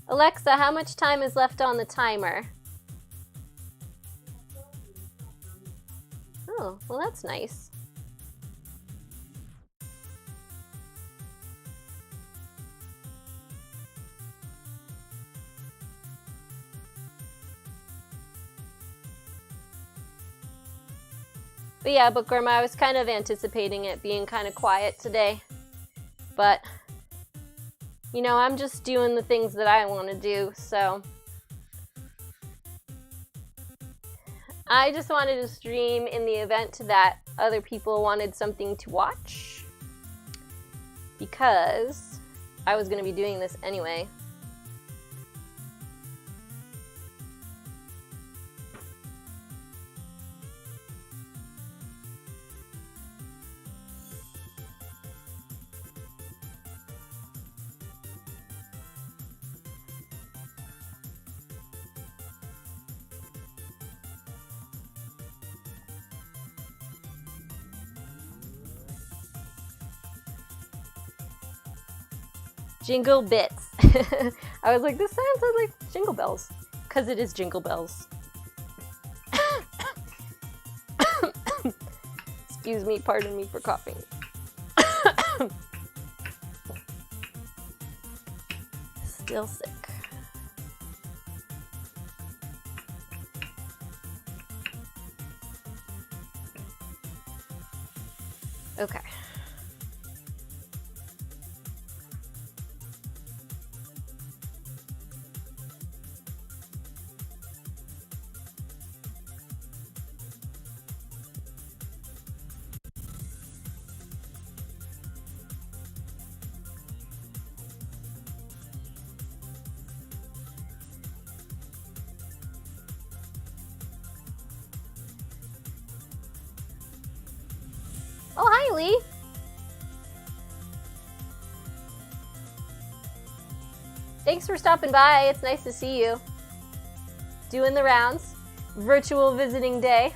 Alexa, how much time is left on the timer? Oh, well that's nice. But yeah, Bookworm, I was kind of anticipating it being kind of quiet today. But, you know, I'm just doing the things that I want to do, so. I just wanted to stream in the event that other people wanted something to watch. Because I was going to be doing this anyway. Jingle bits. I was like, this sounds like jingle bells. Because it is jingle bells. Excuse me, pardon me for coughing. Still sick. Okay. Oh, hi, Lee. Thanks for stopping by. It's nice to see you. Doing the rounds. Virtual visiting day.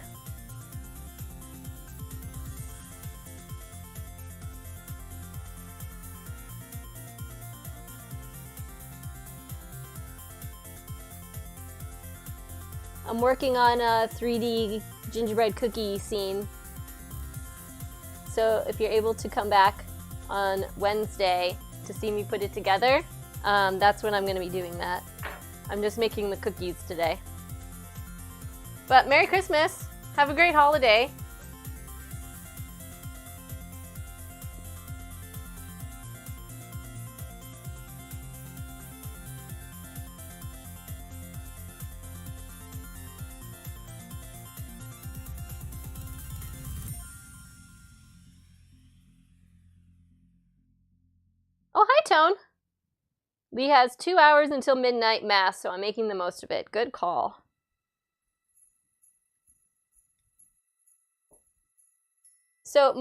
I'm working on a 3D gingerbread cookie scene. So if you're able to come back on Wednesday to see me put it together, that's when I'm going to be doing that. I'm just making the cookies today. But Merry Christmas! Have a great holiday! Oh, hi, Tone! Lee has 2 hours until midnight mass, so I'm making the most of it. Good call. So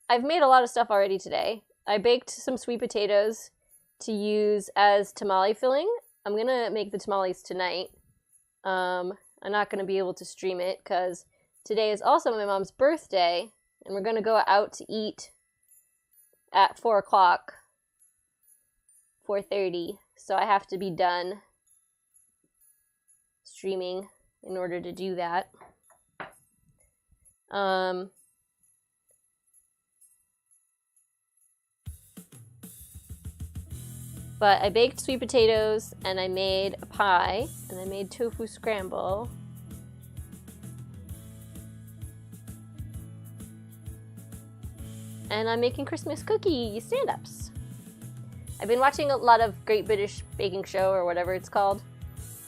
I've made a lot of stuff already today. I baked some sweet potatoes to use as tamale filling. I'm gonna make the tamales tonight. I'm not gonna be able to stream it because today is also my mom's birthday, and we're gonna go out to eat at 4 o'clock. 4:30, so I have to be done streaming in order to do that. But I baked sweet potatoes, and I made a pie, and I made tofu scramble. And I'm making Christmas cookie stand-ups. I've been watching a lot of Great British Baking Show, or whatever it's called,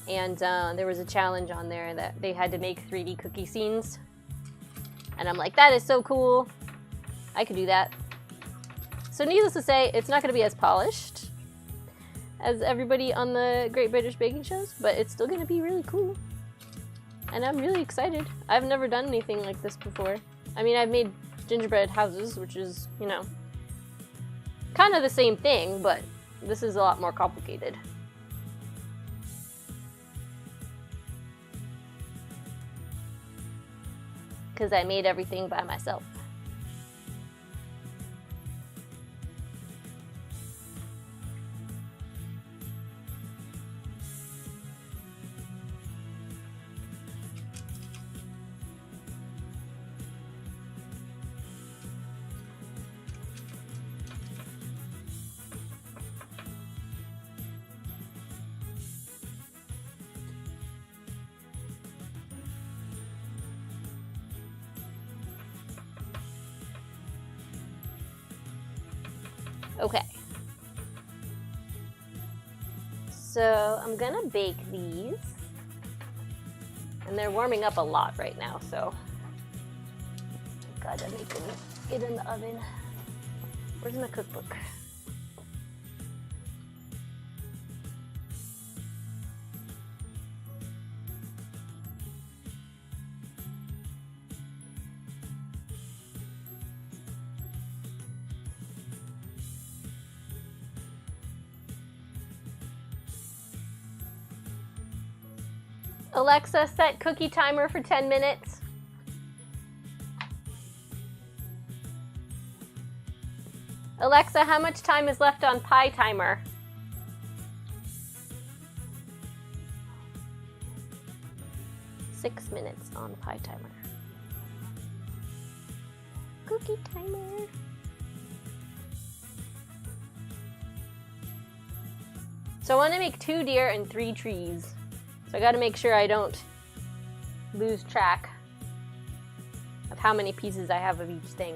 and there was a challenge on there that they had to make 3D cookie scenes. And I'm like, that is so cool. I could do that. So needless to say, it's not going to be as polished as everybody on the Great British Baking Shows, but it's still going to be really cool. And I'm really excited. I've never done anything like this before. I mean, I've made gingerbread houses, which is, you know, kind of the same thing, but this is a lot more complicated. Because I made everything by myself. Okay. So I'm gonna bake these. And they're warming up a lot right now, so gotta make them get in the oven. Where's my cookbook? Alexa, set cookie timer for 10 minutes. Alexa, how much time is left on pie timer? Six minutes on pie timer. Cookie timer. So I want to make 2 deer and 3 trees. So I gotta make sure I don't lose track of how many pieces I have of each thing.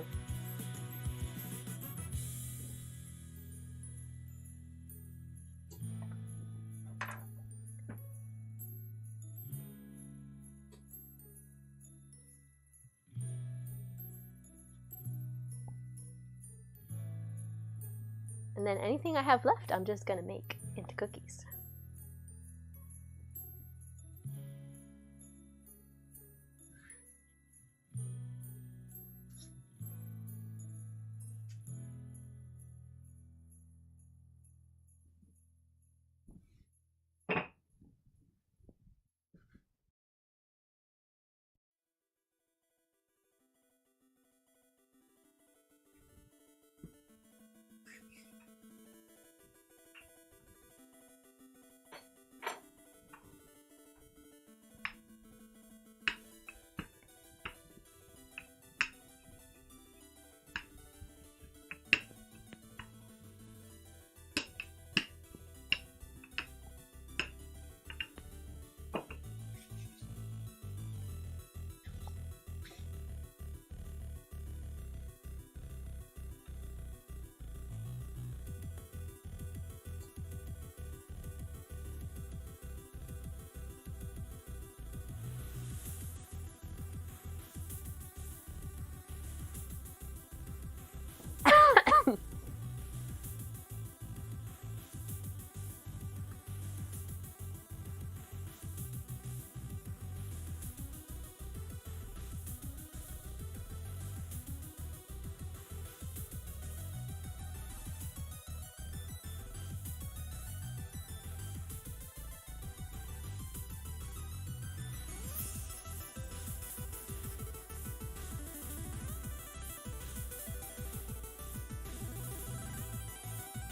And then anything I have left, I'm just gonna make into cookies.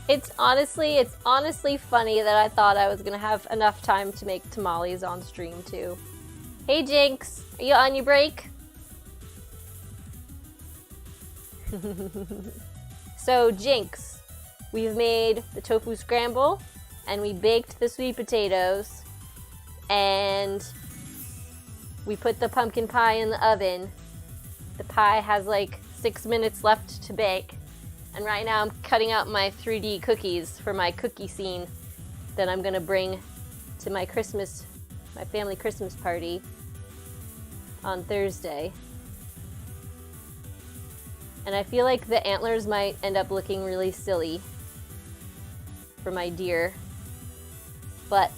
It's honestly funny that I thought I was gonna have enough time to make tamales on stream too. Hey Jinx, are you on your break? So Jinx, we've made the tofu scramble and we baked the sweet potatoes and we put the pumpkin pie in the oven. The pie has like 6 minutes left to bake. And right now I'm cutting out my 3D cookies for my cookie scene that I'm gonna bring to my family Christmas party on Thursday. And I feel like the antlers might end up looking really silly for my deer. But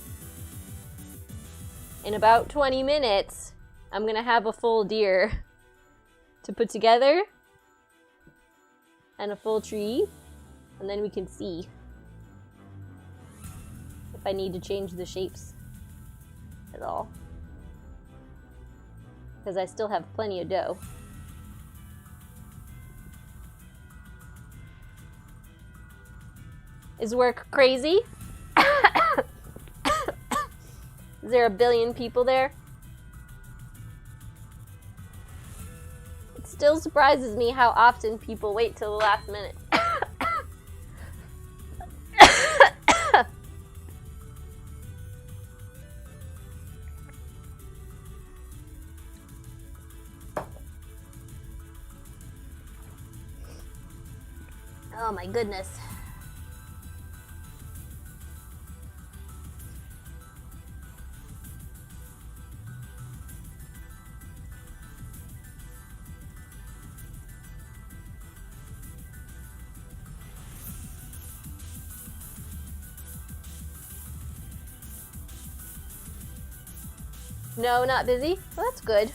in about 20 minutes, I'm gonna have a full deer to put together and a full tree, and then we can see if I need to change the shapes at all. Because I still have plenty of dough. Is work crazy? Is there a billion people there? It still surprises me how often people wait till the last minute. Oh my goodness. No, not busy? Well, that's good.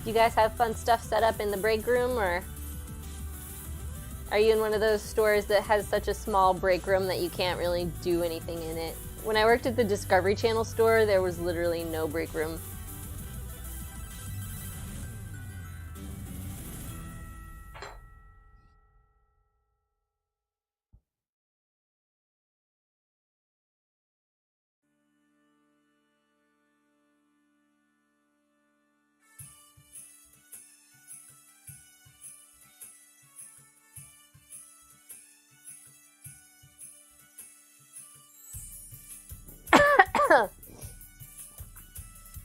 Do you guys have fun stuff set up in the break room, or are you in one of those stores that has such a small break room that you can't really do anything in it? When I worked at the Discovery Channel store, there was literally no break room.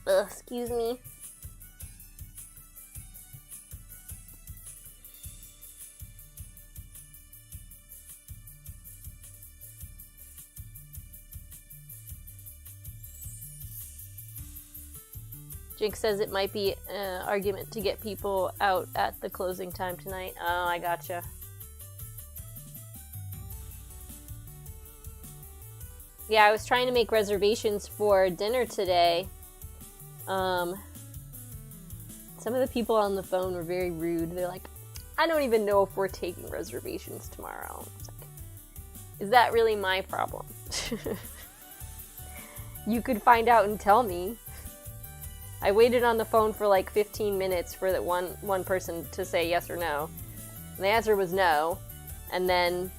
Ugh, excuse me. Jinx says it might be an argument to get people out at the closing time tonight. Oh, I gotcha. Yeah, I was trying to make reservations for dinner today. Some of the people on the phone were very rude. They're like, I don't even know if we're taking reservations tomorrow. It's like, is that really my problem? You could find out and tell me. I waited on the phone for like 15 minutes for that one person to say yes or no. And the answer was no. And then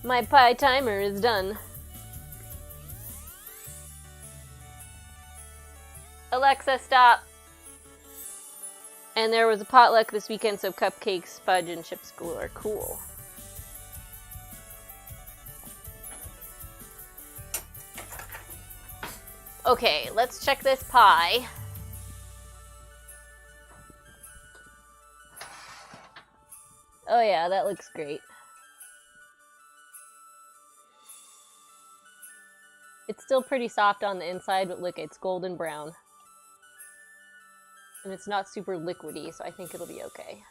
my pie timer is done. Alexa, stop. And there was a potluck this weekend, so cupcakes, fudge, and chips are cool. Okay, let's check this pie. Oh yeah, that looks great. It's still pretty soft on the inside, but look, it's golden brown. And it's not super liquidy, so I think it'll be okay.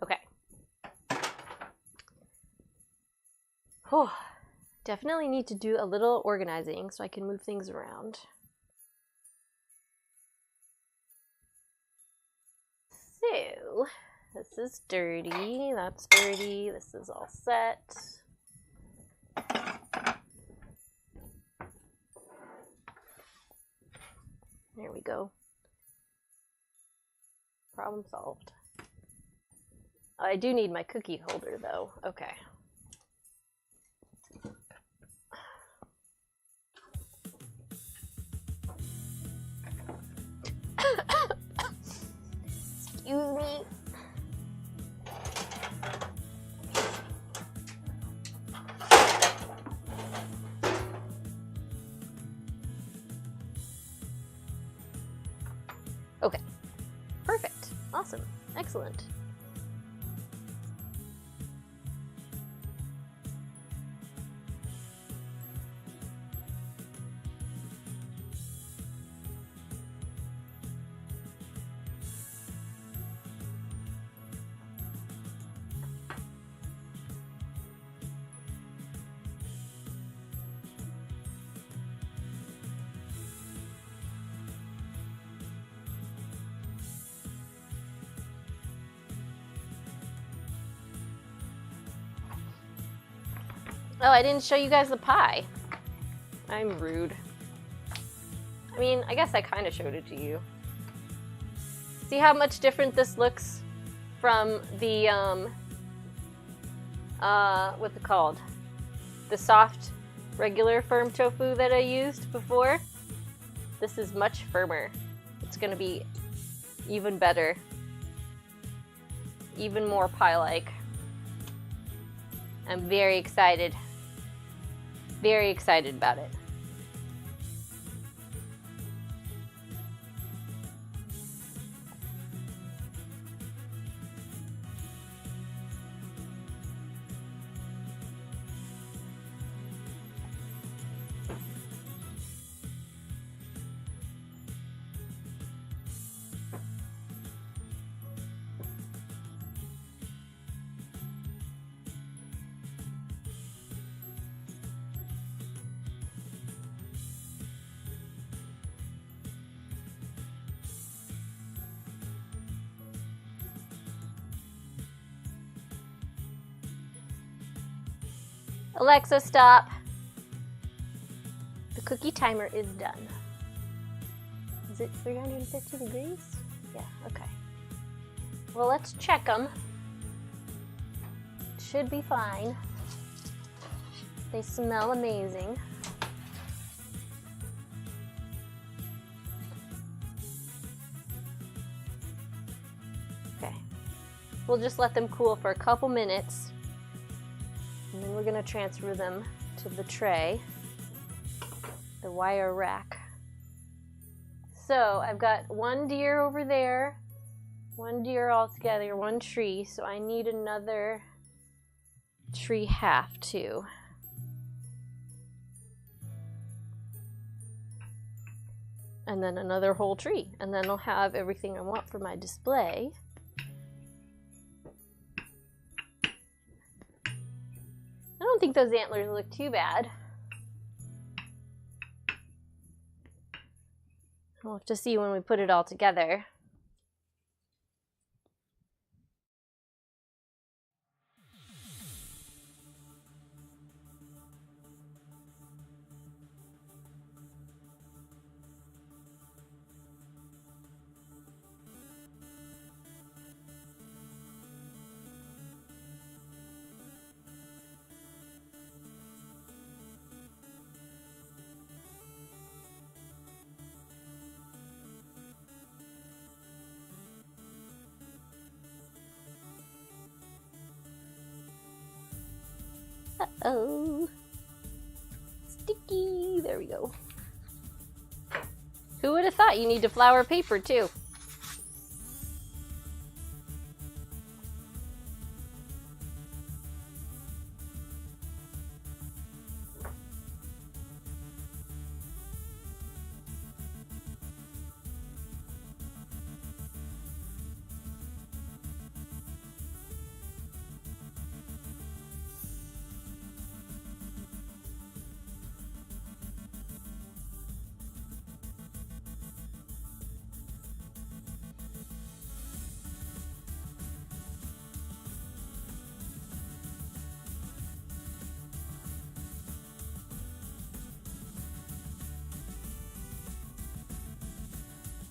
Okay. Whew. Definitely need to do a little organizing so I can move things around. So, This is dirty. That's dirty. This is all set. There we go. Problem solved. I do need my cookie holder though. Okay. Excuse me. Okay. Perfect. Awesome. Excellent. Oh, I didn't show you guys the pie. I'm rude. I mean, I guess I kind of showed it to you. See how much different this looks from the, what's it called? The soft, regular firm tofu that I used before? This is much firmer. It's gonna be even better. Even more pie-like. I'm very excited. Very excited about it. Alexa, stop. The cookie timer is done. Is it 350 degrees? Yeah, okay. Well, let's check them. Should be fine. They smell amazing. Okay. We'll just let them cool for a couple minutes. And then we're going to transfer them to the tray, the wire rack. So I've got one deer over there, one deer all together, one tree, so I need another tree half too. And then another whole tree, and then I'll have everything I want for my display. I don't think those antlers look too bad. We'll have to see when we put it all together. Uh-oh. Sticky. There we go. Who would have thought you need to flour paper too?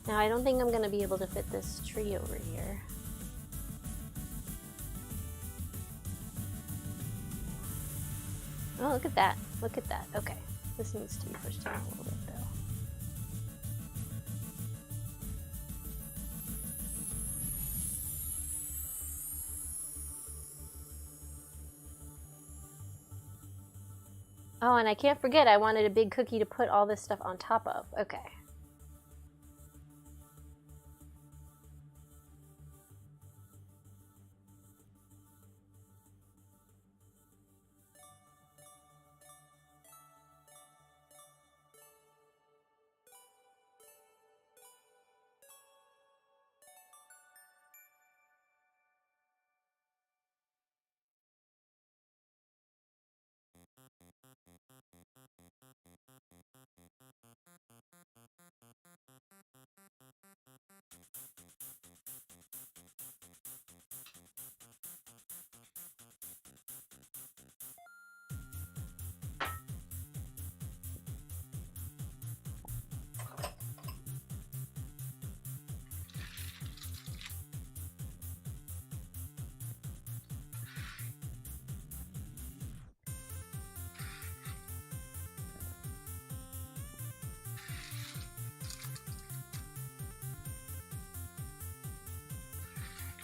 Now I don't think I'm gonna be able to fit this tree over here. Oh, look at that. Look at that. Okay. This needs to be pushed down a little bit though. Oh, and I can't forget I wanted a big cookie to put all this stuff on top of. Okay.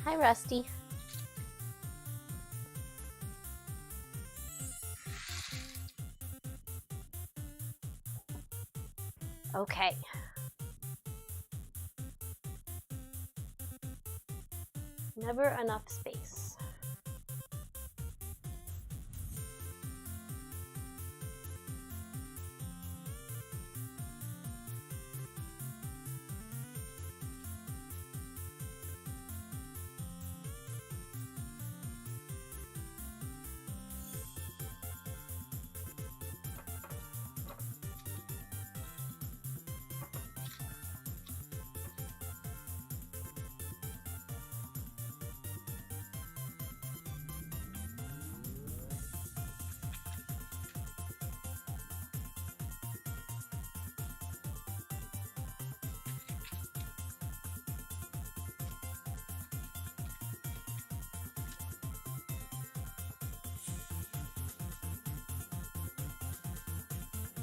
Hi, Rusty. Okay. Never enough space.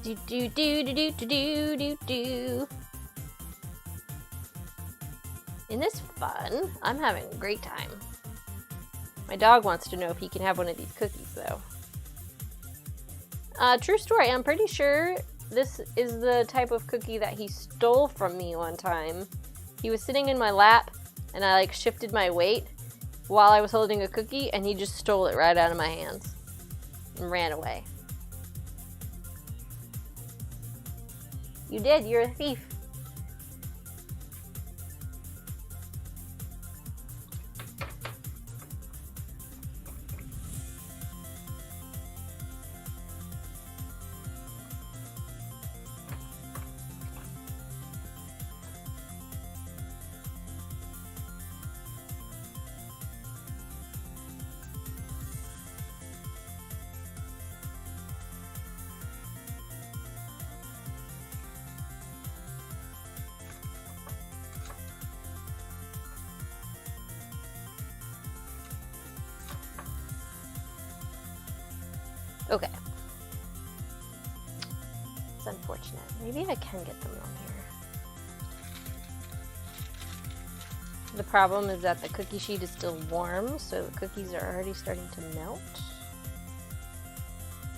Do do do do do do do do. Isn't this fun? I'm having a great time. My dog wants to know if he can have one of these cookies, though. True story, I'm pretty sure this is the type of cookie that he stole from me one time. He was sitting in my lap, and I like shifted my weight while I was holding a cookie, and he just stole it right out of my hands and ran away. You did, you're a thief. Okay. It's unfortunate. Maybe I can get them on here. The problem is that the cookie sheet is still warm, so the cookies are already starting to melt.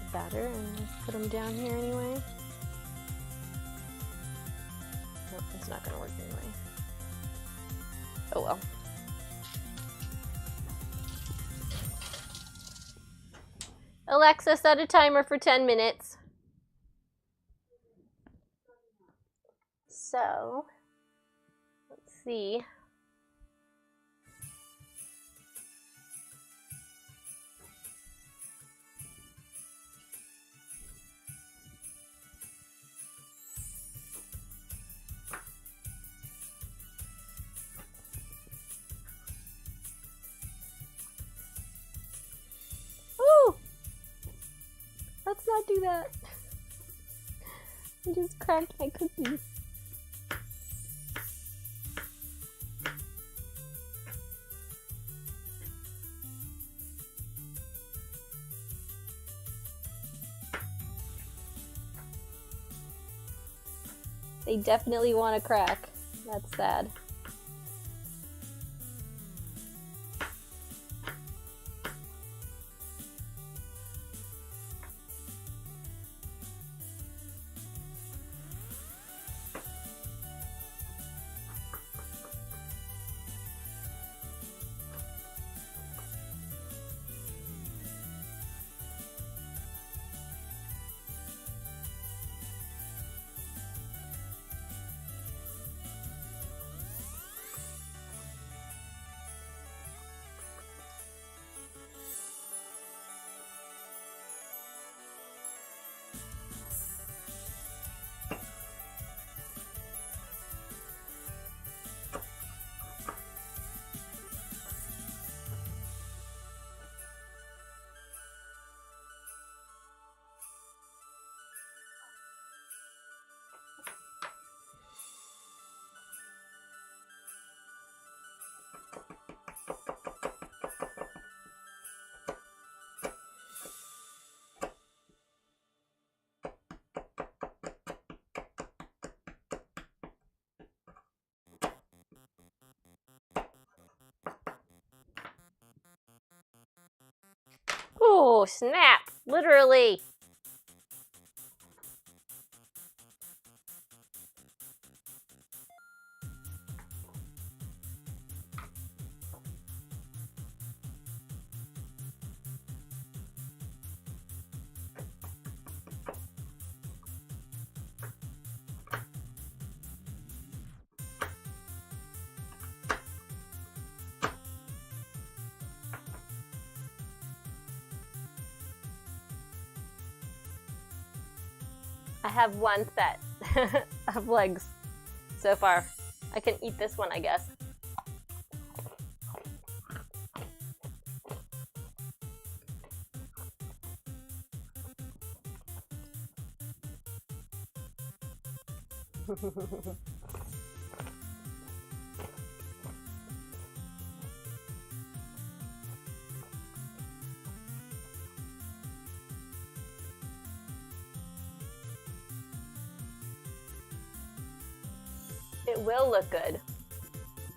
The batter, and put them down here anyway. Nope, it's not gonna work anyway. Oh well. Alexa, set a timer for 10 minutes. So, let's see. Ooh! Let's not do that. I just cracked my cookies. They definitely want to crack. That's sad. Oh, snap! Literally! I have one set of legs so far. I can eat this one, I guess. It will look good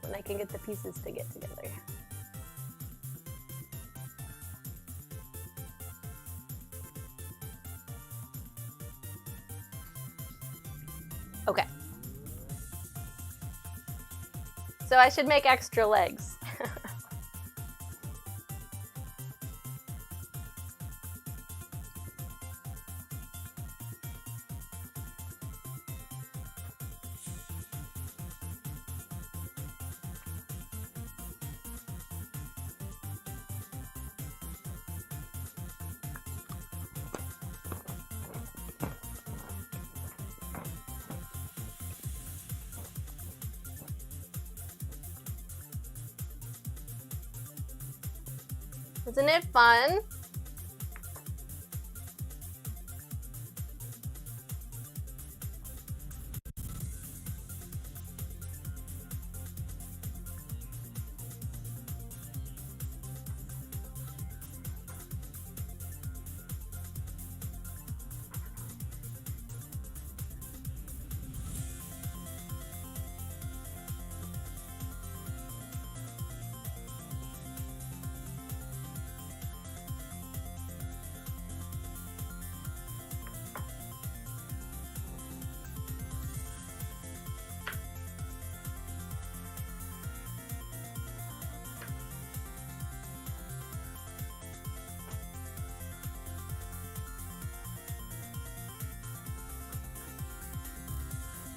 when I can get the pieces to get together. Okay. So I should make extra legs. Isn't it fun?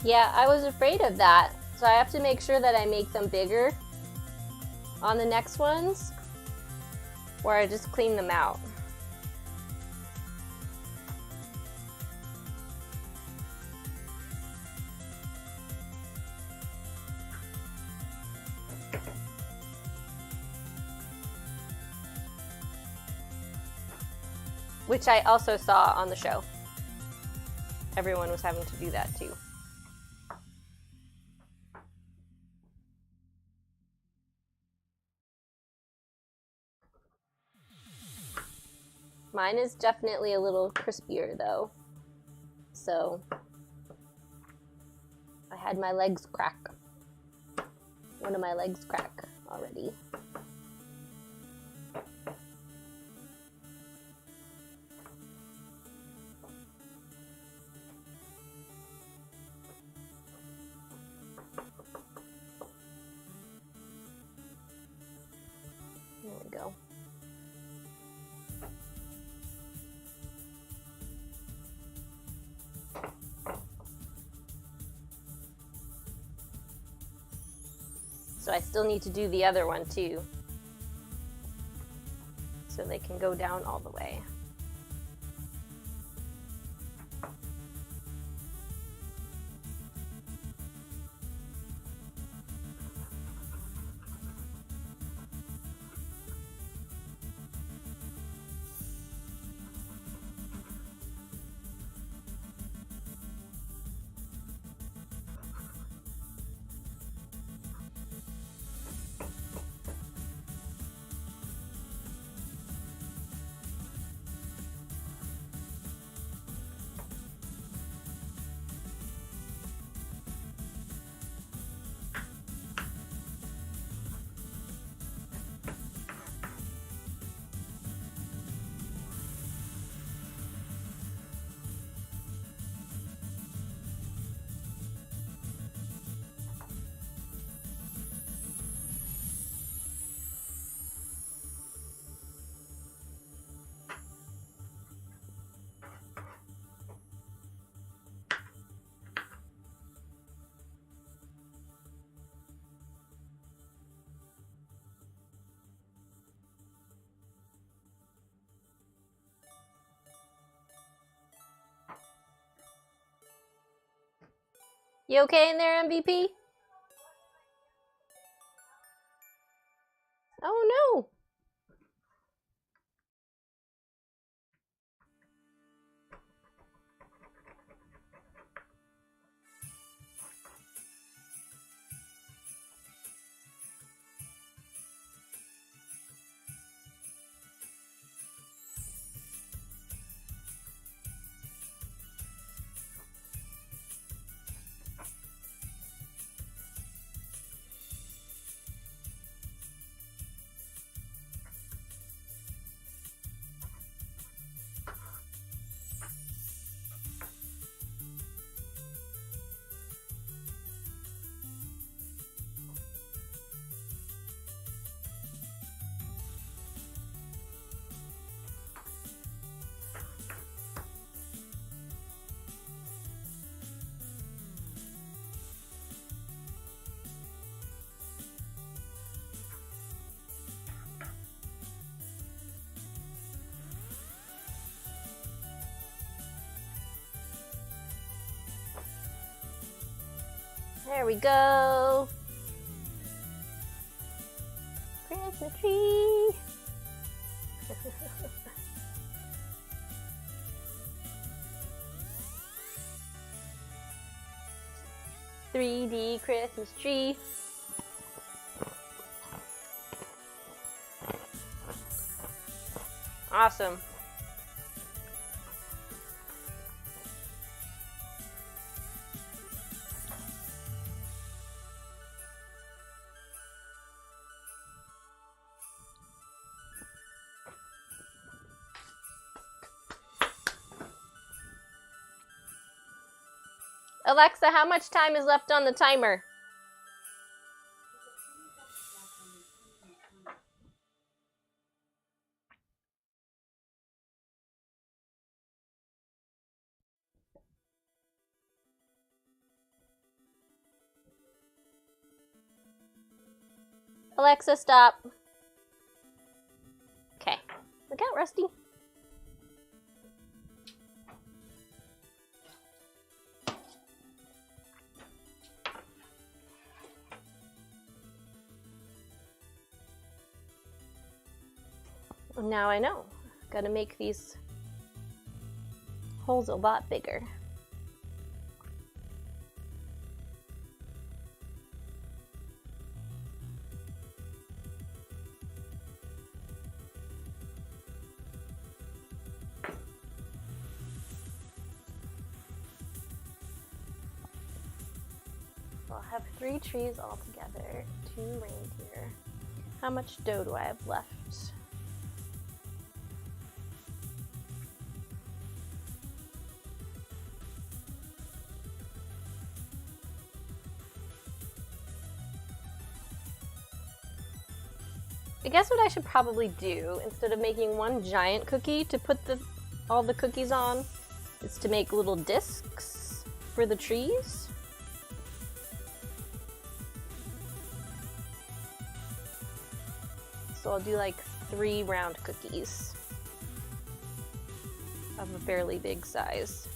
Yeah, I was afraid of that. So I have to make sure that I make them bigger on the next ones, or I just clean them out. Which I also saw on the show. Everyone was having to do that too. Mine is definitely a little crispier though. So had my legs crack. One of my legs crack already. There we go. So I still need to do the other one too, so they can go down all the way. You okay in there, MVP? Oh no! There we go. Christmas tree. 3D Christmas tree. Awesome. Alexa, how much time is left on the timer? Alexa, stop. Okay. Look out, Rusty. Now I know. Gotta make these holes a lot bigger. I'll have 3 trees all together, 2 reindeer. How much dough do I have left? I guess what I should probably do, instead of making one giant cookie to put all the cookies on, is to make little discs for the trees. So I'll do like 3 round cookies of a fairly big size.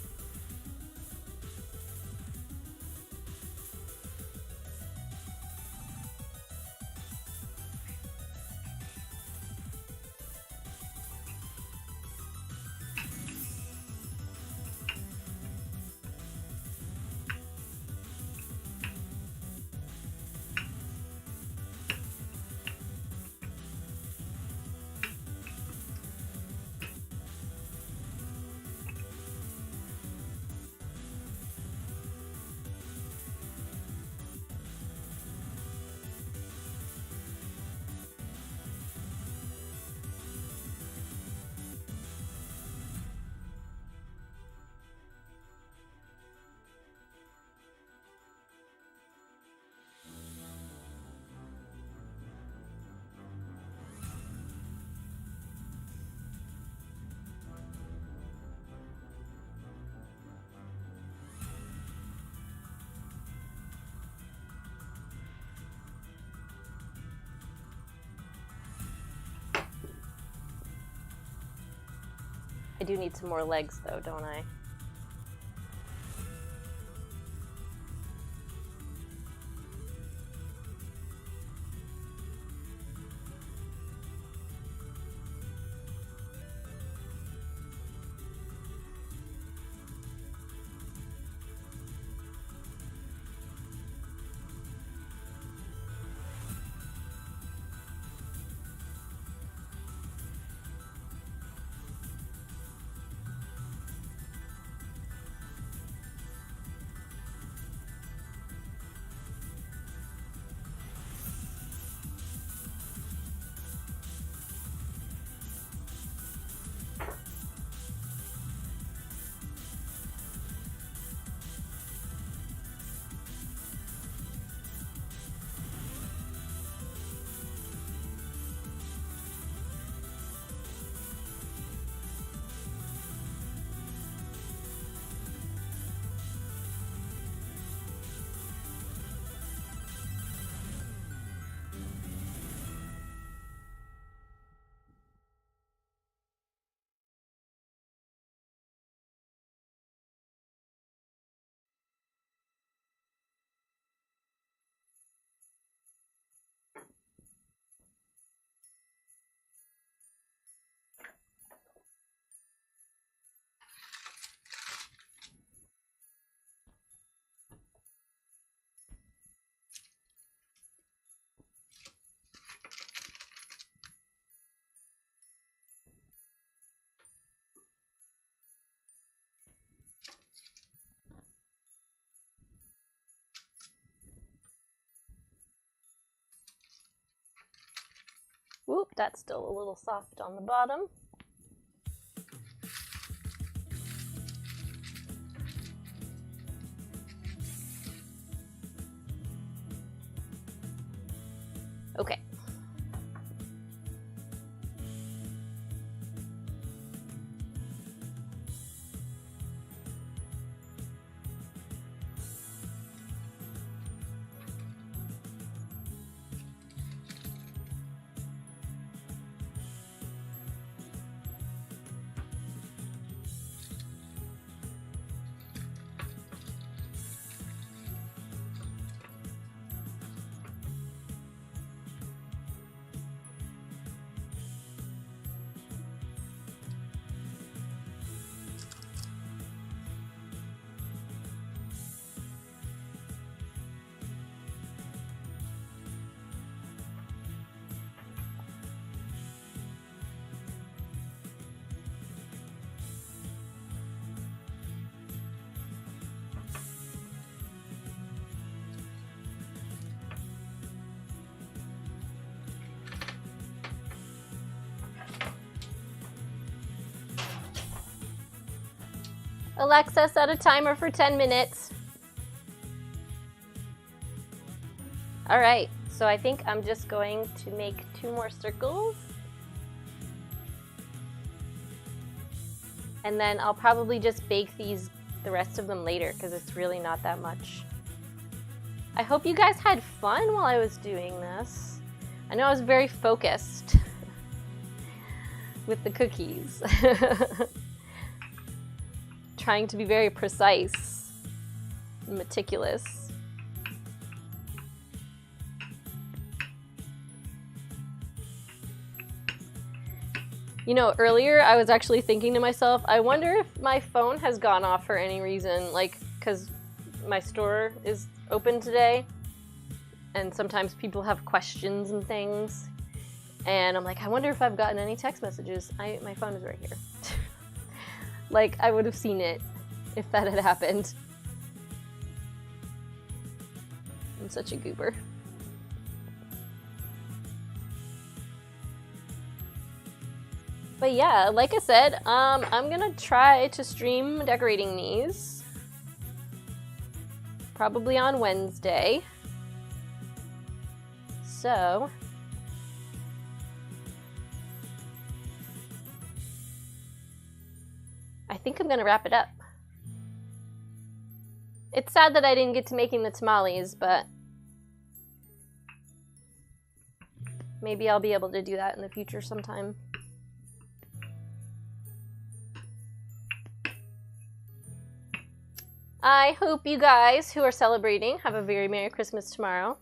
I do need some more legs though, don't I? Whoop, that's still a little soft on the bottom. Okay. Alexa, set a timer for 10 minutes. Alright, so I think I'm just going to make 2 more circles. And then I'll probably just bake the rest of them later because it's really not that much. I hope you guys had fun while I was doing this. I know I was very focused with the cookies. Trying to be very precise and meticulous. You know, earlier I was actually thinking to myself, I wonder if my phone has gone off for any reason, like, because my store is open today, and sometimes people have questions and things, and I'm like, I wonder if I've gotten any text messages. My phone is right here. Like, I would have seen it if that had happened. I'm such a goober. But yeah, like I said, I'm gonna try to stream decorating these. Probably on Wednesday. So I think I'm gonna wrap it up. It's sad that I didn't get to making the tamales, but maybe I'll be able to do that in the future sometime. I hope you guys who are celebrating have a very Merry Christmas tomorrow.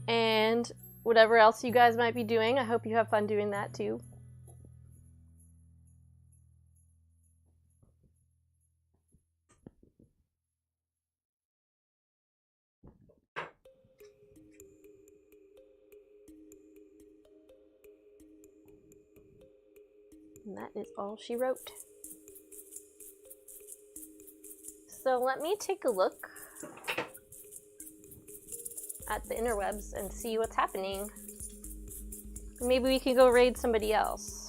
And whatever else you guys might be doing, I hope you have fun doing that too. And that is all she wrote. So let me take a look at the interwebs and see what's happening. Maybe we could go raid somebody else.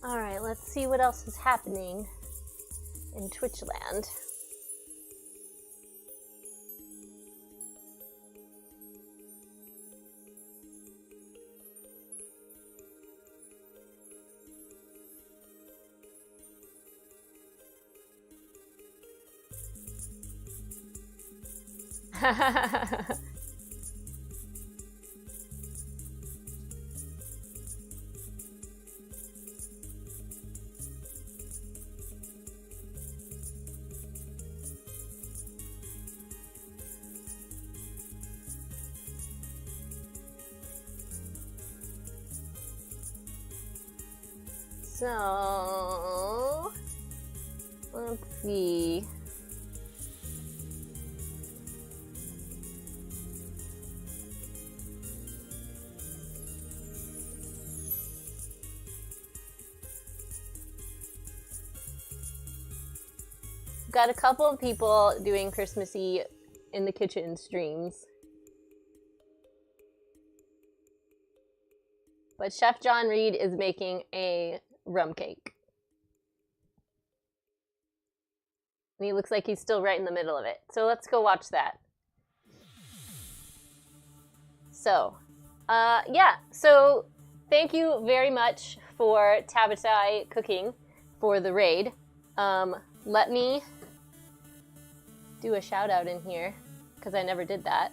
Alright, let's see what else is happening in Twitchland. So, let's see. Got a couple of people doing Christmassy in the kitchen streams. But Chef John Reed is making a rum cake. And he looks like he's still right in the middle of it. So let's go watch that. So, yeah. So thank you very much for Tabbatai Cooking for the raid. Let me do a shout out in here because I never did that.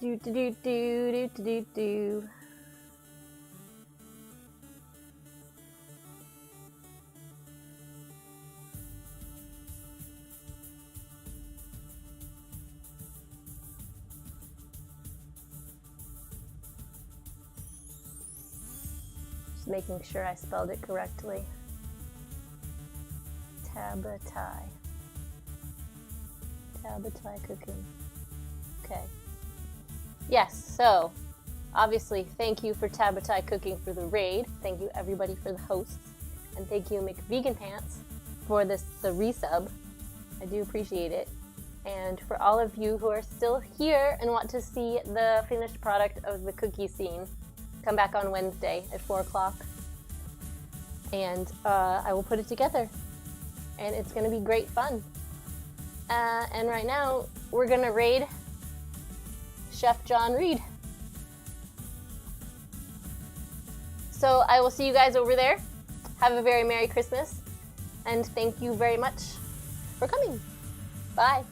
Do do do do do do do. Just making sure I spelled it correctly. Tabbatai. Tabbatai Cooking. Okay. Yes, so obviously thank you for Tabbatai Cooking for the raid. Thank you everybody for the hosts. And thank you McVegan Pants for the resub. I do appreciate it. And for all of you who are still here and want to see the finished product of the cookie scene, come back on Wednesday at 4 o'clock. And I will put it together. And it's going to be great fun. And right now, we're going to raid Chef John Reed. So I will see you guys over there. Have a very Merry Christmas. And thank you very much for coming. Bye.